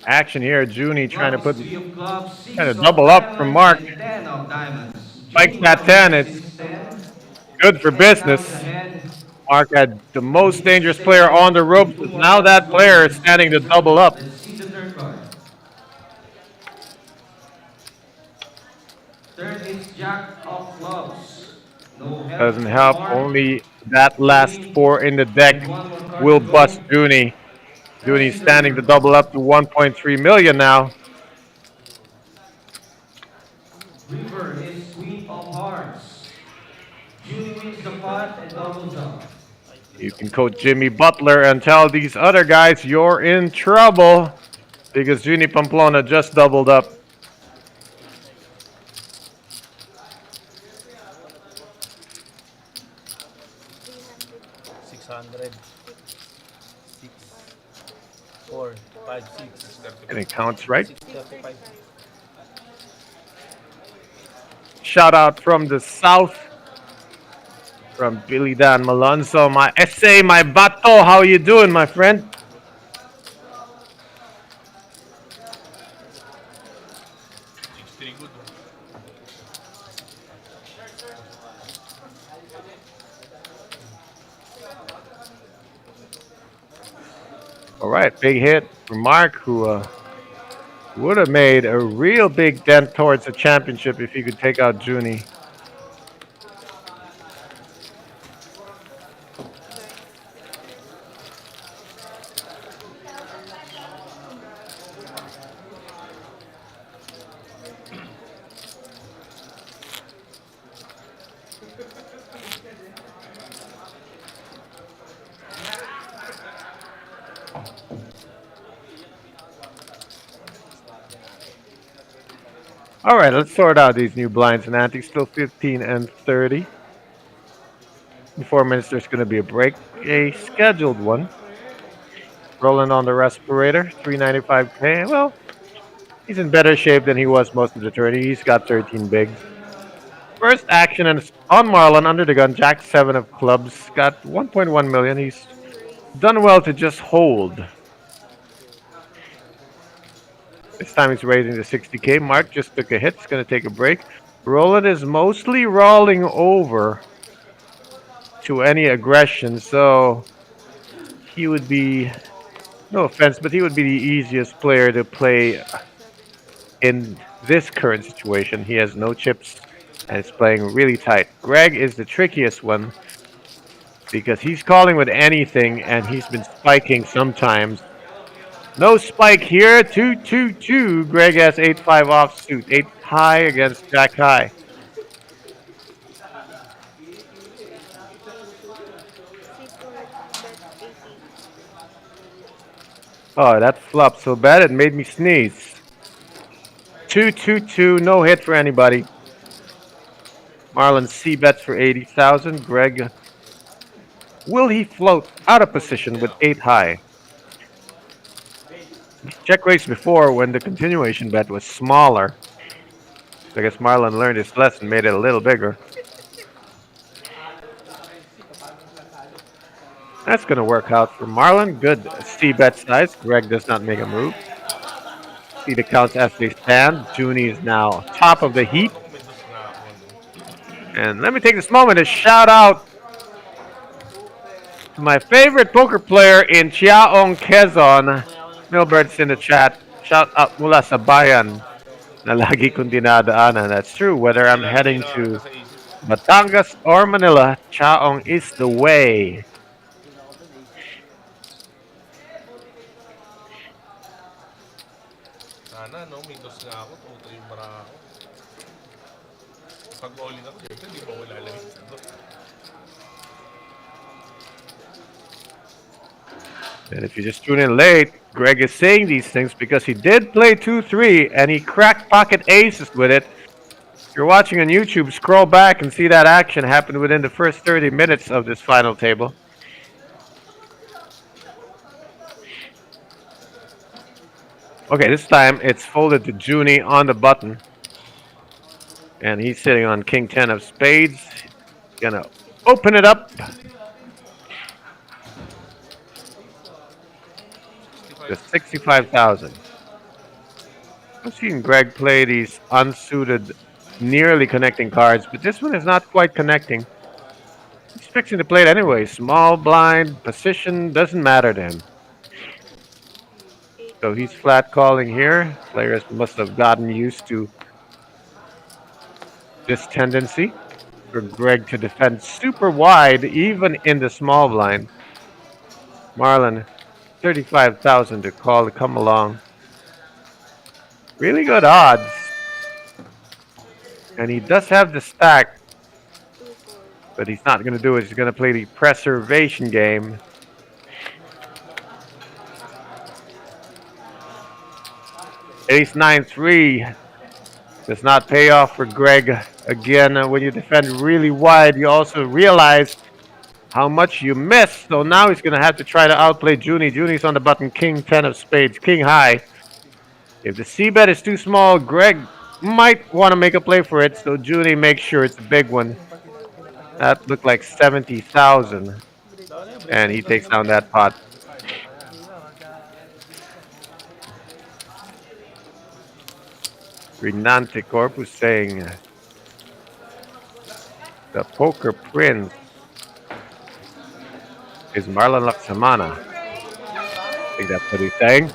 Action here. Junie trying to put
Three of clubs, six
trying to
of
double up from
diamonds,
Mark.
and 10 of diamonds.
Spikes
Junie
that
now
10.
with
It's
his 10.
good for
10 counts
business.
ahead.
Mark had the most dangerous player on the ropes, but now that player is standing to double up.
Let's see the third card. Third is Jack of clubs. No help
Doesn't
from
help.
Mark.
Only that last
Junie
four in the deck
with one more card
will
to go.
bust Junie.
Let's see
Junie's
the
standing to
river card.
double up to 1.3 million now.
River is queen of hearts. Junie wins the pot and doubles up.
You can coach Jimmy Butler and tell these other guys you're in trouble because Junie Pamplona just doubled up.
$600. 6, 4, 5, 6.
And it counts, right?
635.
Shout out from the south, from Billy Dan Malonzo. My essay, my bato, how you doing, my friend?
Pretty good.
All right, big hit for Mark, who would have made a real big dent towards the championship if he could take out Junie. All right, let's sort out these new blinds and antiques. Still 15 and 30. In 4 minutes, there's going to be a break, a scheduled one. Rolling on the respirator, 395K. Well, he's in better shape than he was most of the tourney. He's got 13 bigs. First action and it's on Marlon under the gun. Jack 7 of clubs. Got 1.1 million. He's done well to just hold. This time he's raising to 60K. Mark just took a hit. He's going to take a break. Roland is mostly rolling over to any aggression, so he would be, no offense, but he would be the easiest player to play in this current situation. He has no chips and is playing really tight. Greg is the trickiest one because he's calling with anything and he's been spiking sometimes. No spike here. 2-2-2. Greg has 8-5 offsuit. 8 high against Jack high. Oh, that flopped so bad it made me sneeze. 2-2-2. No hit for anybody. Marlon C bets for 80,000. Greg, will he float out of position with 8 high? Check raise before when the continuation bet was smaller. So I guess Marlon learned his lesson, made it a little bigger. That's going to work out for Marlon. Good C bet size. Greg does not make a move. See the counts as they stand. Junie is now top of the heap. And let me take this moment to shout out to my favorite poker player in Chiaong, Quezon. Milbert's in the chat. Shout out mula sa bayan. na lagi kong dinadaanan. That's true. Whether
Hindi
I'm
lang, hindi
heading
nakakita
to
sa isip.
Batangas or Manila, Chaong is the way.
Sana, no? May dos nga ako. Tuto yung bara ako. Pag all-in ako, syempre, hindi mo ako lalagay sa dos.
And if you just tune in late, Greg is saying these things because he did play 2-3 and he cracked pocket aces with it. If you're watching on YouTube, scroll back and see that action happened within the first 30 minutes of this final table. Okay, this time it's folded to Junie on the button. And he's sitting on King 10 of spades. Gonna open it up. To 65,000. I've seen Greg play these unsuited, nearly connecting cards, but this one is not quite connecting. He's fixing to play it anyway. Small blind, position, doesn't matter to him. So he's flat calling here. Players must have gotten used to this tendency for Greg to defend super wide, even in the small blind. Marlon, 35,000 to call to come along. Really good odds. And he does have the stack, but he's not going to do it. He's going to play the preservation game. Ace 9-3 does not pay off for Greg. Again, when you defend really wide, you also realize how much you miss. So now he's going to have to try to outplay Junie. Junie's on the button, King 10 of spades, King high. If the C-bet is too small, Greg might want to make a play for it, so Junie makes sure it's a big one. That looked like 70,000, and he takes down that pot. Renante Corpus saying the poker prince is Marlon Laksamana. I think that's what he's saying.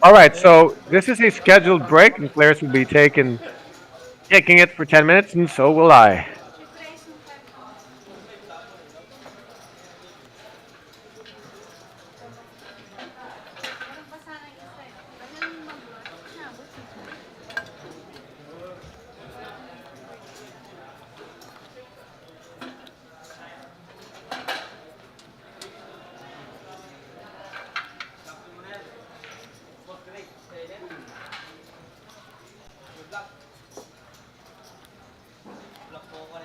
All right, so this is a scheduled break, and players will be taking it for 10 minutes, and so will I.
Block mo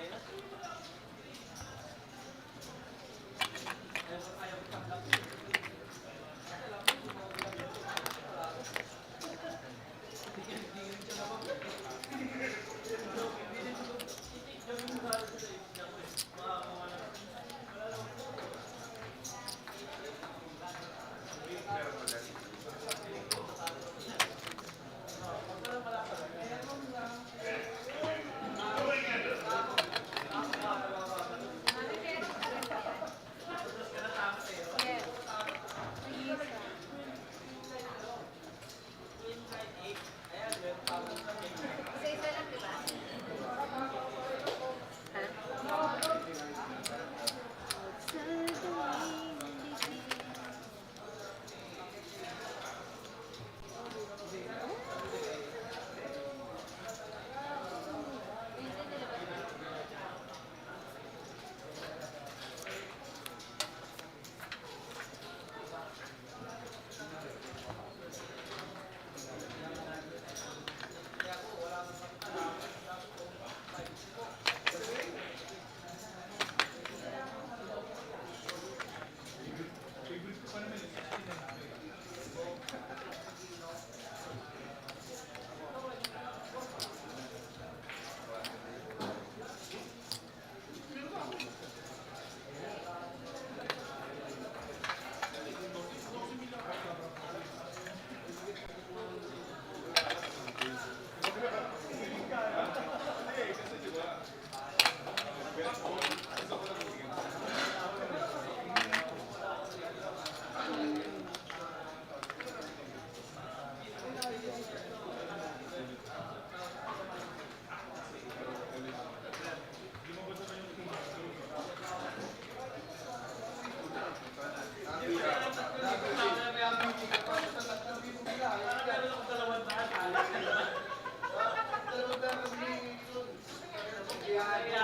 Oo.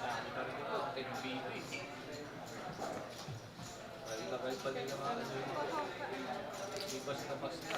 Dami na rin ito. 10 BB. Tagal pa nila mga ano yun. Di basta-basta.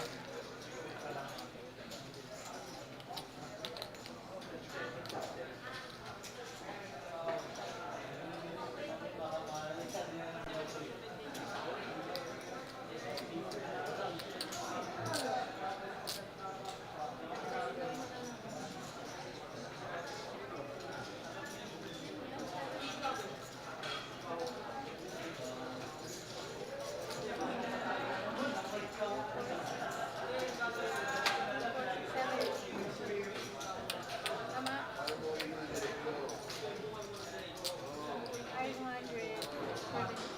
Tama. 500. Tama.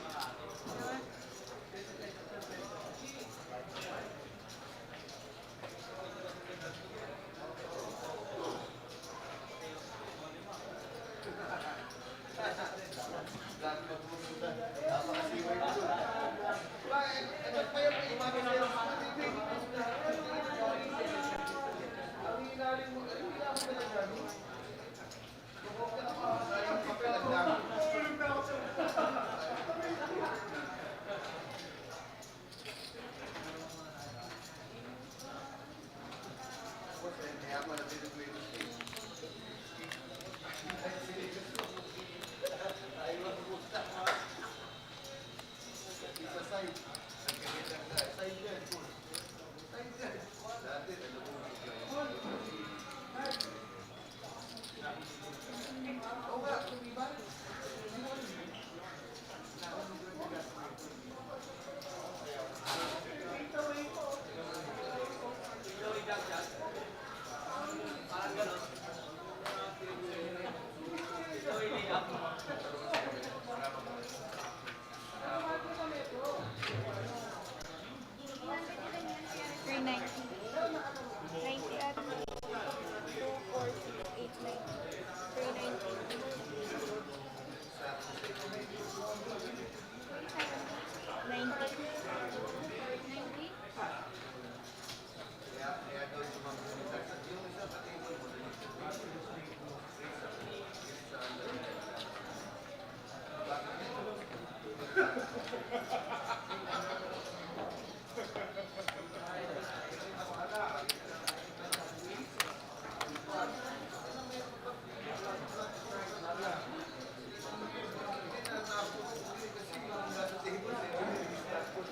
Players of table 10 is conductors.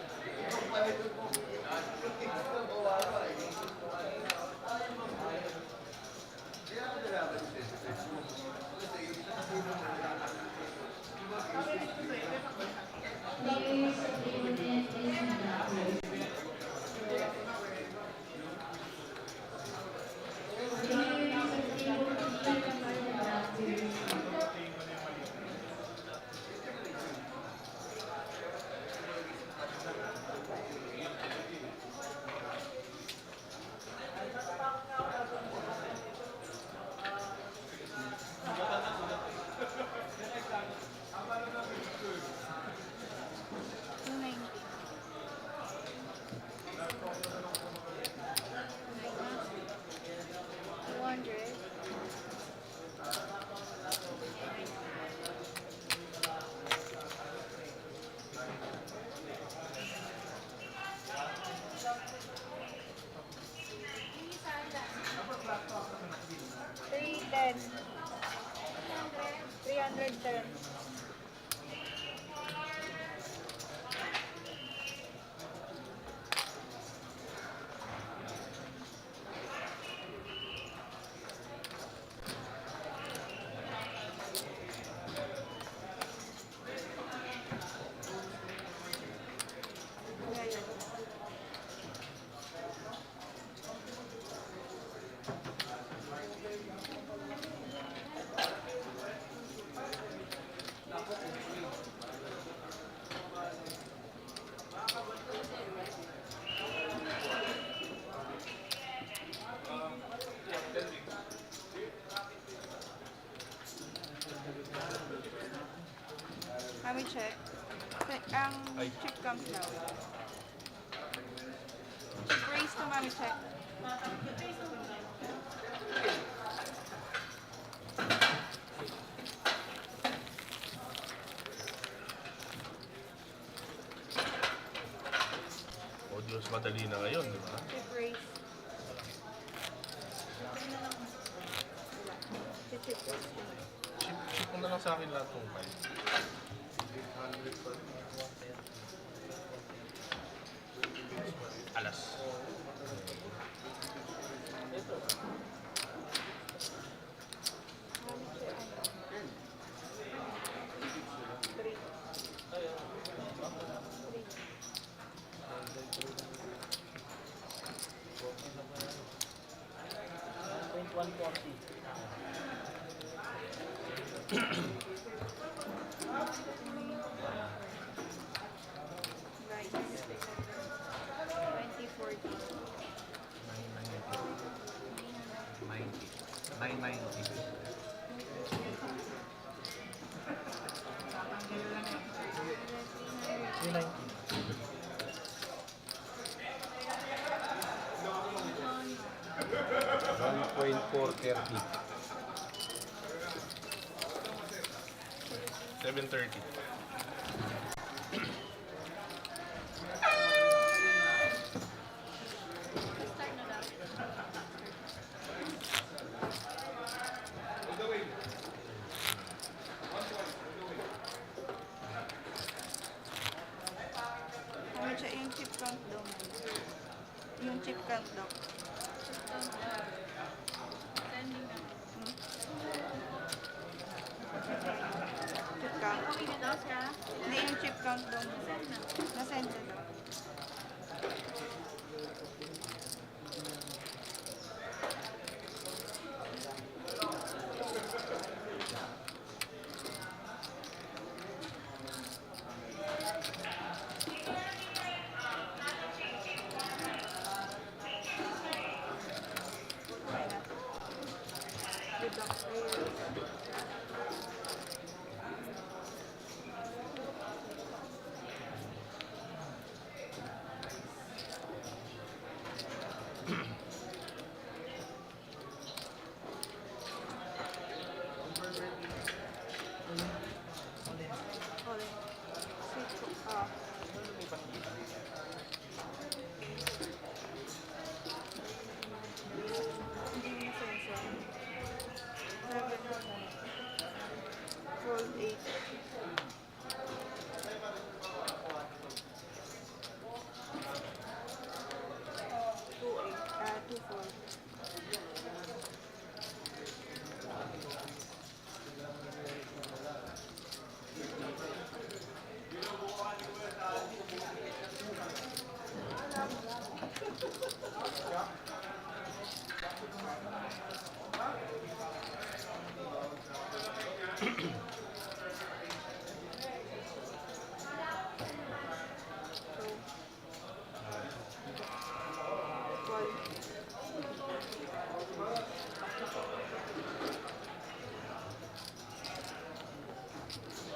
Players of table 15 are conductors.
Three ten. 310. Mami check. Ang
Ay.
chip comes down. Chip raise to mami check.
O Diyos, madali na ngayon, di ba?
Chip raise. Wala. Chip raise.
Chip mo na lang sa akin lahat ng 5. Alas.
Mami check. 3.
140.
Right. 2040.
1.430.
7:30.
Mami check yung chip count daw muna. Yung chip count daw. Chip count. Hindi yung chip count daw muna. Nasend na daw. Okay na. Good luck players. All in. Sweet ko. Hindi mo sensor. 7. Fold 8. 2 fold.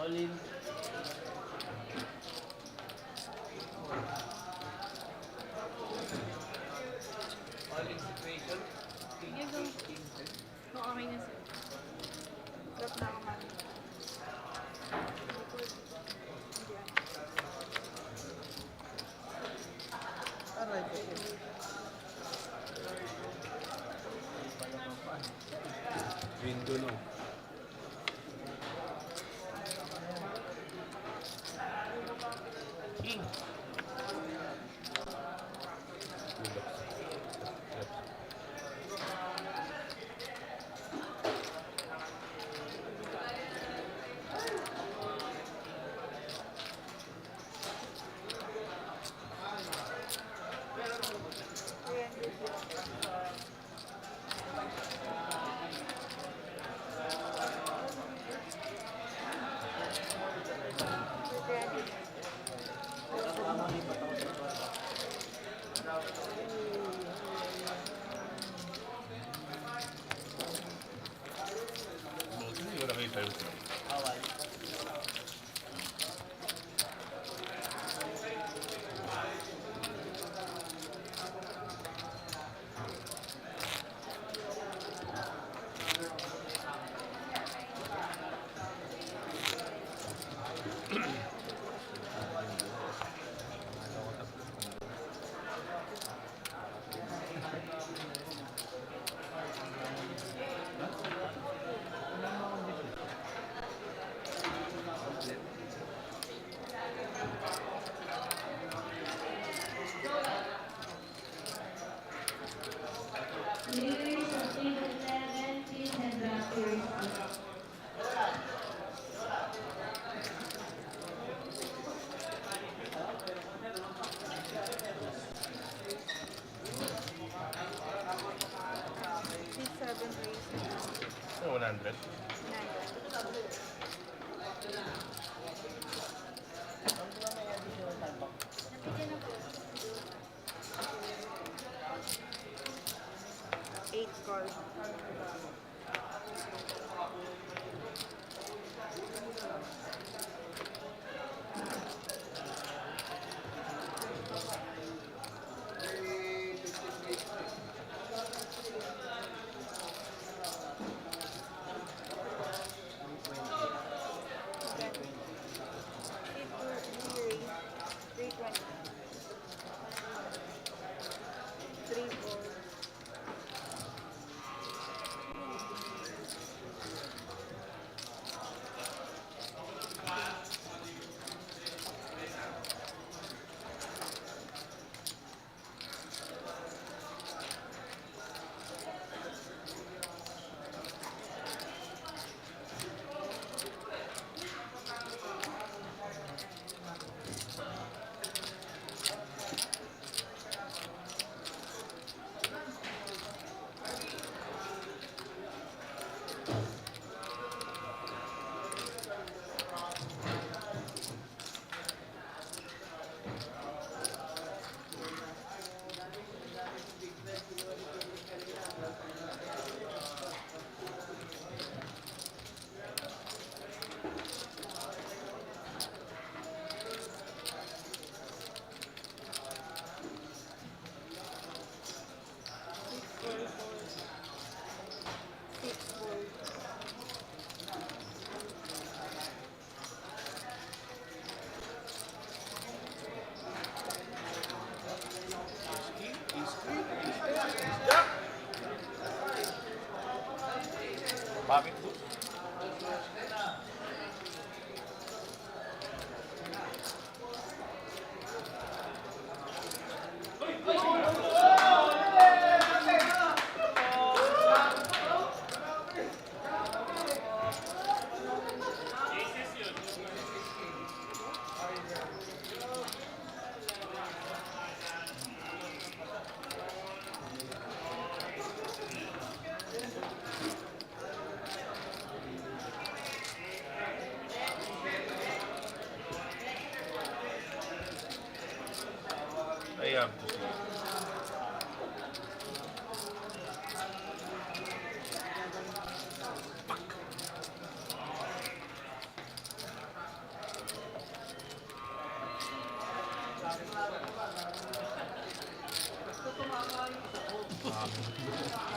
All in. All in situation.
Sige, go. Okay na sir. Drop na ako mami. Hindi
Aray,
Window no.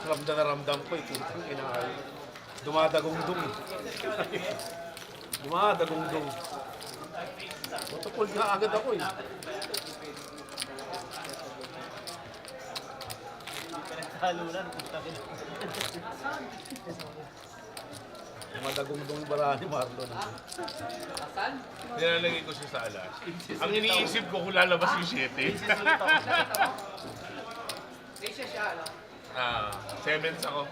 ramdam ko eh. Putang ina ay. Dumadagong-dong eh. Dumadagong-dong. Matupol nga agad ako eh. Dumadagong-dong yung barahan ni Marlon.
Nilalagay ko siya sa alas. Ang iniisip ko kung lalabas yung 7. Ah, 7s ako.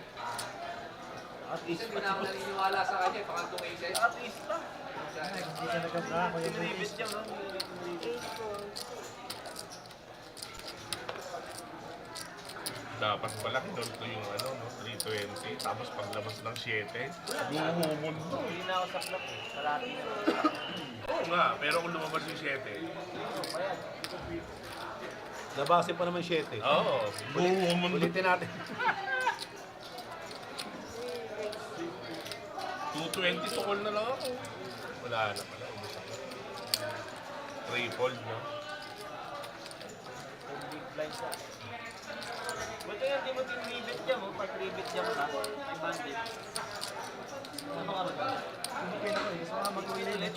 Hindi na ako naniniwala sa kanya, pakantong aces. At least pa. Hindi ka nagkabrako yung ribis niya, no?
Dapat pala kinol ko yung ano, no, 320. Tapos paglabas ng 7, bumumundo.
Hindi na ako saklap. Malaki na.
Oo nga, pero kung lumabas yung 7,
Nabase pa naman 7.
oo, bumumundo.
Ulitin natin.
220 to call na lang ako. Wala na pala, ubos ako. Triple, no?
Big blind sa. Buti nga, di mo tinribit niya mo. Pag ribit niya mo na, may bandit. Ano ka ba? Hindi ko na gusto nga mag-uwi ulit.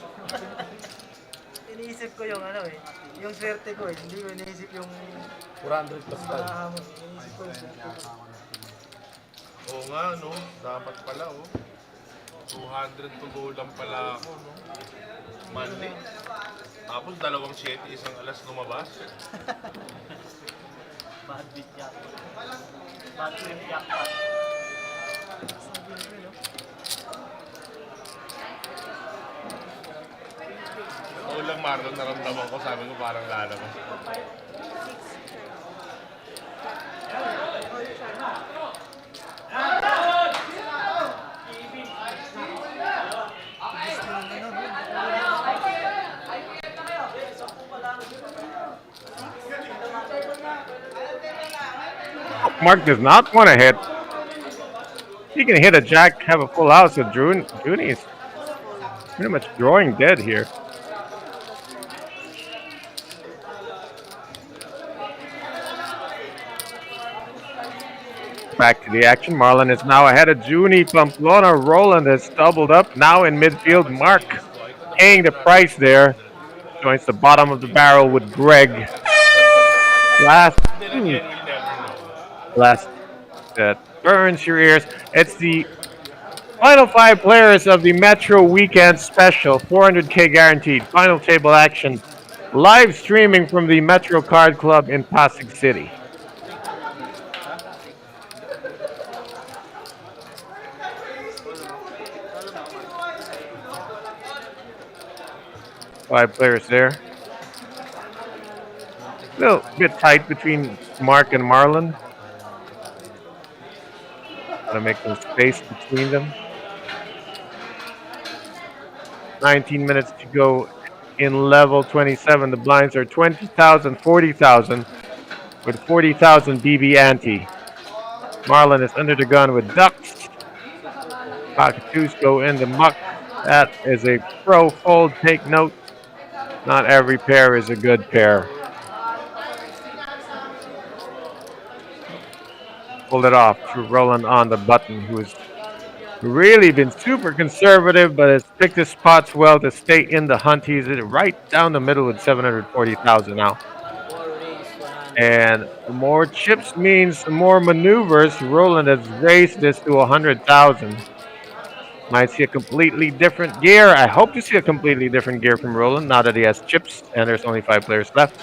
Iniisip ko yung ano eh. Yung swerte ko eh. Hindi ko iniisip yung
400 plus tayo.
mahamon. Iniisip ko yung swerte ko.
Oo nga, no? Dapat pala, oh. 200 to go lang pala ako, no? Monday. Tapos 2 7, isang alas lumabas.
Bad beat jackpot. Bad beat jackpot.
Oo lang, Marlon, naramdaman ko. Sabi ko parang lalabas.
Mark does not want to hit. He can hit a jack, have a full house, and Junie is pretty much drawing dead here. Back to the action. Marlon is now ahead of Junie. Pamplona. Roland has doubled up. Now in midfield, Mark paying the price there. Joins the bottom of the barrel with Greg. Last Last that burns your ears. It's the final 5 players of the Metro Weekend Special, 400K guaranteed. Final table action, live streaming from the Metro Card Club in Pasig City. Five players there. A little bit tight between Mark and Marlon. Gotta make some space between them. 19 minutes to go in level 27. The blinds are 20,000, 40,000, with 40,000 BB ante. Marlon is under the gun with ducks. Cockatoos go in the muck. That is a pro fold. Take note. Not every pair is a good pair. Pulled it off to Roland on the button, who's really been super conservative, but has picked his spots well to stay in the hunt. He's right down the middle with 740,000 now. And more chips means more maneuvers. Roland has raised this to 100,000. Might see a completely different gear. I hope to see a completely different gear from Roland now that he has chips and there's only 5 players left.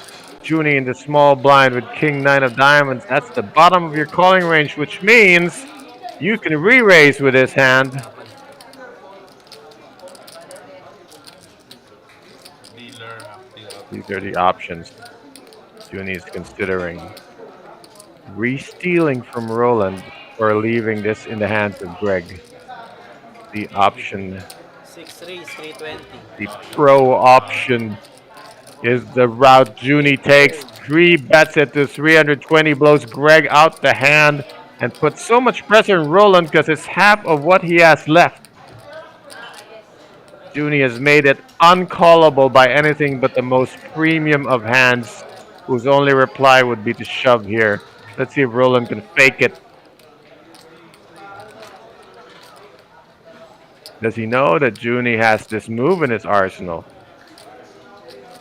Junie in the small blind with King 9 of diamonds. That's the bottom of your calling range, which means you can re-raise with his hand. These are the options Junie is considering. Re-stealing from Roland or leaving this in the hands of Greg. The option,
6 raise, 320.
the pro option, is the route Junie takes. 3 bets it to 320, blows Greg out the hand, and puts so much pressure on Roland because it's half of what he has left. Junie has made it uncallable by anything but the most premium of hands, whose only reply would be to shove here. Let's see if Roland can fake it. Does he know that Junie has this move in his arsenal?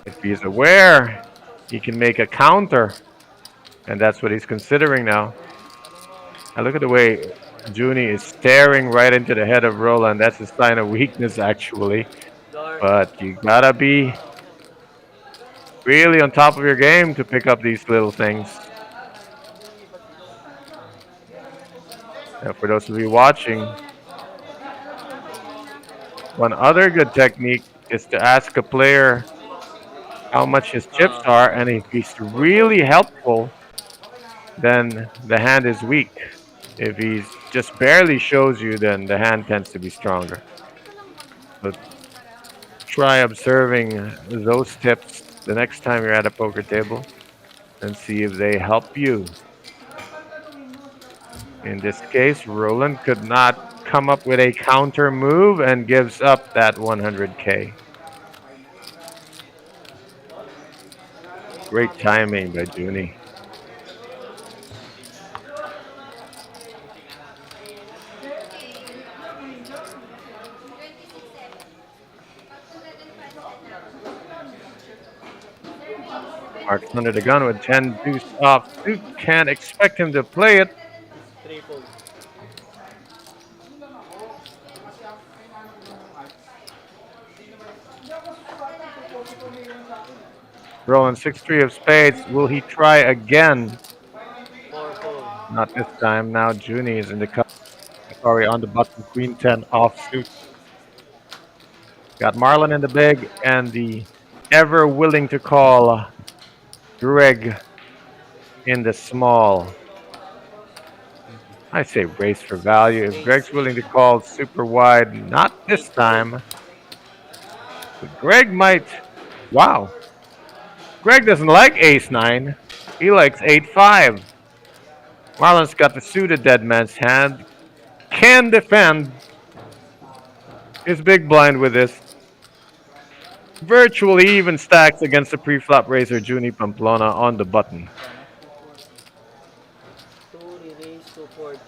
If he's aware, he can make a counter, and that's what he's considering now. And look at the way Junie is staring right into the head of Roland. That's a sign of weakness, actually.
Door.
But you gotta be really on top of your game to pick up these little things. And for those of you watching, one other good technique is to ask a player how much his chips are, and if he's really helpful, then the hand is weak. If he's just barely shows you, then the hand tends to be stronger. So try observing those tips the next time you're at a poker table and see if they help you. In this case, Roland could not come up with a counter move and gives up that 100K. Great timing by Junie. Mark's under the gun with 10 deuce off suit. Can't expect him to play it.
Triple.
Rolling 6-3 of spades. Will he try again?
Four fold.
Not this time. Now Junie is in the cup. Sorry, on the button. Queen 10 off suit. Got Marlon in the big and the ever willing to call Greg in the small. I say race for value. If Greg's willing to call super wide, not this time. But Greg might. Wow. Greg doesn't like ace 9. He likes 8-5. Marlon's got the suited dead man's hand. Can defend his big blind with this. Virtually even stacks against the pre-flop raiser Junie Pamplona on the button.
2 erase to 40.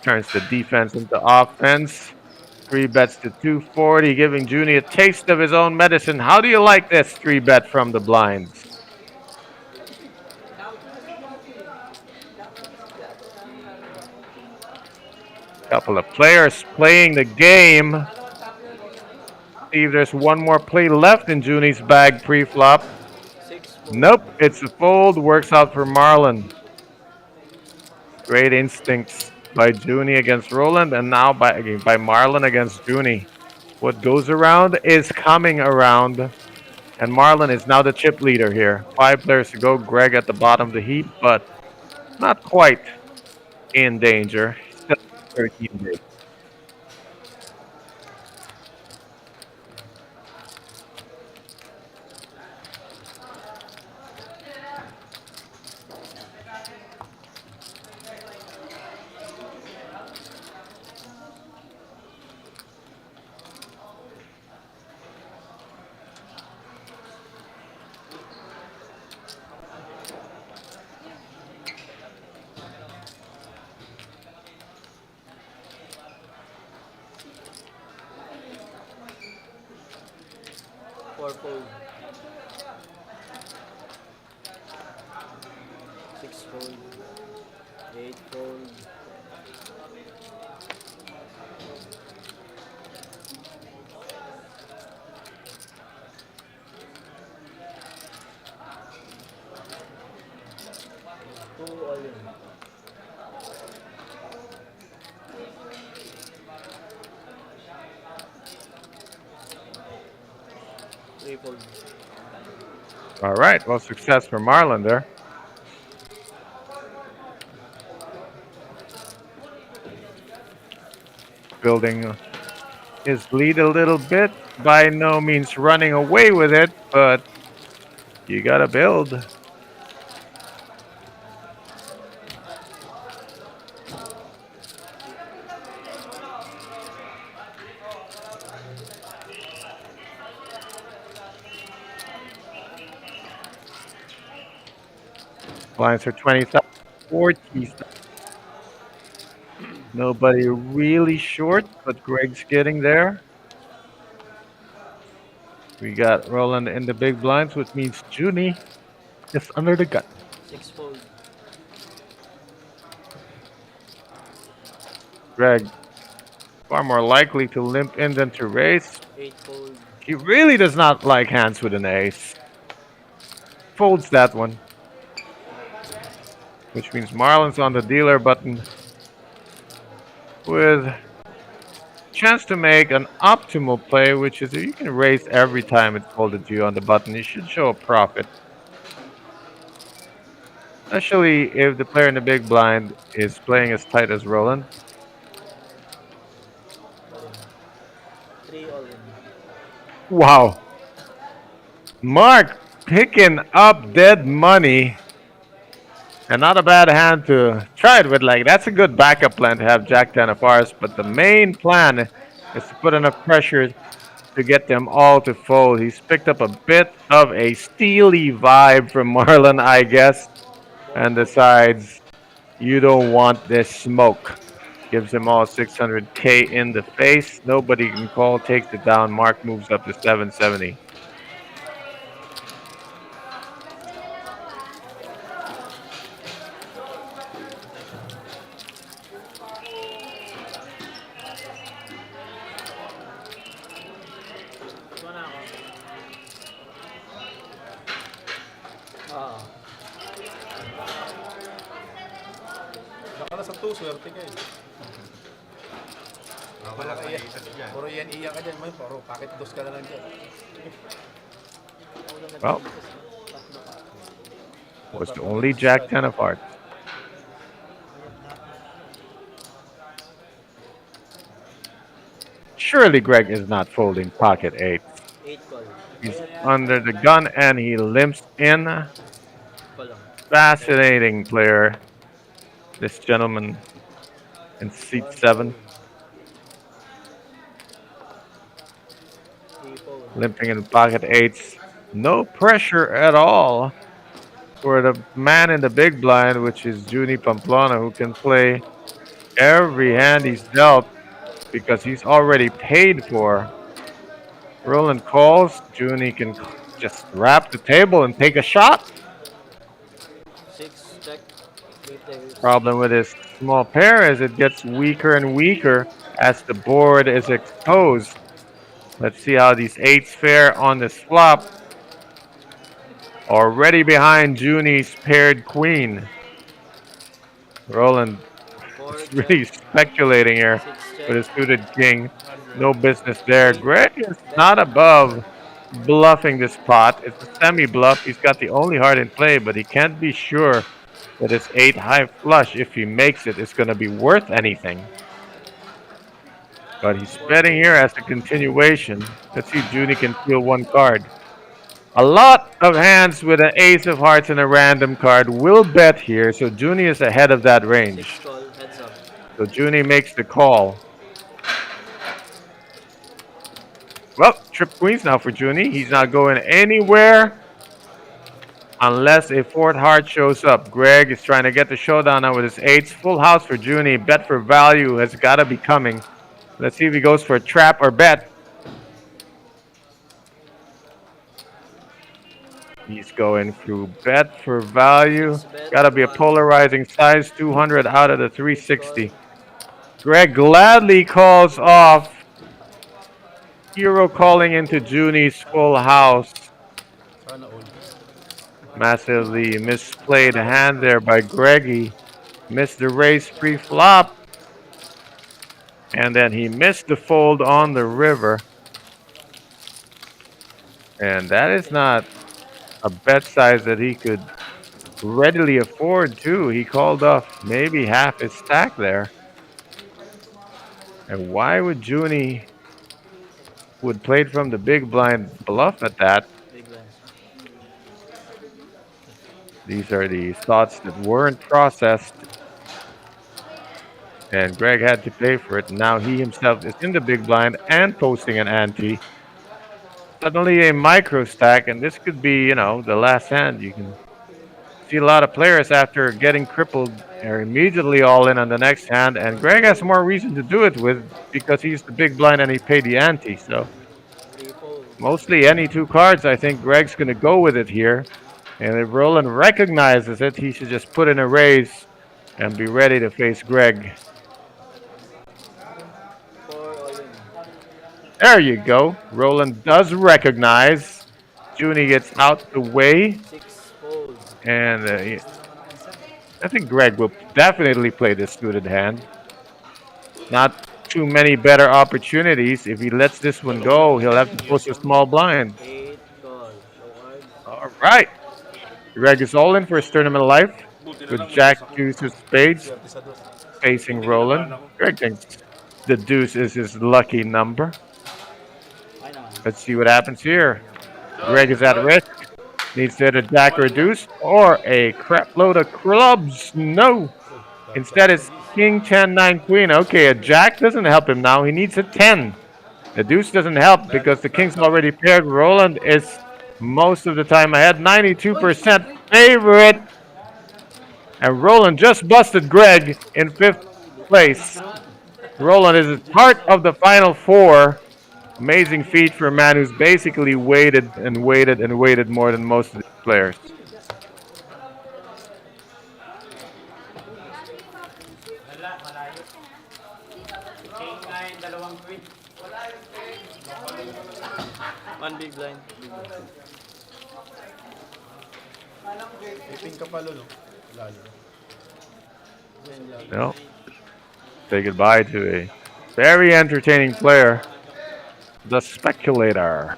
Turns the defense into offense. 3 bets to 240, giving Junie a taste of his own medicine. How do you like this 3 bet from the blinds? Couple of players playing the game. See if there's one more play left in Junie's bag pre-flop.
6 fold.
Nope, it's a fold. Works out for Marlon. Great instincts by Junie against Roland, and now by Marlon against Junie. What goes around is coming around, and Marlon is now the chip leader here. 5 players to go. Greg at the bottom of the heap, but not quite in danger. Still 13 days.
Four fold. 6 fold. 8 fold. Two all in. Three fold.
All right, well, success for Marlon there. Building his lead a little bit. By no means running away with it, but you gotta build. Blinds for 20,000, 40,000. Nobody really short, but Greg's getting there. We got Roland in the big blinds, which means Junie is under the gun.
6 fold.
Greg, far more likely to limp in than to raise.
8 fold.
He really does not like hands with an ace. Folds that one. Which means Marlon's on the dealer button with chance to make an optimal play, which is if you can raise every time it's folded to you on the button, you should show a profit. Especially if the player in the big blind is playing as tight as Roland.
3 all in.
Wow. Mark picking up dead money. And not a bad hand to try it with. Like, that's a good backup plan to have Jack 10 of hearts. But the main plan is to put enough pressure to get them all to fold. He's picked up a bit of a steely vibe from Marlon, I guess. And decides, you don't want this smoke. Gives them all 600K in the face. Nobody can call, takes it down. Mark moves up to 770.
Tuwa na ako. Ah.
Baka na sa 2, swerte ka eh. Wala ka iyak. Puro yan iyak ka dyan. May puro packet dos ka na lang dyan.
Well, was only Jack 10 of hearts. Surely Greg is not folding pocket 8.
8 call.
He's under the gun and he limps in.
Call lang.
Fascinating player. This gentleman in seat 7.
3 fold.
Limping in pocket 8s. No pressure at all for the man in the big blind, which is Junie Pamplona, who can play every hand he's dealt because he's already paid for. Roland calls. Junie can just wrap the table and take a shot.
6 check. 3 players.
Problem with his small pair is it gets weaker and weaker as the board is exposed. Let's see how these 8s fare on this flop. Already behind Junie's paired queen. Roland
4
is
check.
really speculating here
6
with
check.
his suited king. No business there. Greg is not above bluffing this pot. It's a semi-bluff. He's got the only heart in play, but he can't be sure that his 8 high flush, if he makes it, is going to be worth anything. But he's betting here as a continuation. Let's see if Junie can steal one card. A lot of hands with an ace of hearts and a random card will bet here, so Junie is ahead of that
6
range.
call. Heads up.
So Junie makes the call. Well, trip queens now for Junie. He's not going anywhere unless a fourth heart shows up. Greg is trying to get the showdown now with his 8s. Full house for Junie. Bet for value has got to be coming. Let's see if he goes for a trap or bet. He's going through bet for value. Got to be a polarizing size 200 out of the 360. Greg gladly calls off. Hero calling into Junie's full house.
Sana all.
Massively misplayed hand there by Greggy. Missed the race pre-flop. And then he missed the fold on the river. And that is not a bet size that he could readily afford too. He called off maybe half his stack there. And why would Junie, who had played from the big blind, bluff at that?
Big blinds.
These are the thoughts that weren't processed. And Greg had to pay for it. Now he himself is in the big blind and posting an ante. Suddenly a micro stack, and this could be, the last hand. You can see a lot of players after getting crippled are immediately all in on the next hand, and Greg has more reason to do it with because he's the big blind and he paid the ante. So
3 fold.
Mostly any two cards. I think Greg's going to go with it here. And if Roland recognizes it, he should just put in a raise and be ready to face Greg.
Four all in.
There you go. Roland does recognize. Junie gets out the way.
Six fold.
And I think Greg will definitely play this suited hand. Not too many better opportunities. If he lets this one go, he'll have to push a small blind.
Eight call. Show card.
All right. Greg is all in for his tournament life
Buti na
with
lang, may
Jack,
masakit.
Deuce of Spades
Swerte sa dos.
facing
Buti kinabahan
Roland.
ako.
Greg thinks the Deuce is his lucky number.
Ay naman.
Let's see what happens here. Greg is at risk. Needs to hit a Jack or a Deuce or a crap load of clubs. No. Instead, it's King 10 9 Queen. Okay, a Jack doesn't help him now. He needs a 10. The Deuce doesn't help because the King's already paired. Roland is most of the time ahead. 92% favorite. And Roland just busted Greg in fifth place. Roland is part of the final four. Amazing feat for a man who's basically waited and waited and waited more than most of these players.
One big blind.
May pink ka palo, no? Lalo.
No. Say goodbye to a very entertaining player, the speculator,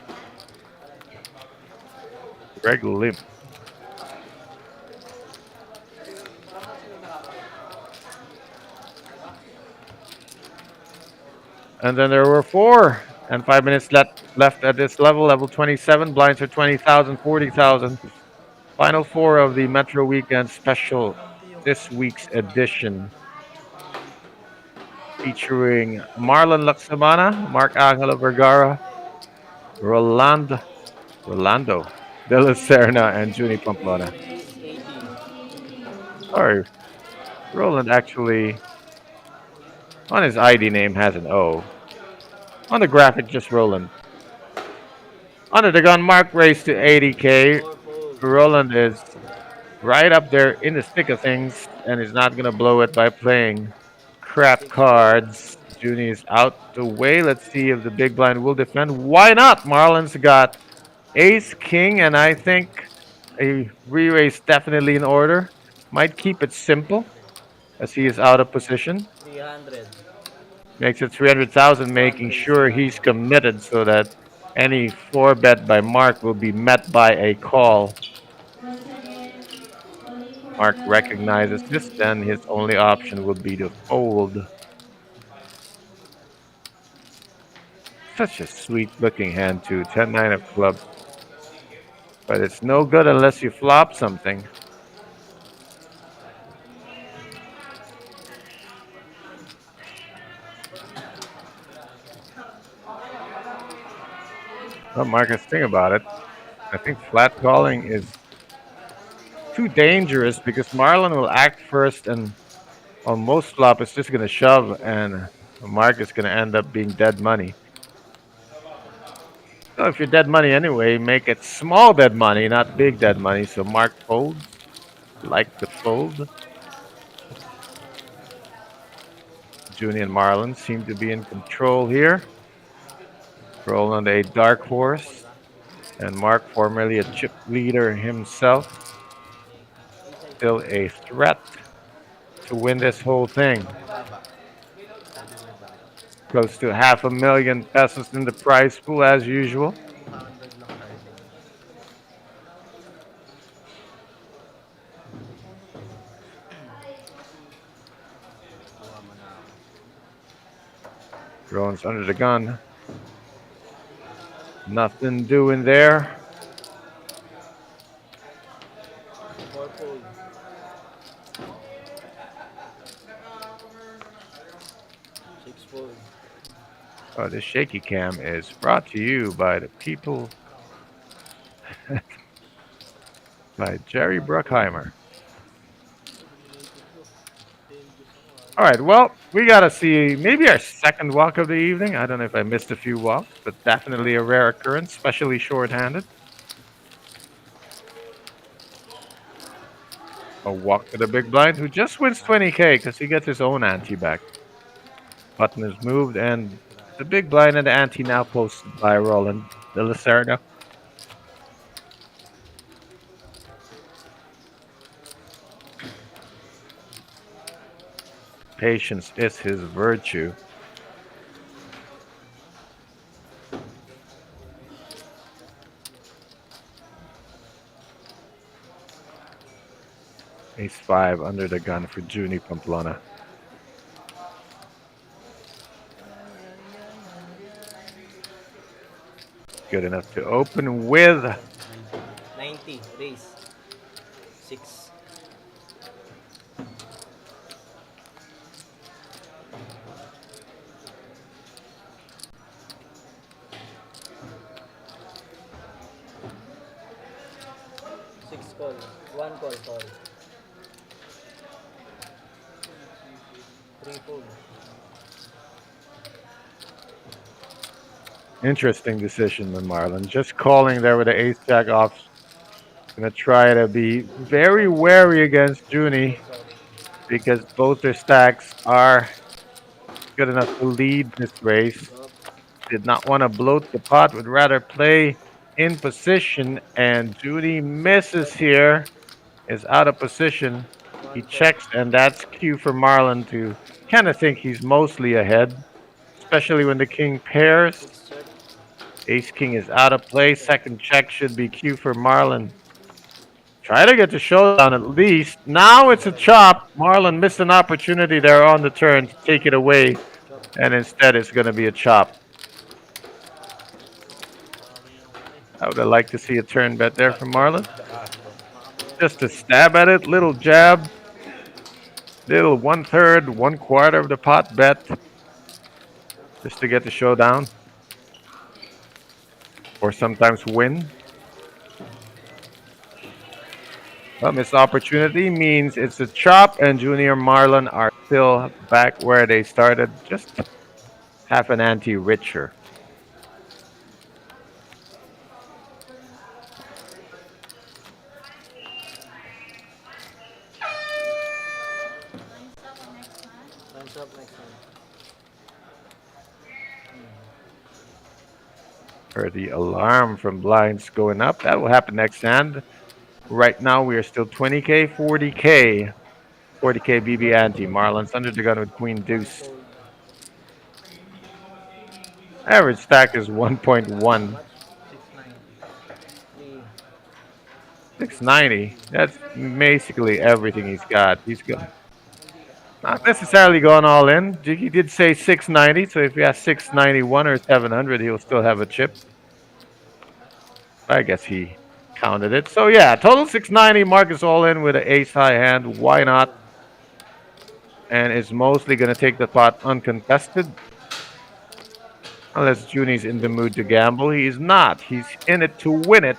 Greg Lim. And then there were 4 and 5 minutes left at this level, level 27. Blinds are 20,000, 40,000. Final four of the Metro Weekend Special, this week's edition, featuring Marlon Laksamana, Mark Angelo Vergara, Rolando De La Serna, and Junie Pamplona. Sorry, Roland actually, on his ID name has an O. On the graphic, just Roland. Under the gun, Mark raised to 80K. Roland is right up there in the thick of things, and he's not going to blow it by playing crap cards. Junie is out the way. Let's see if the big blind will defend. Why not? Marlon's got ace, king, and I think a re-raise definitely in order. Might keep it simple as he is out of position.
300.
Makes it 300,000, making sure he's committed so that any 4-bet by Mark will be met by a call.
Once again, only for
Mark
the
recognizes this, then his only option would be to fold. Such a sweet looking hand too, 10-9 of clubs. But it's no good unless you flop something. Well, Marcus, think about it. I think flat calling is too dangerous because Marlon will act first, and on most flop, it's just going to shove, and Mark is going to end up being dead money. So if you're dead money anyway, make it small dead money, not big dead money. So Mark folds, like the fold. Junie and Marlon seem to be in control here. Roland a dark horse, and Mark, formerly a chip leader himself, still a threat to win this whole thing. Close to $500,000 in the prize pool as usual. Roland's under the gun. Nothing doing there.
Four fold. Six fold.
Oh, this shaky cam is brought to you by the people, by Jerry Bruckheimer. All right, well, we got to see maybe our second walk of the evening. I don't know if I missed a few walks, but definitely a rare occurrence, especially shorthanded. A walk to the big blind who just wins 20K because he gets his own ante back. Button is moved, and the big blind and the ante now posted by Roland de Lacerda. Patience is his virtue. Ace 5 under the gun for Junie Pamplona. Good enough to open with
90, raise. 6. Six call. One call, call. Three fold.
interesting decision on Marlon. Just calling there with the ace jack off. Gonna try to be very wary against Junie because both their stacks are good enough to lead this race. Did not want to bloat the pot, would rather play in position, and Judy misses here, is out of position. He checks, and that's cue for Marlon to kind of think he's mostly ahead, especially when the king pairs.
Six check.
Ace king is out of play. Second check should be cue for Marlon. Try to get the showdown at least. Now it's a chop. Marlon missed an opportunity there on the turn to take it away, and instead it's going to be a chop. I would have liked to see a turn bet there from Marlon. Just a stab at it, little jab, little 1/3, 1/4 of the pot bet, just to get the showdown, or sometimes win. But missed opportunity means it's a chop, and Junior Marlon are still back where they started, just half an ante richer.
Time's up next one.
Heard the alarm from blinds going up. That will happen next hand. Right now we are still 20K, 40K. 40K BB ante. Marlon's under the gun with Queen Deuce. Average stack is 1.1. 690. That's basically everything he's got. He's got not necessarily going all in. He did say 690, so if he has 691 or 700, he'll still have a chip. I guess he counted it. So yeah, total 690. Marcus all in with an ace high hand. Why not? And is mostly going to take the pot uncontested. Unless Junie's in the mood to gamble. He's not. He's in it to win it.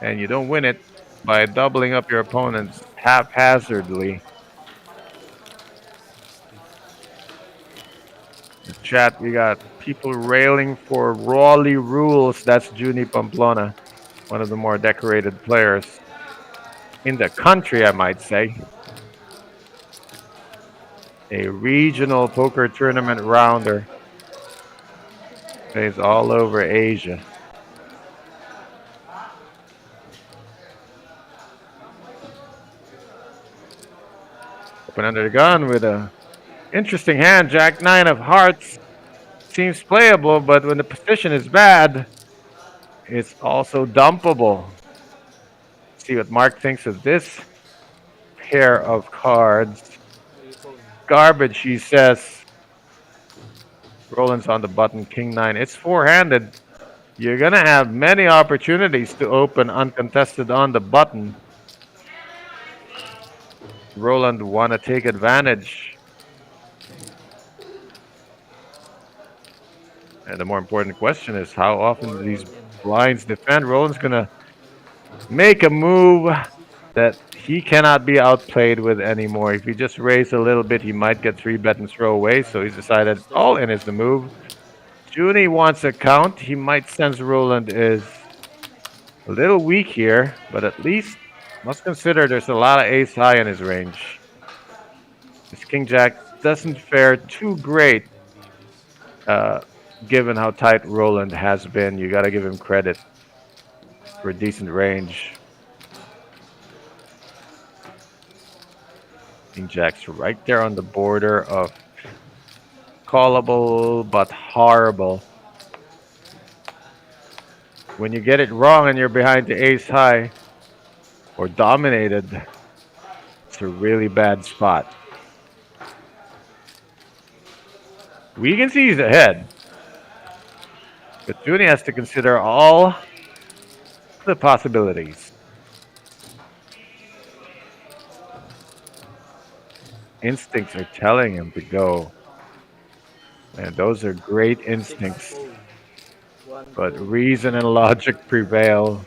And you don't win it by doubling up your opponents haphazardly. In the chat, we got people railing for Rawley rules. That's Junie Pamplona, one of the more decorated players in the country, I might say. A regional poker tournament rounder. Plays all over Asia. Open under the gun with a interesting hand. Jack 9 of hearts seems playable, but when the position is bad, it's also dumpable. See what Mark thinks of this pair of cards. Garbage, he says. Roland's on the button, King 9. It's four-handed. You're going to have many opportunities to open uncontested on the button. Roland want to take advantage. And the more important question is how often do these blinds defend? Roland's going to make a move that he cannot be outplayed with anymore. If he just raised a little bit, he might get 3-bet and throw away. So he's decided all in is the move. Junie wants a count. He might sense Roland is a little weak here, but at least must consider there's a lot of ace high in his range. This king jack doesn't fare too great, uh, given how tight Roland has been. You got to give him credit for a decent range. King jack's right there on the border of callable but horrible. When you get it wrong and you're behind the ace high or dominated, it's a really bad spot. We can see he's ahead, but Junie has to consider all the possibilities. Instincts are telling him to go, and those are great instincts. But reason and logic prevail,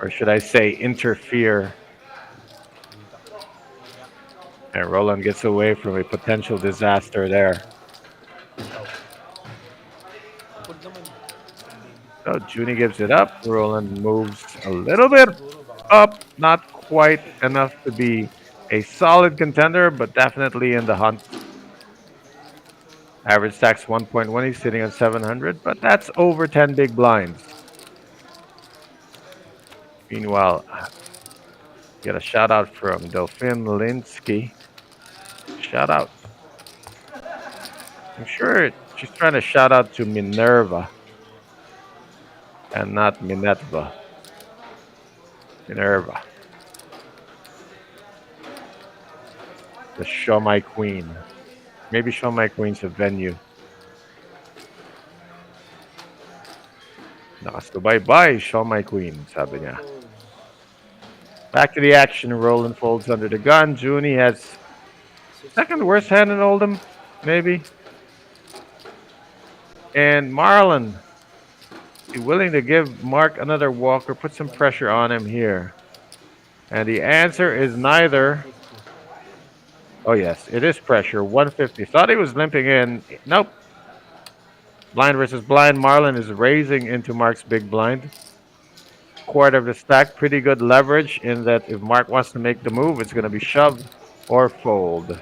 or should I say, interfere. And Roland gets away from a potential disaster there. So Junie gives it up. Roland moves a little bit up, not quite enough to be a solid contender, but definitely in the hunt. Average stacks 1.1. He's sitting at 700, but that's over 10 big blinds. Meanwhile, get a shout out from Delphine Linsky. Shout out. I'm sure she's trying to shout out to Minerva and not Minerva. Minerva. The Show My Queen. Maybe Show My Queen's a venue. Nakasto bye-bye, Show My Queen, sabi niya. Back to the action. Roland folds under the gun. Junie has second worst hand in Oldham, maybe. And Marlon, is he willing to give Mark another walk or put some pressure on him here? And the answer is neither. Oh, yes, it is pressure. 150. Thought he was limping in. Nope. Blind versus blind. Marlon is raising into Mark's big blind. Quarter of the stack. Pretty good leverage in that if Mark wants to make the move, it's going to be shove or fold.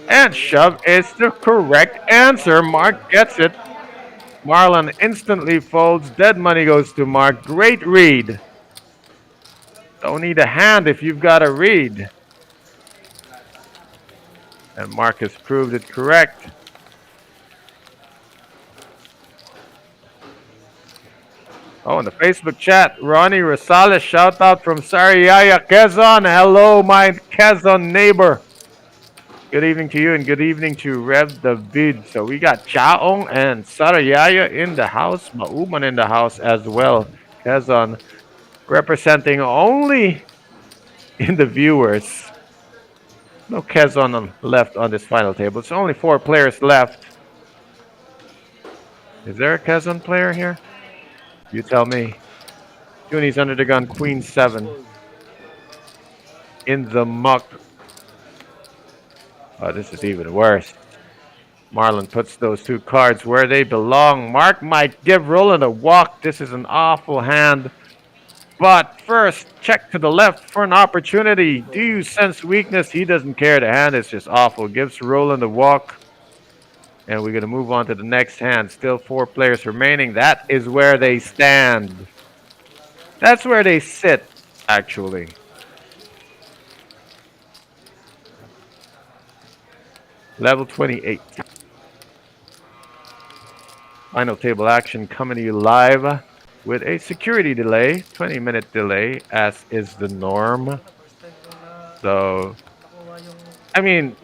And shove is the correct answer. Mark gets it. Marlon instantly folds. Dead money goes to Mark. Great read. Don't need a hand if you've got a read. And Mark has proved it correct. Oh, in the Facebook chat, Ronnie Rosales, shout out from Sariaya, Quezon. Hello, my Quezon neighbor. Good evening to you and good evening to Rev David. So we got Chaong and Sarayaya in the house, Mauman in the house as well. Quezon representing only in the viewers. No Quezon left on this final table. It's only 4 players left. Is there a Quezon player here? You tell me. Junie's under the gun, Queen 7. In the muck. Oh, this is even worse. Marlon puts those 2 cards where they belong. Mark might give Roland a walk. This is an awful hand. But first, check to the left for an opportunity. Do you sense weakness? He doesn't care. The hand is just awful. Gives Roland a walk. And we're going to move on to the next hand. Still 4 players remaining. That is where they stand. That's where they sit, actually. Level 28. Final table action coming to you live with a security delay, 20-minute delay, as is the norm. So, I mean,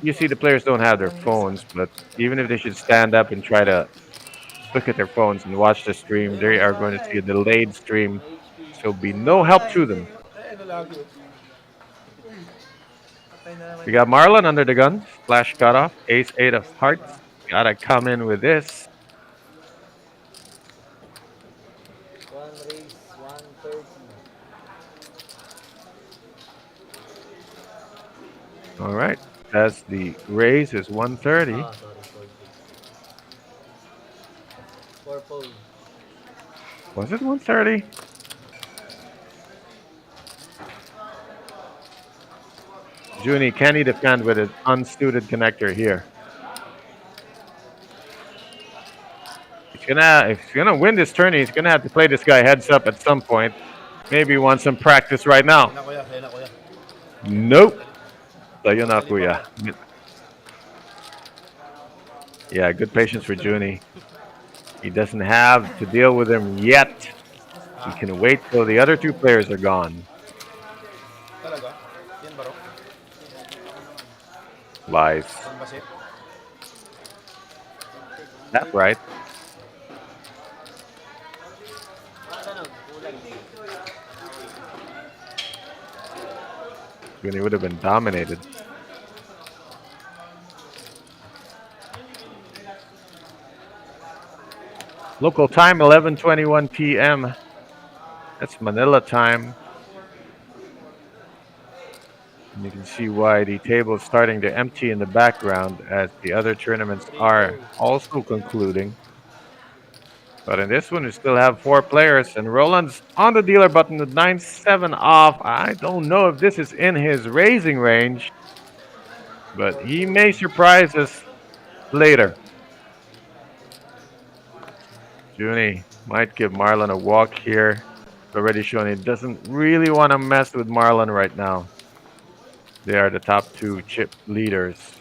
you see the players don't have their phones, but even if they should stand up and try to look at their phones and watch the stream, they are going to see a delayed stream. So be no help to them. We got Marlon under the gun. Flash cutoff. Ace 8 of hearts. Gotta come in with this. All right. As the raise is 130.
Sorry, fold. Four fold.
Was it 130? Junie, can he defend with an unsuited connector here? If he's gonna win this tourney, he's gonna have to play this guy heads up at some point. Maybe he wants some practice right
Kaya
now.
na kuya, kaya na kuya.
Nope. Sa'yo na,
Mali pa
kuya.
ba?
Yeah, good patience for Junie. He doesn't have to deal with him yet. He can wait till the other two players are gone.
Talaga? Yan baro?
Lies.
Pambasit?
That's right. Junie would have been dominated. Local time 11:21 p.m. That's Manila time. And you can see why the table is starting to empty in the background as the other tournaments are also concluding. But in this one, we still have four players, and Roland's on the dealer button with 9-7 off. I don't know if this is in his raising range, but he may surprise us later. Junie might give Marlon a walk here. Already shown he doesn't really want to mess with Marlon right now. They are the top two chip leaders.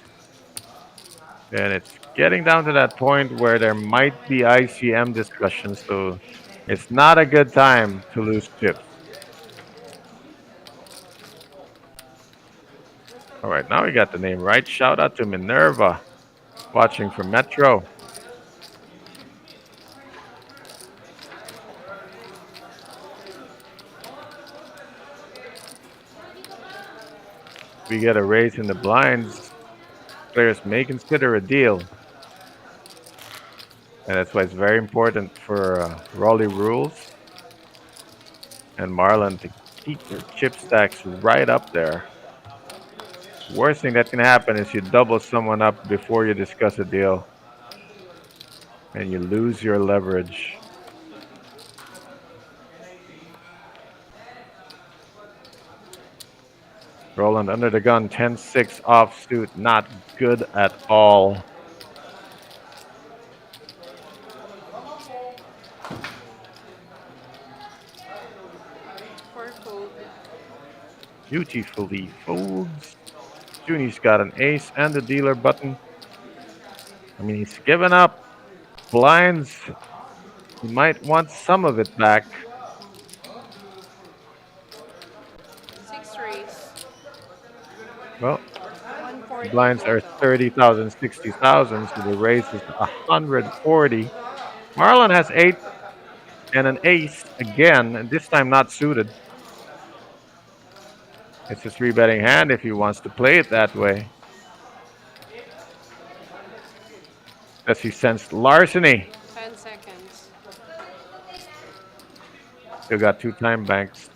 And it's getting down to that point where there might be ICM discussions, so it's not a good time to lose chips. All right, now we got the name right. Shout out to Minerva, watching from Metro. If we get a raise in the blinds, players may consider a deal. And that's why it's very important for Raleigh rules and Marlon to keep their chip stacks right up there. Worst thing that can happen is you double someone up before you discuss a deal and you lose your leverage. Roland under the gun, 10-6 offsuit, not good at all.
Four fold.
Beautifully folds. Junie's got an ace and the dealer button. I mean, he's given up blinds. He might want some of it back.
Six raise.
Well,
140
blinds are
total.
30,000, 60,000, so the raise is 140. Marlon has 8 and an ace again, and this time not suited. It's a 3-betting hand if he wants to play it that way. As he sensed larceny.
10 seconds.
Still got 2 time banks.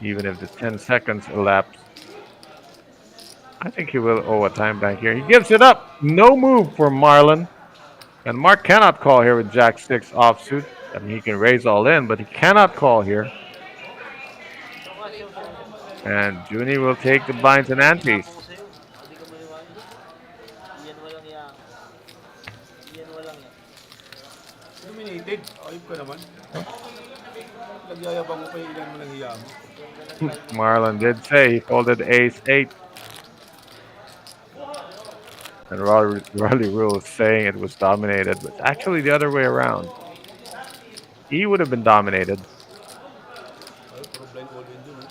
Even if the 10 seconds elapse. I think he will owe a time bank here. He gives it up. No move for Marlon. And Mark cannot call here with Jack 6 offsuit. I mean, he can raise all in, but he cannot call here. And Junie will take the blinds and antes.
Dominated. Ayop ka naman. Nagyayabang mo pa yung ilan mo ng hiya mo.
Marlon did say he folded ace 8. And Raleigh Rule is saying it was dominated, but it's actually the other way around. He would have been dominated.
Ay, puro blind all in dun.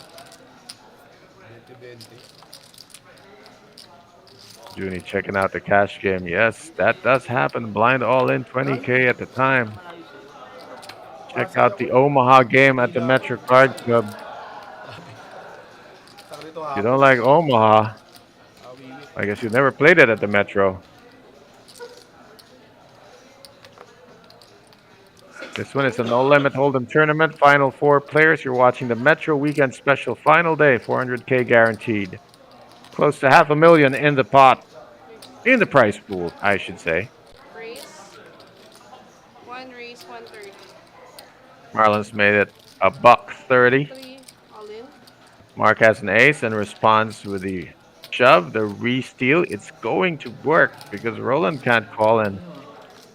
20-20.
Junie checking out the cash game. Yes, that does happen. Blind all in 20K at the time. Check out the Omaha game at the Metro Card Club.
Saka rito
If you
hapon.
don't like Omaha,
Awiwit.
I guess you never played it at the Metro. This one is a no limit hold'em tournament. Final 4 players. You're watching the Metro Weekend Special final day. 400K guaranteed. Close to half a million in the pot,
Big
in the
blind.
prize pool, I should say.
Raise. One raise, 130.
Marlins made it a buck 30.
3, all in.
Mark has an ace and responds with the shove, the re-steal. It's going to work because Roland can't call in.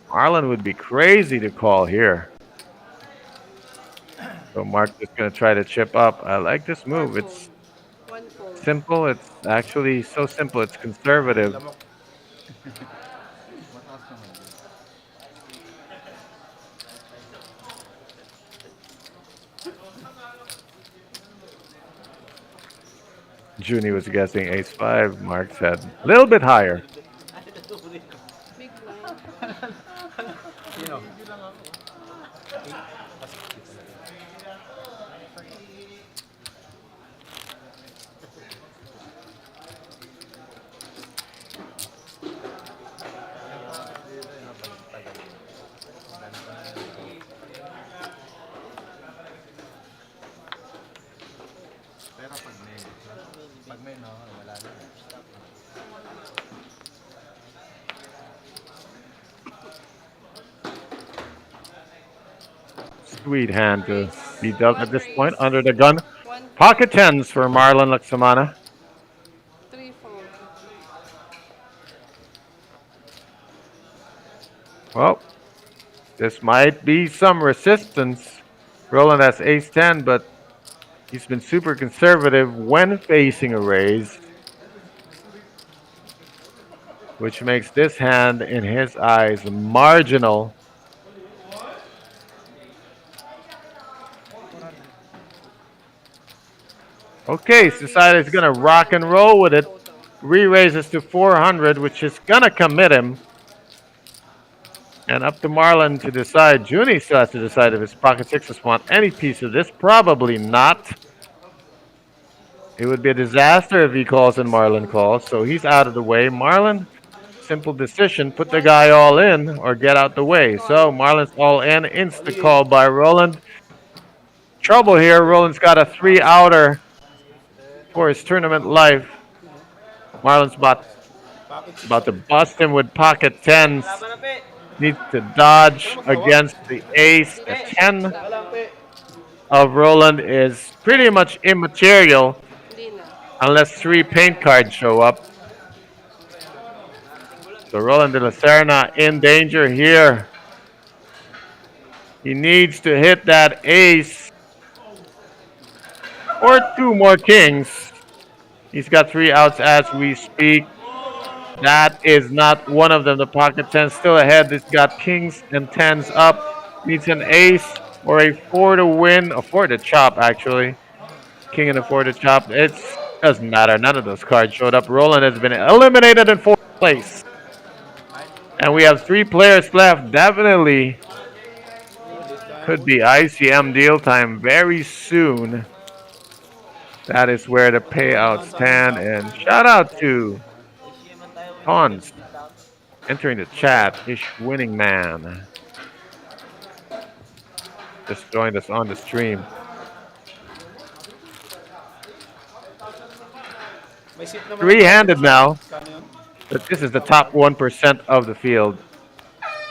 Marlon would be crazy to call here. So Mark just going to try to chip up. I like this
Or
move.
fold.
It's
One fold.
simple. It's actually so simple. It's conservative.
Lamok.
Junie was guessing ace five. Mark said a little bit higher.
Big blind.
Sino? Pag may no, wala na.
Sweet hand to
Raise.
be dealt at
One
this point.
raise.
Under the gun.
One fold.
Pocket tens for Marlon Laksamana.
3 fold.
Well, this might be some resistance. Roland has ace 10, but he's been super conservative when facing a raise, which makes this hand, in his eyes, marginal. Okay, he's
4
decided he's
raise.
going to rock and roll with
190
it.
total.
Re-raises to 400, which is going to commit him. And up to Marlon to decide. Junie still has to decide if his pocket sixes want any piece of this. Probably not. It would be a disaster if he calls and Marlon calls. So he's out of the way. Marlon, simple decision. Put the guy all in or get out the way. So
Call.
Marlon's all in. Insta call by Roland. Trouble here. Roland's got a three outer for his tournament life. Marlon's
Bakit six
about to
to?
bust him with pocket tens.
Laban na, Pe.
Needs to dodge against the ace. The
Pe.
10
Wala lang, Pe.
of Roland is pretty much immaterial
Hindi na.
unless three paint cards show up. So Roland de la Serna in danger here. He needs to hit that ace or two more kings. He's got three outs as we speak. That is not one of them. The pocket 10 still ahead. He's got kings and tens up. Needs an ace or a four to win. A four to chop, actually. King and a four to chop. It doesn't matter. None of those cards showed up. Roland has been eliminated in fourth place. And we have three players left. Definitely could be ICM deal time very soon. That is where the payouts stand. And shout out to
ACM man tayo.
Tons
Down.
entering the chat. Ish winning man. Just joined us on the stream.
May seat naman.
Three-handed now.
Kano yun?
But this is the top 1% of the field.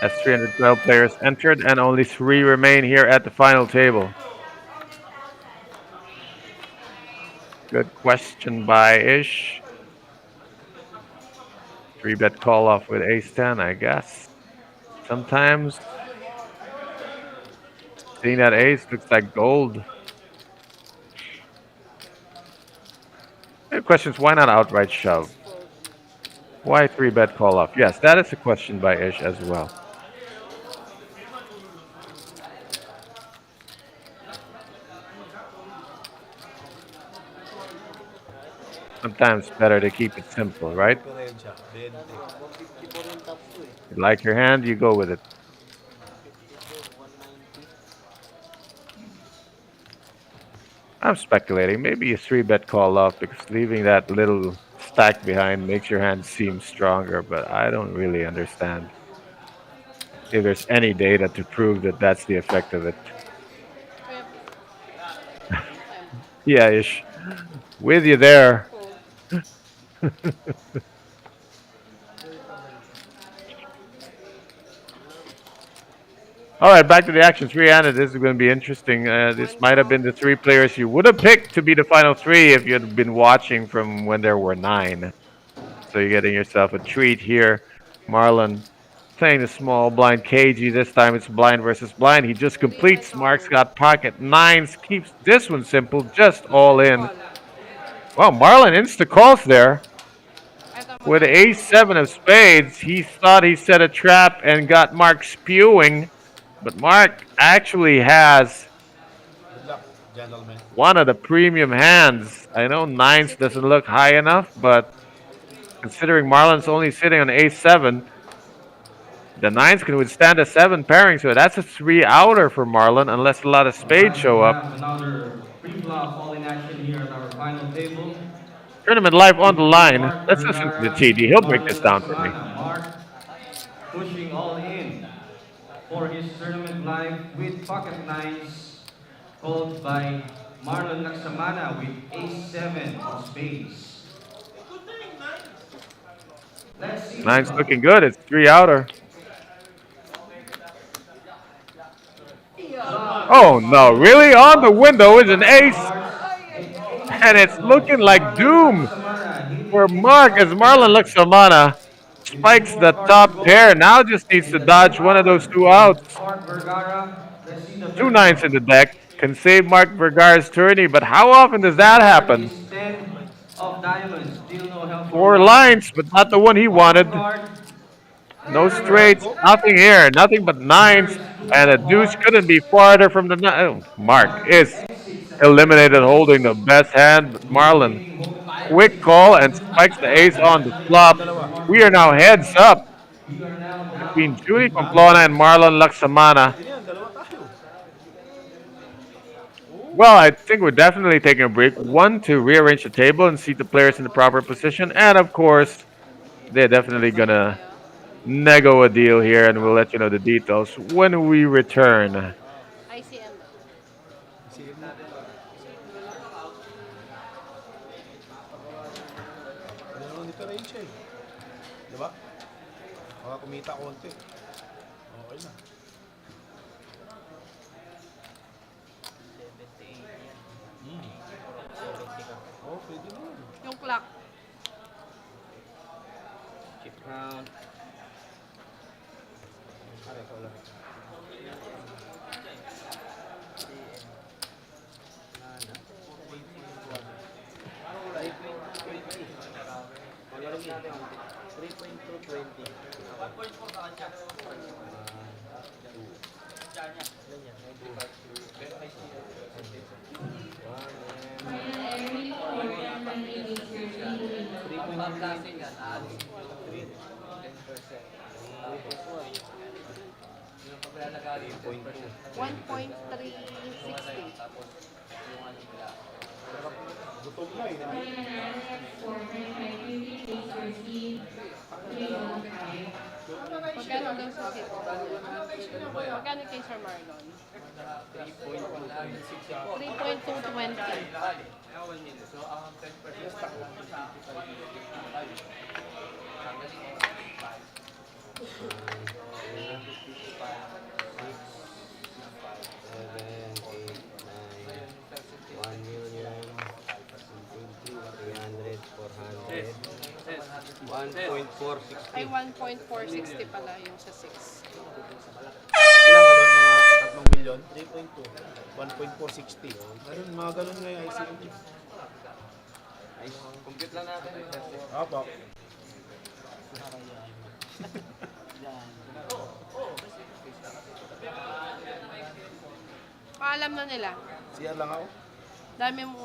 As 312 players entered and only three remain here at the final table. Good question by Ish. Three bet call off with ace 10, I guess. Sometimes seeing that ace looks like gold. The question is why not outright shove?
Fold.
Why three bet call off? Yes, that is a question by Ish as well. Sometimes better to keep it simple, right?
Pero yun siya. 20.
150 po rin top ko eh.
You like your hand, you go with it.
154, 190.
I'm speculating. Maybe a three bet call off because leaving that little stack behind makes your hand seem stronger, but I don't really understand if there's any data to prove that that's the effect of it.
Pep.
Yeah, Ish. With you there.
Fold.
All right, back to the action. Three-handed. This is going to be interesting. This
One
might have been
count.
the three players you would have picked to be the final three if you had been watching from when there were nine. So you're getting yourself a treat here. Marlon playing the small blind KG. This time it's blind versus blind. He just
Three went
completes. Mark's
all.
got pocket nines. Keeps this one simple. Just all in.
Call.
Well, Marlon insta calls there.
Eto,
With
magkano?
ace seven of spades, he thought he set a trap and got Mark spewing. But Mark actually has
Good luck, gentlemen.
one of the premium hands. I know nines
60.
doesn't look high enough, but considering Marlon's only sitting on ace seven, the nines can withstand a seven pairing. So that's a three outer for Marlon, unless a lot of spades
Alright, we
show up.
have another pre-flop all in action here at our final table.
Tournament live on the
Between
line.
Mark
Let's listen to the
Vergara
TD.
and
He'll break this
Marlon
down for me.
Laksamana. Mark pushing all in for his tournament live with pocket nines, called by Marlon Laksamana with ace-7 of spades. Let's see the
Nine's
flop.
looking good. It's three outer.
Flop
Oh
is
no, really? On the window is an
five of
ace,
hearts and
and
ace-7
it's
of clubs.
looking like
Marlon
doom
Laksamana
for
hitting his
Mark as
top
Marlon
pair
Luxamana
with two
spikes
more
the
cards to
top pair.
go.
Now just needs
And
to
the deck
dodge one of those
power
two
from
outs.
Mark Vergara. Let's see the
Two
third
nines in
card.
the deck can save Mark Vergara's tourney, but how often does that
Third card
happen?
is 10 of diamonds. Still no help for
Four
Mark.
lines, but not the one he
One more
wanted.
card. And
No
the third card.
straights, nothing here, nothing but
There
nines,
is two
and a
of
deuce couldn't
hearts.
be farther from the nine. Oh, Mark
Mark
is
exits as a pair of
eliminated holding the
aces.
best hand, but Marlon
Maintaining home court
quick call and
position.
spikes the ace on the
Yung
flop.
Congratulations,
dalawa.
Mark
We are now heads
Vergara.
up
We are now
between
down
Julie
with
Pamplona and
leaders.
Marlon Laksamana.
Pwede yan, dalawa tayo.
Well, I think we're definitely taking a break. One, to rearrange the table and seat the players in the proper position. And of course, they're definitely going to nego a deal here, and we'll let you know the details when we return.
ICM.
Sige mo. Ano naman dito Rachel? Diba? Baka kumita konti. Okay na. Oh, pwede na yun.
Yung clock.
Chip count. Pare, ikaw lang. Palaro natin. 3.220. 1.4 sa kanya.
One point 360.
Gutom na eh.
Magkano daw sa kit? Magkano kay Sir Marlon? 3.220. Ay, 1.460 pala yung sa 6.
Ilang ka doon? Mga 3 milyon? 3.2. 1.460. Ganun, mga ganun nga yung ICM.
Compute lang natin.
Apo.
Paalam na nila.
CR lang ako.
Dami mo.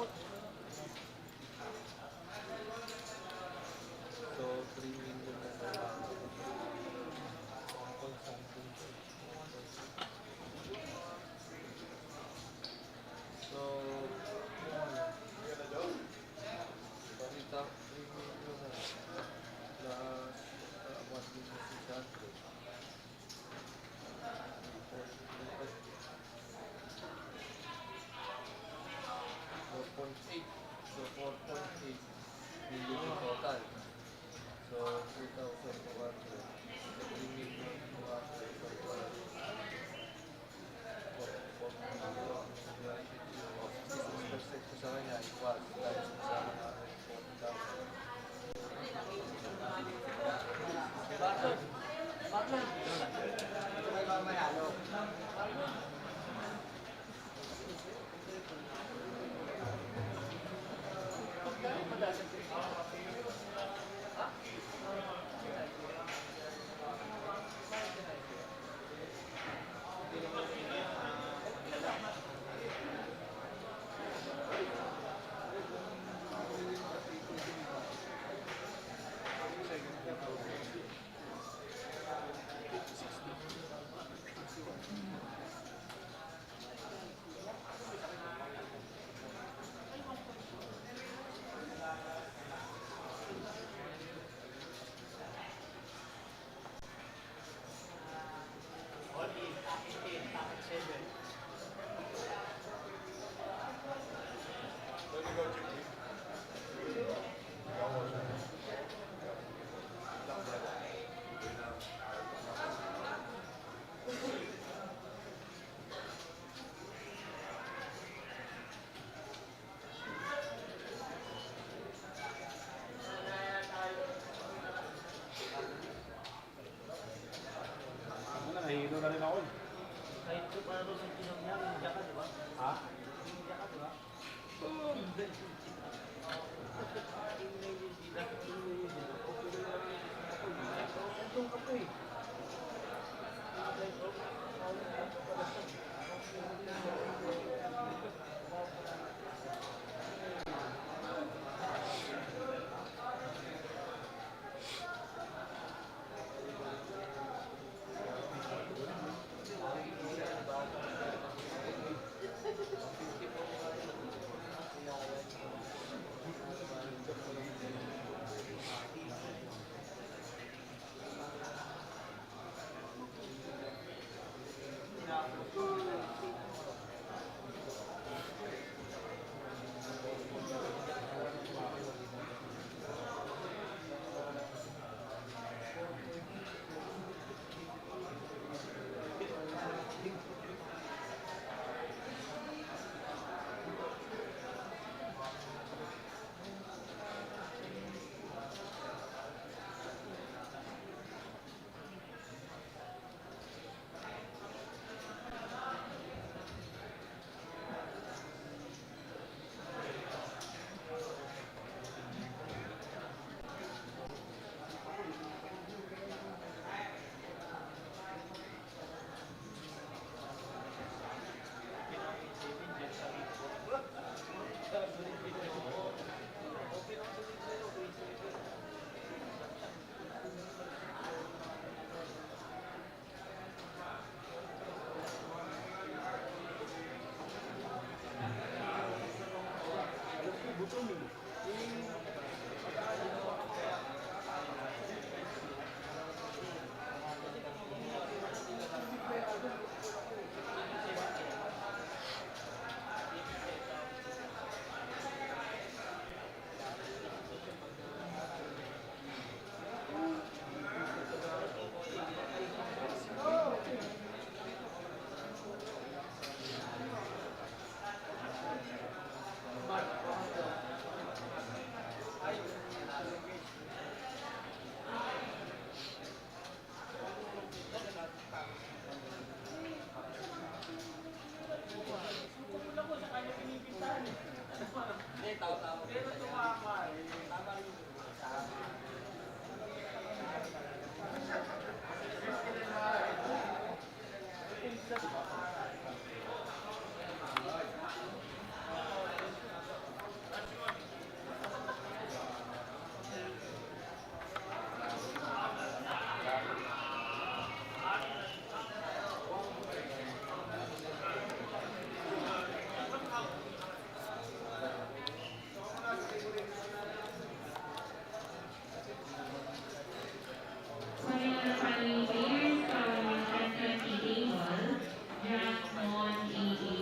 Starting on the following players from 1020 table, Jack Mon AA,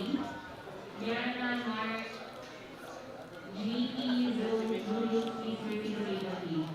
Diana Mark, GP Zulu, please repeat the table please.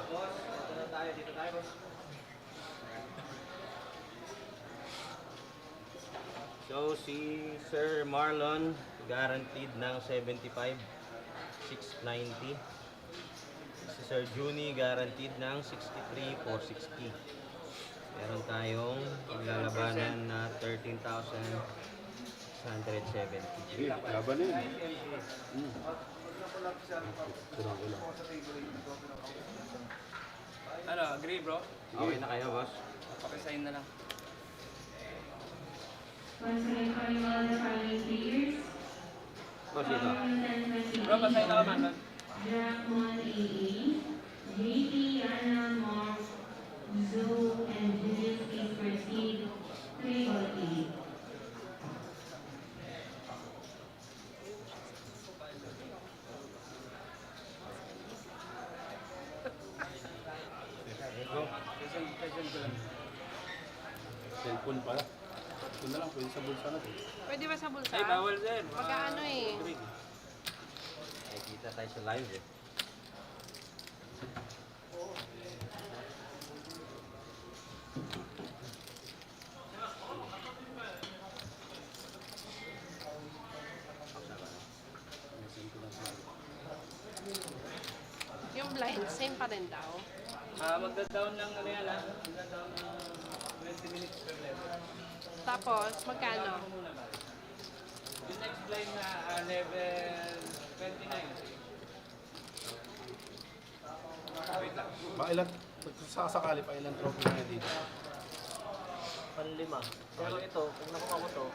Boss, dito na tayo, dito tayo, boss. So, si Sir Marlon, guaranteed ng 75, 690. Si Sir Juni, guaranteed ng 63, 460. Meron tayong maglalabanan na 13,670.
Laban na yun.
Ano, agree bro?
Okay na kayo, boss?
Pakisign na lang.
Once again, calling all the following players
Boss, ito.
from 1020
Bro, pasign na ka man.
table, Jack Mon AA, JP, Diana Mark, Zoo, and Julius, please proceed. Table please.
Full pala. Full na lang, pwede sa bulsa natin.
Pwede ba sa bulsa?
Ay, bawal din.
Magkaano eh.
Ay, kita tayo sa live eh.
Yung blind, same pa rin daw.
Magda-down lang ano yan Magda-down ng 20 minutes per level.
Tapos, magkano?
Yung next blind na level 29. Wait lang.
Baka ilan, sasakali pa ilang trophy na dito.
Panlima. Pero ito, kung nakuha ko to,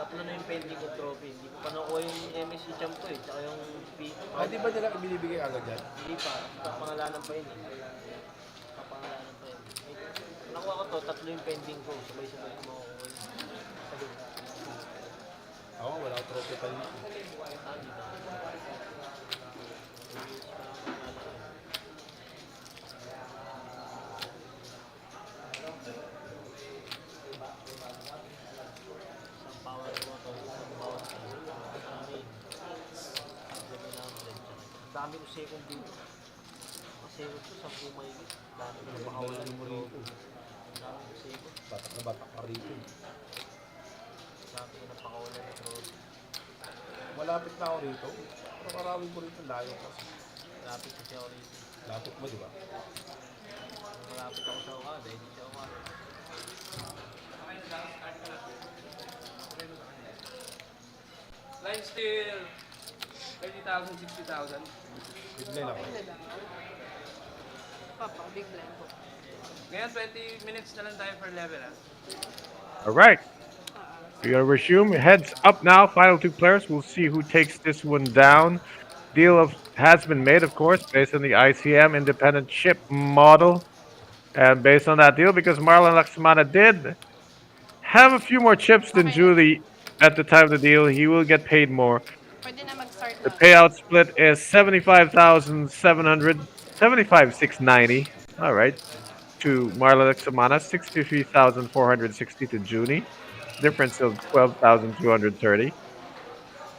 tatlo na yung pending kong trophy. Hindi ko pa nakuha yung MSC champ ko eh, tsaka yung P.
Ay, di ba nila ibinibigay agad yan?
Hindi pa, papangalanan pa yun eh. Papangalanan pa yun. Nakuha ko to, tatlo yung pending ko. Sabay-sabay ko makukuha yun.
Ako, wala akong trophy pa dito.
Ah, di ba? Isang power mo to, isang power mo. Marami. Ang dami ko second dito. Kasi ito, 10 mahigit. Dami ko napakawalan mo rito. Ang dami ko second.
Batak na batak pa rito.
Dami ko napakawalan ng trophy.
Malapit na ako rito. Pero marami ko rito layo kasi.
Lapit kasi ako rito.
Lapit mo, di ba?
Malapit ako sa Okada, hindi siya Okada.
Line still 30,000, 60,000.
Bigla na ako.
Okay na lang. Papa, big blind po.
Ngayon 20 minutes na lang tayo per level
All right. We gotta resume. Heads up now. Final two players. We'll see who takes this one down. Deal has been made, of course, based on the ICM independent chip model. And based on that deal, because Marlon Laksamana did have a few more chips than
Okay.
Julie at the time of the deal, he will get paid more.
Pwede na mag-start
The
na.
payout split is 75,700, 75,690. All right. To Marlon Laksamana, 63,460 to Junie. Difference of 12,230.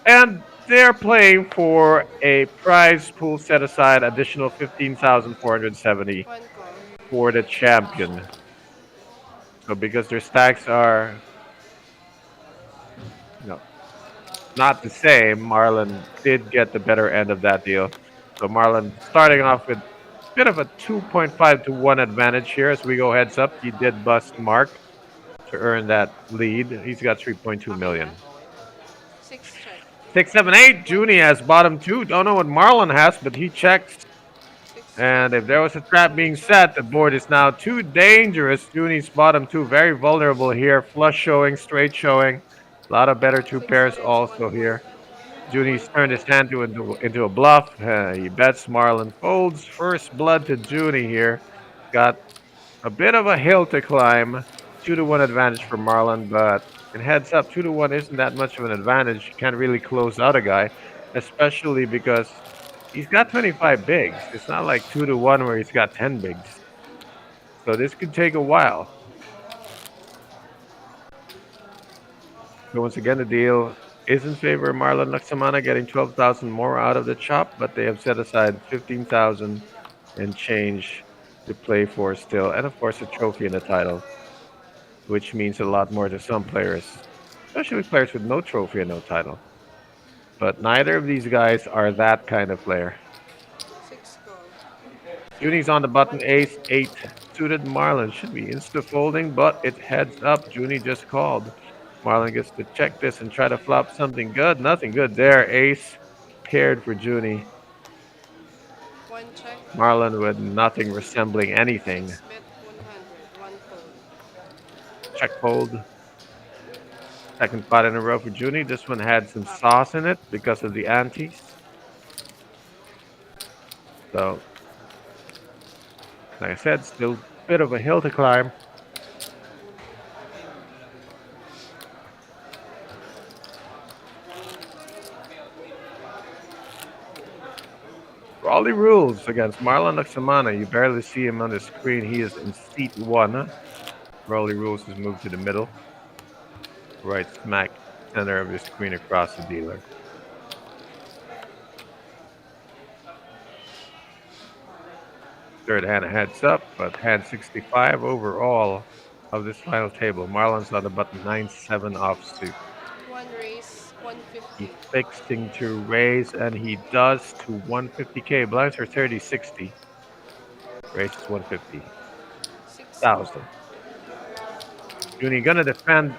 And they're playing for a prize pool set aside additional 15,470
One call.
for the champion. So because their stacks are not the same, Marlon did get the better end of that deal. So Marlon starting off with a bit of a 2.5 to 1 advantage here as we go heads up. He did bust Mark to earn that lead. He's got 3.2 million.
6 check.
6, 7, 8. Junie has bottom 2. Don't know what Marlon has, but he checks.
6
And if there was a trap being set, the board is now too dangerous. Junie's bottom 2 very vulnerable here. Flush showing, straight showing. A lot of better 2 pairs also here. Junie's turned his hand into a bluff. He bets. Marlon folds. First blood to Junie here. Got a bit of a hill to climb. 2 to 1 advantage for Marlon, but in heads up, 2 to 1 isn't that much of an advantage. You can't really close out a guy, especially because he's got 25 bigs. It's not like 2 to 1 where he's got 10 bigs. So this could take a while. So once again, the deal is in favor of Marlon Laksamana, getting 12,000 more out of the chop, but they have set aside 15,000 and change to play for still, and of course a trophy in the title, which means a lot more to some players, especially players with no trophy and no title. But neither of these guys are that kind of player.
6 call.
Junie's on the button, ace, 8, suited Marlon. Should be insta folding, but it heads up. Junie just called. Marlon gets to check this and try to flop something good. Nothing good there. Ace paired for Junie.
1 check.
Marlon with nothing resembling anything.
6 bet 100. 1 fold.
Check fold. Second pot in a row for Junie. This one had some sauce in it because of the antes. So, like I said, still a bit of a hill to climb. Raleigh rules against Marlon Laksamana. You barely see him on the screen. He is in seat 1. Rolly rules his move to the middle, right smack center of his queen across the dealer. Third hand heads up, but hand 65 overall of this final table. Marlon's on the button 9-7 offsuit.
One race,
He's
150.
fixing to raise, and he does to 150k. Blinds are 30-60. Raises 150,000.
60.
Juni gonna defend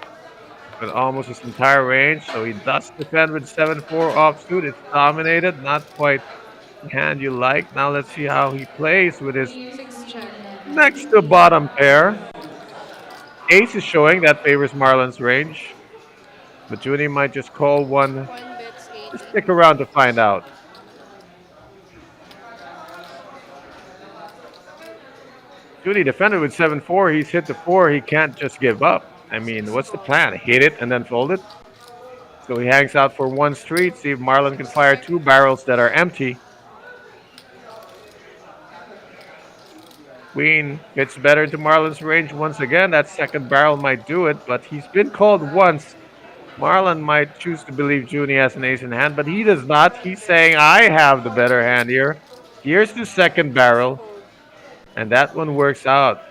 with almost his entire range, so he does defend with 7-4 offsuit. It's dominated, not quite the hand you like. Now let's see how he plays with his
Players
6
number
check.
11,
next to bottom pair. Ace is showing that favors Marlon's range, but Juni might just call one.
One bits
Just
80.
stick around to find out. Juni defended with 7-4. He's hit the 4. He can't just give up. I mean, what's the plan? Hit it and then fold it? So he hangs out for one street, see if Marlon can fire
Strike.
2 barrels that are empty. Queen fits better into Marlon's range once again. That second barrel might do it, but he's been called once. Marlon might choose to believe Juni has an ace in hand, but he does not. He's saying, I have the better hand here. Here's the second barrel,
Fold.
and that one works out.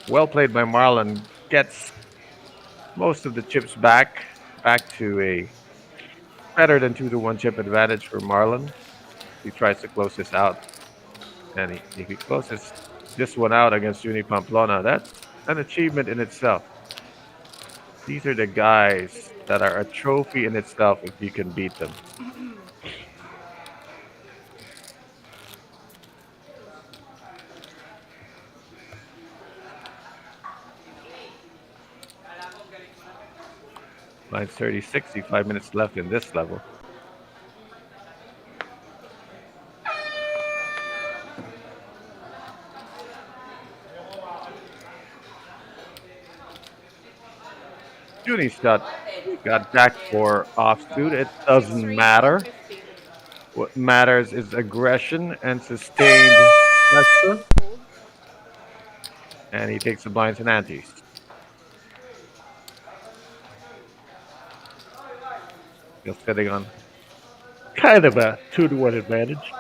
Well played by Marlon. Gets most of the chips back to a better than 2-1 chip advantage for Marlon. He tries to close this out, and if he closes this one out against Juni Pamplona, that's an achievement in itself. These are the guys that are a trophy in itself if you can beat them. Mine's 30-60, 5 minutes left in this level. Juni's got jack for offsuit. It doesn't
6 race,
matter.
150.
What matters is aggression and sustained pressure.
Fold.
And he takes the blinds and antes. Still sitting on kind of a 2-1 advantage.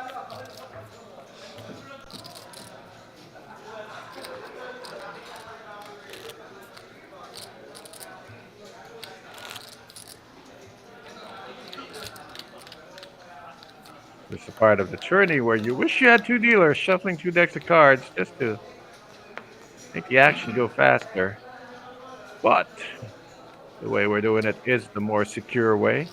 This is a part of the journey where you wish you had 2 dealers shuffling 2 decks of cards just to make the action go faster. But the way we're doing it is the more secure way.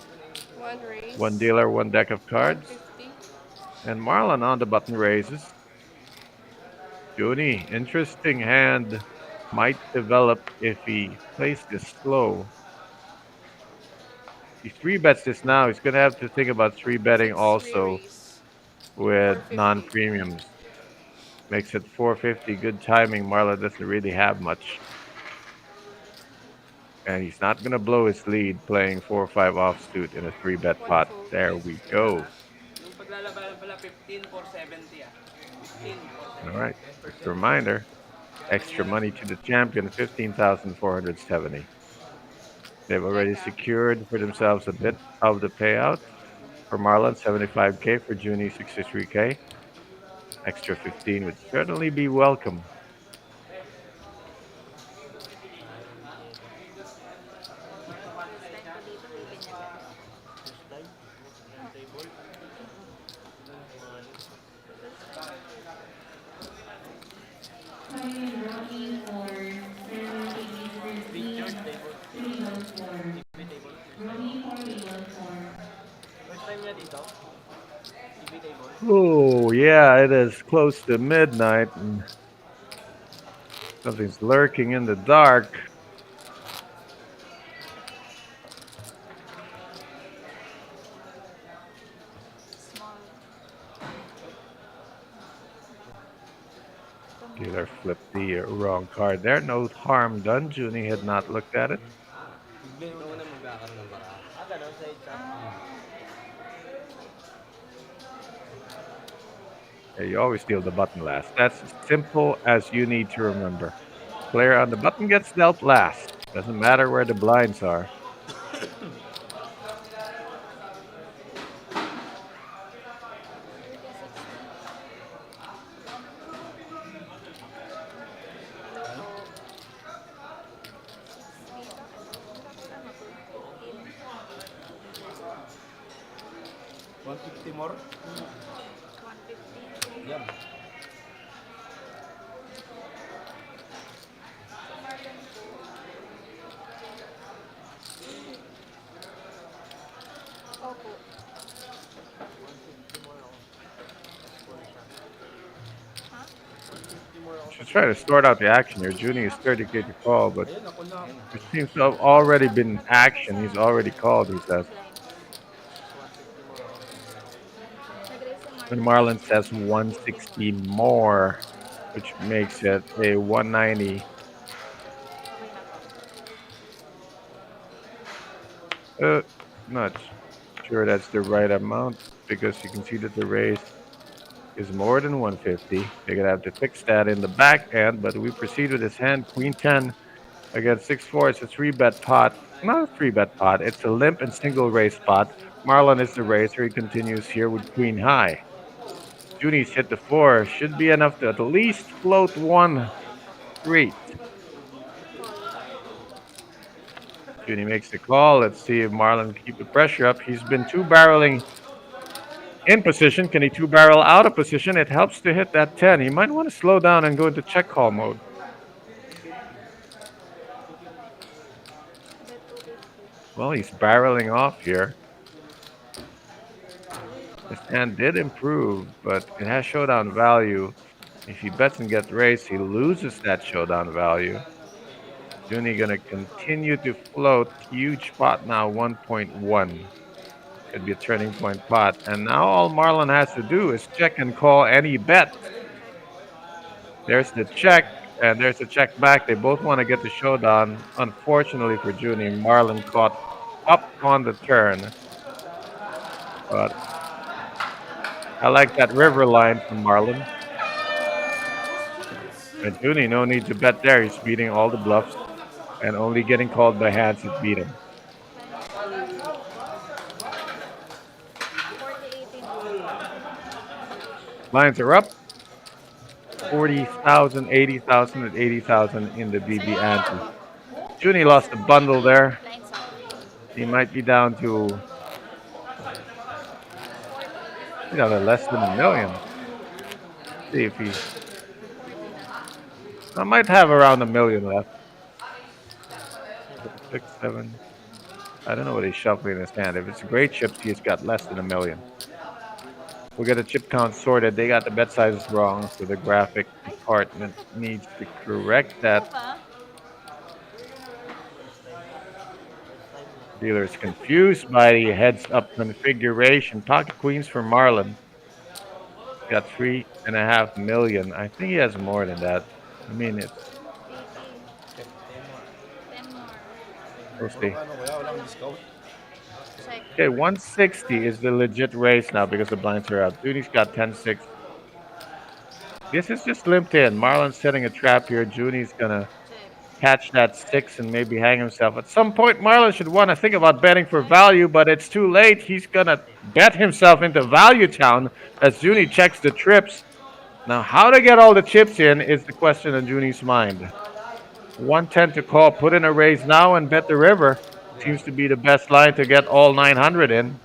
One race.
1 dealer, 1 deck of cards.
150.
And Marlon on the button raises. Juni, interesting hand. Might develop if he plays this slow. He 3 bets this now. He's going to have to think about 3 betting
3
also
race.
with
450.
non-premiums. Makes it 450. Good timing. Marlon doesn't really have much. And he's not going to blow his lead playing 4-5 offsuit in a 3-bet
One
pot.
fold.
There we go.
Yung paglalabanan pala, 15 for 70 ah. 15 for
All right. Just a reminder. Extra money to the champion, 15,470. They've already secured for themselves a bit of the payout. For Marlon, 75k. For Juni, 63k. Extra 15 would certainly be welcome.
player Rocky for 70 proceed 314. Rocky for 314.
First time niya dito? TV table?
Oh, yeah, it is close to midnight and something's lurking in the dark.
Small.
Dealer flipped the wrong card there. No harm done. Juni had not looked at it.
Ito na magkakaroon ng bara.
Ganon sa isa.
Yeah, you always deal the button last. That's as simple as you need to remember. Player on the button gets dealt last. Doesn't matter where the blinds are.
Hello po. 60. Bakit ano to? In.
150 more.
150.
Yan.
Sa Marlon po. Opo. Ha?
Should try to sort out the action here. Junie is 30k to call, but
Ayun, ako na.
it seems to have already been action. He's already called, he says.
Nag-raise si
And
Marlon.
Marlon says 160 more, which makes it a 190.
Okay na po.
Not sure that's the right amount because you can see that the raise is more than 150. They're gonna have to fix that in the back end, but we proceed with his hand, Queen 10 against 6-4. It's a 3-bet pot. Not a 3-bet pot, it's a limp and single raise pot. Marlon is the raiser. He continues here with Queen High. Junie's hit the 4. Should be enough to at least float one street. Junie makes the call. Let's see if Marlon can keep the pressure up. He's been two-barreling in position. Can he two-barrel out of position? It helps to hit that 10. He might want to slow down and go into check call mode.
Bet 250.
Well, he's barreling off here. His hand did improve, but it has showdown value. If he bets and gets raised, he loses that showdown value. Junie gonna continue to float. Huge pot now, 1.1. Could be a turning point pot. And now all Marlon has to do is check and call any bet. There's the check, and there's the check back. They both want to get the showdown. Unfortunately for Junie, Marlon caught up on the turn. But I like that river line from Marlon. And Junie, no need to bet there. He's beating all the bluffs and only getting called by hands that beat him.
40-18 po.
Lines are up. 40,000, 80,000, and 80,000 in the BB ante. Junie lost a bundle there.
Lines up.
He might be down to less than a million. See if he. I might have around a million left. 6, 7. I don't know what he's shuffling in his hand. If it's great chips, he's got less than a million. We'll get the chip count sorted. They got the bet sizes wrong, so the graphic department needs to correct that. Dealer's confused by the heads-up configuration. Pocket queens for Marlon. Got 3.5 million. I think he has more than that. I mean, it's
80. 10 more.
we'll see.
Ano kaya, walang discount.
Check.
Okay, 160 is the legit race now because the blinds are out. Junie's got 10-6. This is just limped in. Marlon's setting a trap here. Junie's gonna
Check.
catch that 6 and maybe hang himself. At some point, Marlon should want to think about betting for value, but it's too late. He's gonna bet himself into value town as Junie checks the trips. Now, how to get all the chips in is the question in Junie's mind. 110 to call. Put in a raise now and bet the river. Seems to be the best line to get all 900 in.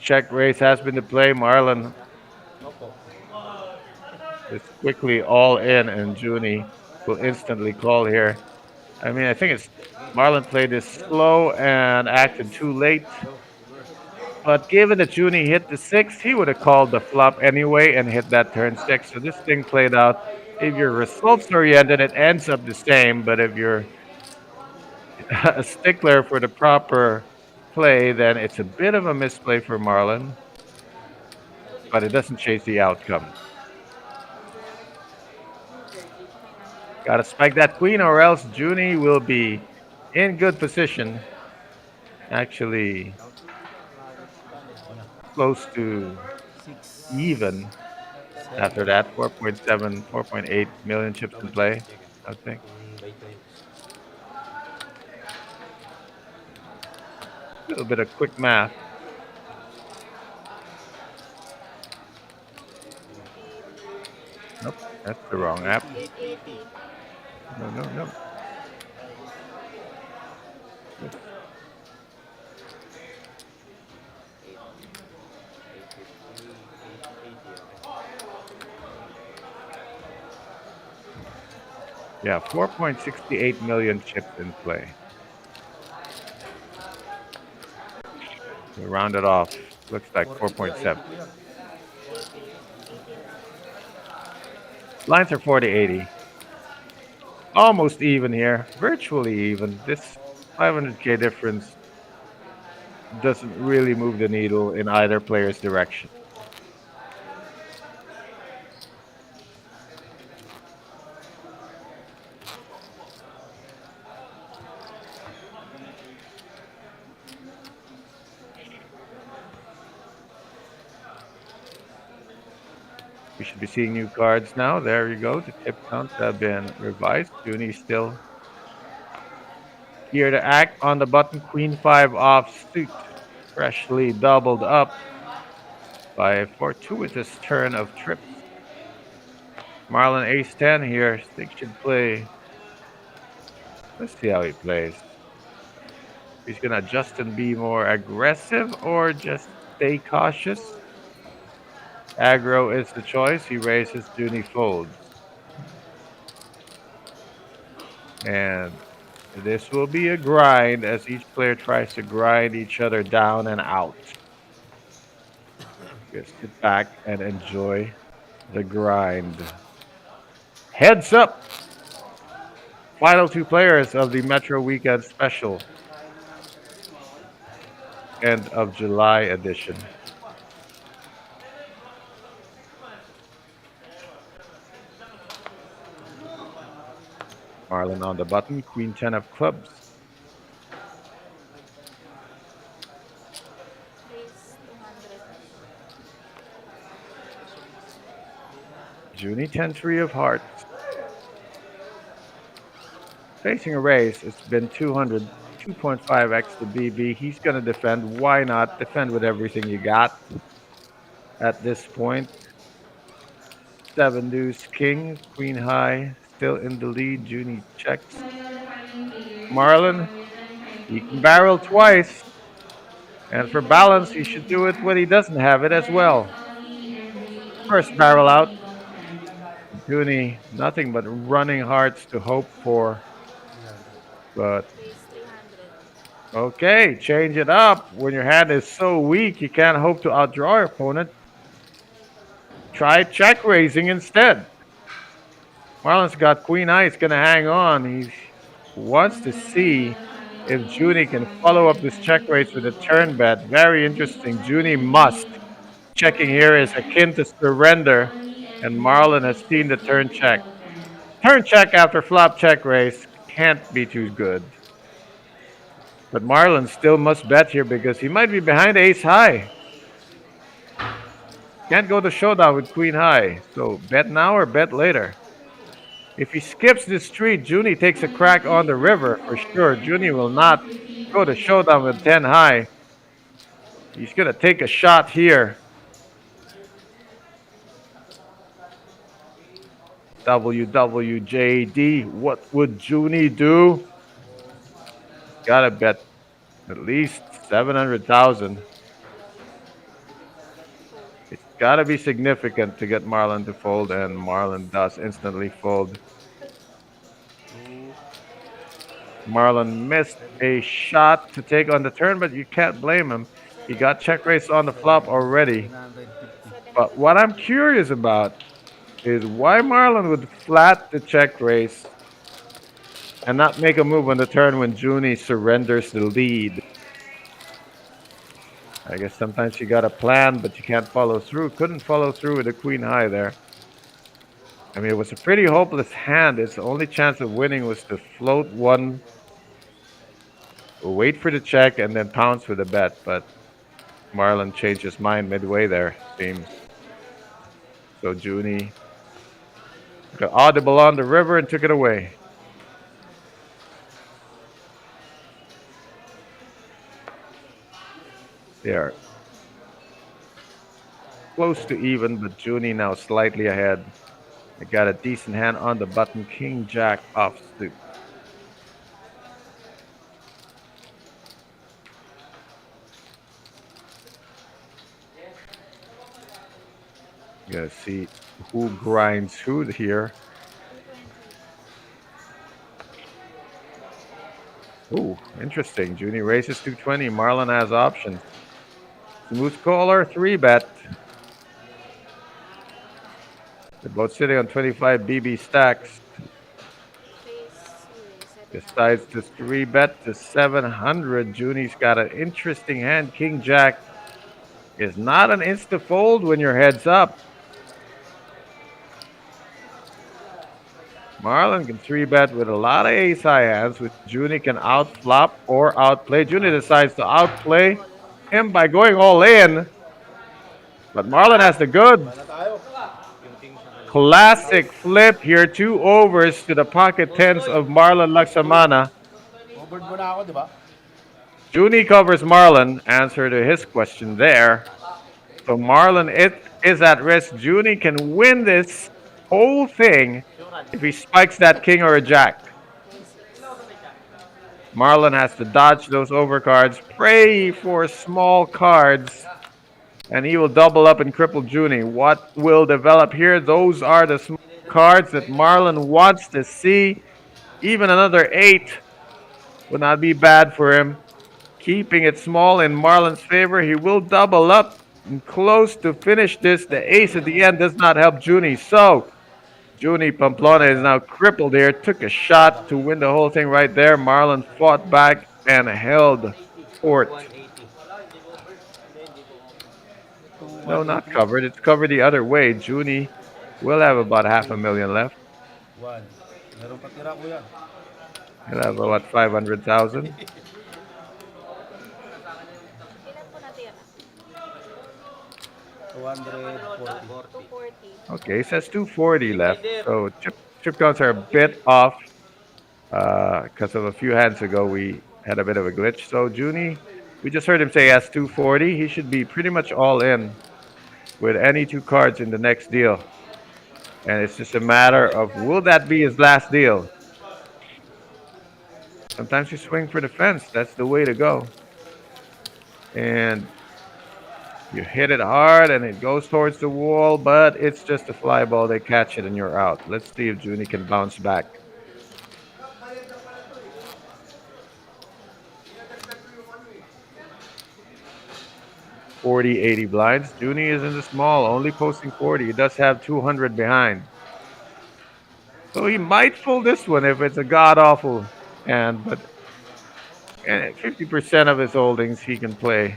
Check raise has been the play. Marlon is quickly all in, and Junie will instantly call here. I mean, I think it's Marlon played this slow and acted too late. But given that Junie hit the 6, he would have called the flop anyway and hit that turn 6. So this thing played out. If you're results oriented, it ends up the same. But if you're a stickler for the proper play, then it's a bit of a misplay for Marlon. But it doesn't change the outcome. Gotta spike that queen, or else Junie will be in good position. Actually, close to even. After that, 4.7, 4.8 million chips in play, I think. A little bit of quick math. Nope, that's the wrong app.
880.
No, no, no. Yeah, 4.68 million chips in play. We round it off. Looks like 4.7. Lines are 40-80. Almost even here. Virtually even. This 500K difference doesn't really move the needle in either player's direction. We should be seeing new cards now. There you go. The tip counts have been revised. Junie still here to act on the button. Queen 5 off suit. Freshly doubled up by a fortuitous turn of trips. Marlon ace 10 here. Stick should play. Let's see how he plays. He's going to adjust and be more aggressive or just stay cautious. Aggro is the choice. He raises, Junie folds. And this will be a grind as each player tries to grind each other down and out. Just sit back and enjoy the grind. Heads up! Final two players of the Metro Weekend Special. End of July edition. Marlon on the button, Queen 10 of clubs.
Raise 200.
Junie 10-3 of hearts. Facing a raise, it's been 200, 2.5x the BB. He's going to defend. Why not? Defend with everything you got at this point. 7 deuce king, queen high, still in the lead. Junie checks.
So the following players
Marlon,
are return
he can
5
barrel twice. And for
Before we
balance, he should
begin,
do it when he doesn't have it as
balance
well.
only and rate each
First barrel out.
table stand.
Junie, nothing but running hearts to hope for. But
Raise 300.
okay, change it up. When your hand is so weak, you can't hope to outdraw your opponent. Try check raising instead. Marlon's got queen high. He's going to hang on. He wants to see if Junie can follow up this check raise with a turn bet. Very interesting. Junie must. Checking here is akin to surrender,
Only
and
and
Marlon
rate
has seen the
each
turn check.
table stand.
Turn check after flop check raise can't be too good. But Marlon still must bet here because he might be behind ace high. Can't go to showdown with queen high. So bet now or bet later. If he skips this street, Junie takes a crack on the river for sure. Junie will not go to showdown with 10 high. He's going to take a shot here. WWJD, what would Junie do? Gotta bet at least 700,000. It's gotta be significant to get Marlon to fold, and Marlon does instantly fold. Marlon missed a shot to take on the turn, but you can't blame him. He got check raised on the flop already. But what I'm curious about is why Marlon would flat the check raise and not make a move on the turn when Junie surrenders the lead. I guess sometimes you got a plan, but you can't follow through. Couldn't follow through with the queen high there. I mean, it was a pretty hopeless hand. Its only chance of winning was to float one, wait for the check, and then pounce with a bet. But Marlon changed his mind midway there, seems. So Junie got audible on the river and took it away. They are close to even, but Junie now slightly ahead. I got a decent hand on the button. King Jack offsuit. You gotta see who grinds who here.
220.
Ooh, interesting. Junie races 220. Marlon has options. Smooth caller, 3-bet. They're both sitting on 25 BB stacks.
Face,
Decides
700.
to 3-bet to 700. Junie's got an interesting hand. King Jack is not an insta fold when your head's up. Marlon can 3-bet with a lot of ace high hands, which Junie can outflop or outplay. Junie decides to outplay him by going all in, but Marlon has the goods.
Bala tayo.
Classic flip here, two overs to the pocket tens of Marlon Laksamana.
Covered mo na ako, di ba?
Junie covers Marlon. Answer to his question there. So Marlon is at risk. Junie can win this whole thing if he spikes that king or a jack. Marlon has to dodge those overcards, pray for small cards, and he will double up and cripple Junie. What will develop here? Those are the small cards that Marlon wants to see. Even another 8 would not be bad for him. Keeping it small in Marlon's favor, he will double up and close to finish this. The ace at the end does not help Junie. So Junie Pamplona is now crippled here. Took a shot to win the whole thing right there. Marlon fought back and held fort.
180.
No, not covered. It's covered the other way. Junie will have about half a million left.
One. Meron pa tira, kuya.
He'll have about 500,000.
Ilan po natira?
240.
240.
Okay, it says 240 left. So chip counts are a bit off because of a few hands ago we had a bit of a glitch. So Junie, we just heard him say he has 240. He should be pretty much all in with any two cards in the next deal. And it's just a matter of will that be his last deal? Sometimes you swing for the fence. That's the way to go. And you hit it hard and it goes towards the wall, but it's just a fly ball. They catch it and you're out. Let's see if Junie can bounce back. 40, 80 blinds. Junie is in the small, only posting 40. He does have 200 behind. So he might fold this one if it's a god awful hand, but 50% of his holdings he can play.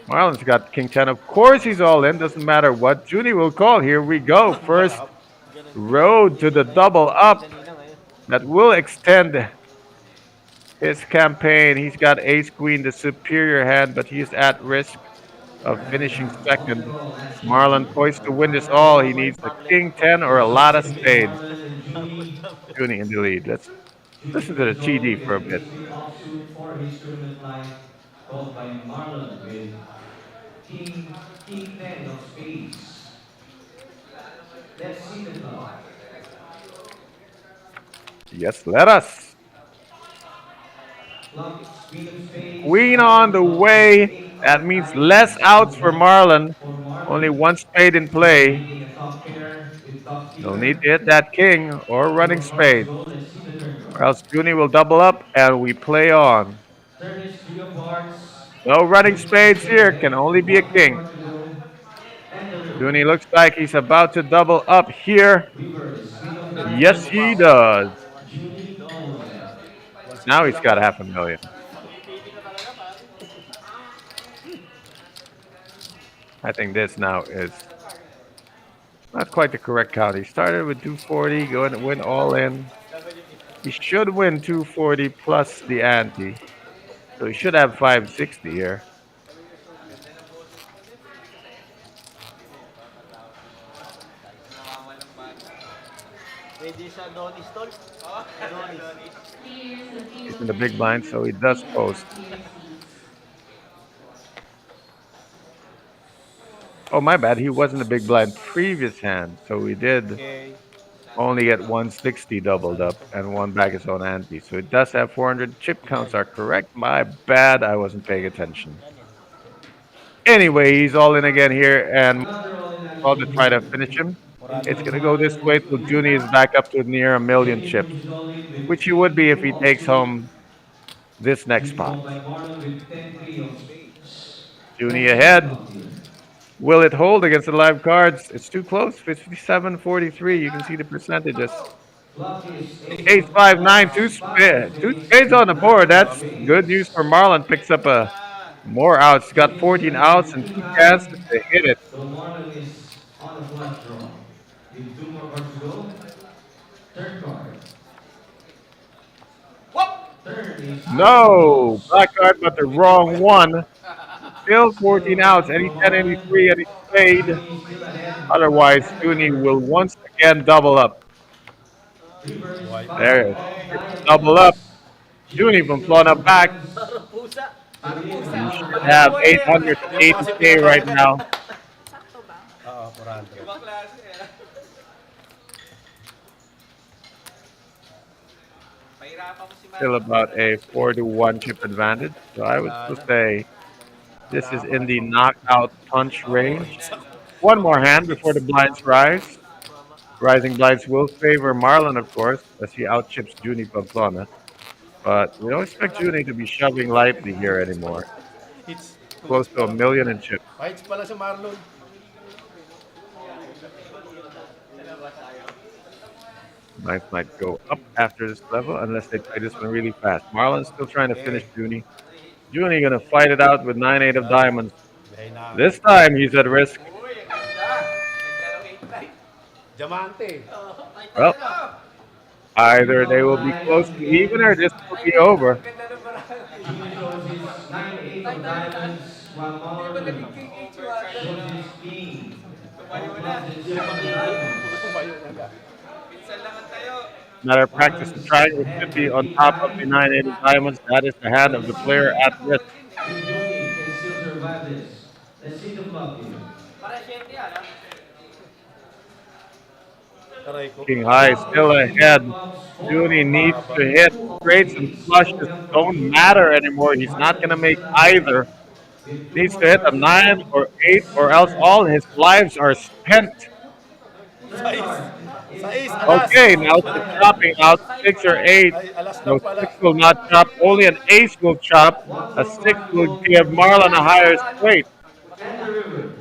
Marlon's got king 10. Of course he's all in. Doesn't matter what. Junie will call. Here we go. First road to the double up that will extend his campaign. He's got ace queen, the superior hand, but he's at risk of finishing second. Marlon poised to win this all. He needs a king 10 or a lot of
Between
spades.
Marlon and Junie.
Junie in the lead. Let's
Junie
listen to the
pushes all
TD
in
for a
with a
bit.
straight offsuit for his tournament life, called by Marlon with King 10 of spades. Let's see the flop.
Yes, let us.
Flop is Queen of spades.
Queen on
Marlon
the
flops with
way.
8
That
of
means
diamonds.
less outs
No
for
bet
Marlon.
for
Only
Marlon.
one spade in
He's
play.
leading a top pair with top
No
dealer.
need to hit that king or
2
running
of hearts
spade.
go. Let's see the turn
Or
card.
else Junie will double up and we play on.
Turn is 3 of hearts.
No running
Junie is
spades
still
here. Can
ahead
only
with
be a
1 more
king.
card to go. And the river.
Junie looks like he's about to double up here.
Reverse. Queen of
Yes, he
diamonds.
does.
Junie all in.
Now he's got half a million. I think this now is not quite the correct count. He started with 240, going to win all in. He should win 240 plus the ante. So he should have 560 here.
Eh, di sa Donnie's tol. Donnie's.
Players
He's
available
in the
to
big blind,
enter,
so he does
please
post.
reserve your seats.
Oh, my bad. He was in the big blind previous hand, so he did
Okay.
only get 160 doubled up and won back his own ante. So it does have 400. Chip counts are correct. My bad. I wasn't paying attention. Anyway, he's all in again here and
Another all-in
called
action
to try to
here.
finish him.
It
It's
goes
going to go this
1
way
and
till Junie
3.
is back up to near a million
Junie
chips,
pushes all in with
which he would be if
10-2
he
of
takes
spades.
home this next
Junie
spot.
called by Marlon with 10-3 of spades.
Junie
Next on the
ahead.
clock here.
Will it hold against the live cards? It's too close. 57-43. You can see the percentages.
Clock is ace
Ace
of
five nine,
clubs, 5 of
two
spades,
spades on
and
the board.
9 of
That's good news for
spades.
Marlon. Picks up a more outs. Got
Looking
14
seven
outs
with
and
2
two chances
high,
to hit it.
so Marlon is on a flush draw. With 2 more cards to go. Third card. Turn is
No,
deuce.
black card, but the wrong one. Still 14
Still
outs.
one
Any
for
10, any
Marlon.
3, any spade.
Junie still ahead.
Otherwise,
And the
Junie will
river.
once again double up.
River is
There
5
it is.
of
Double up.
diamonds.
Junie
Junie
from
still
Florida back.
survives.
Parang pusa.
So it is
He
now
should have
live.
880K right now.
Sakto ba?
Oo, 400.
Ibang klase eh. Pahirapan mo si
Still
Marlon.
about a 4-1 chip advantage. So I would still say this is in the knockout punch range. One more hand before the blinds rise. Rising blinds will favor Marlon, of course, as he outchips Junie Pamplona. But we don't expect Junie to be shoving lightly here anymore.
Hits.
Close to a million in chips.
Fights pala si Marlon.
Blinds might go up after this level unless they play this one really fast. Marlon's still trying to finish Junie. Junie gonna fight it out with 9-8 of diamonds.
Dahil na.
This time he's at risk.
Uy, ang ganda. Ganda ng 8-9.
Diamante.
Well, either they will be
Nine
close
of
to even or this
spades.
will be over.
Ang ganda ng barangay.
Junie shows his 9-8 of diamonds, while
Hindi ba
Marlon
naging king 8 yung ata?
shows his king
Tumayo
of
na.
clubs and 7 of diamonds.
Minsan lang ang tayo.
Matter of practice,
Marlon
the
is
triangle
ahead
should be
with
on
8
top of the
high.
9-8 of diamonds. That is the hand of the
Let's
player
see
at risk.
if Junie can still survive this. Let's see the flop here.
Para siyempre yan, ha?
Taray ko.
King high still
Flop is king
ahead.
of clubs, 4
Junie
of
needs
clubs,
to hit
2 of
straights and
spades,
flushes.
7 of
Don't
spades.
matter anymore. He's not
Marlon
gonna
is
make
still ahead
either.
with 2
Needs
more
to hit a
cards to
9
go.
or 8
Let's see
or
the
else
turn.
all his lives are spent.
Third card is
Sais,
five
alas.
Okay,
of
now to chopping
diamonds.
out 6 or 8.
Ay, alas
No
lang pala.
6 will not chop. Only an ace will chop.
One
A
more
6
card to
will
go
give
for
Marlon a
Junie
higher straight.
and the river.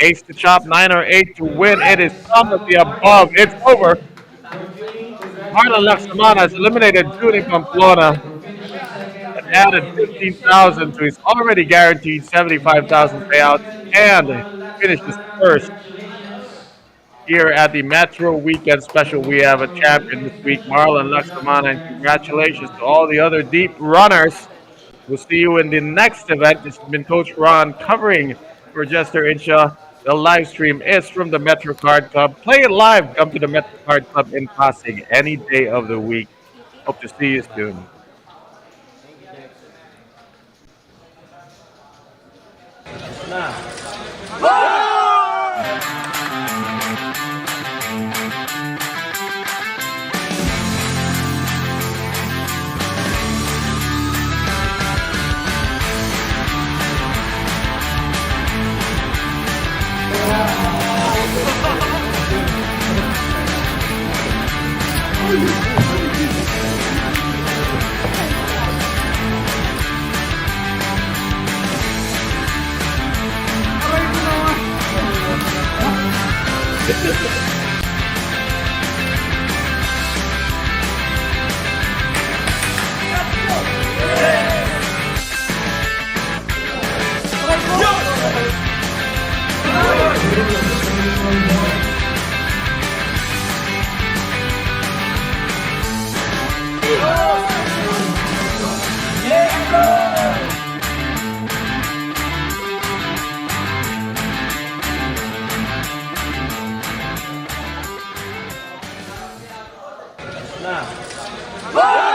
Ace to chop, 9 or 8 to win. It is
Yes,
some of
five
the
of hearts,
above.
and
It's
that's
over.
it. For Junie,
Marlon Laksamana has
congratulations
eliminated Junie Pamplona
for finishing second
and added
in the weekend
15,000 to
schedule.
his already guaranteed
On behalf
75,000
of
payout
Junie and Mr.
and
Marlon
finishes
Laksamana,
first
congratulations.
here at the Metro Weekend Special. We have a
Metro
champion this
Weekend
week,
Special,
Marlon
good job
Laksamana, and
there, Mr.
congratulations to all
Marlon.
the other deep runners. We'll see you in the next event. This has been Coach Ron covering for Jester Insha. The live stream is from the Metro Card Club. Play it live. Come to the Metro Card Club in Pasig any day of the week. Hope to see you soon.
Na.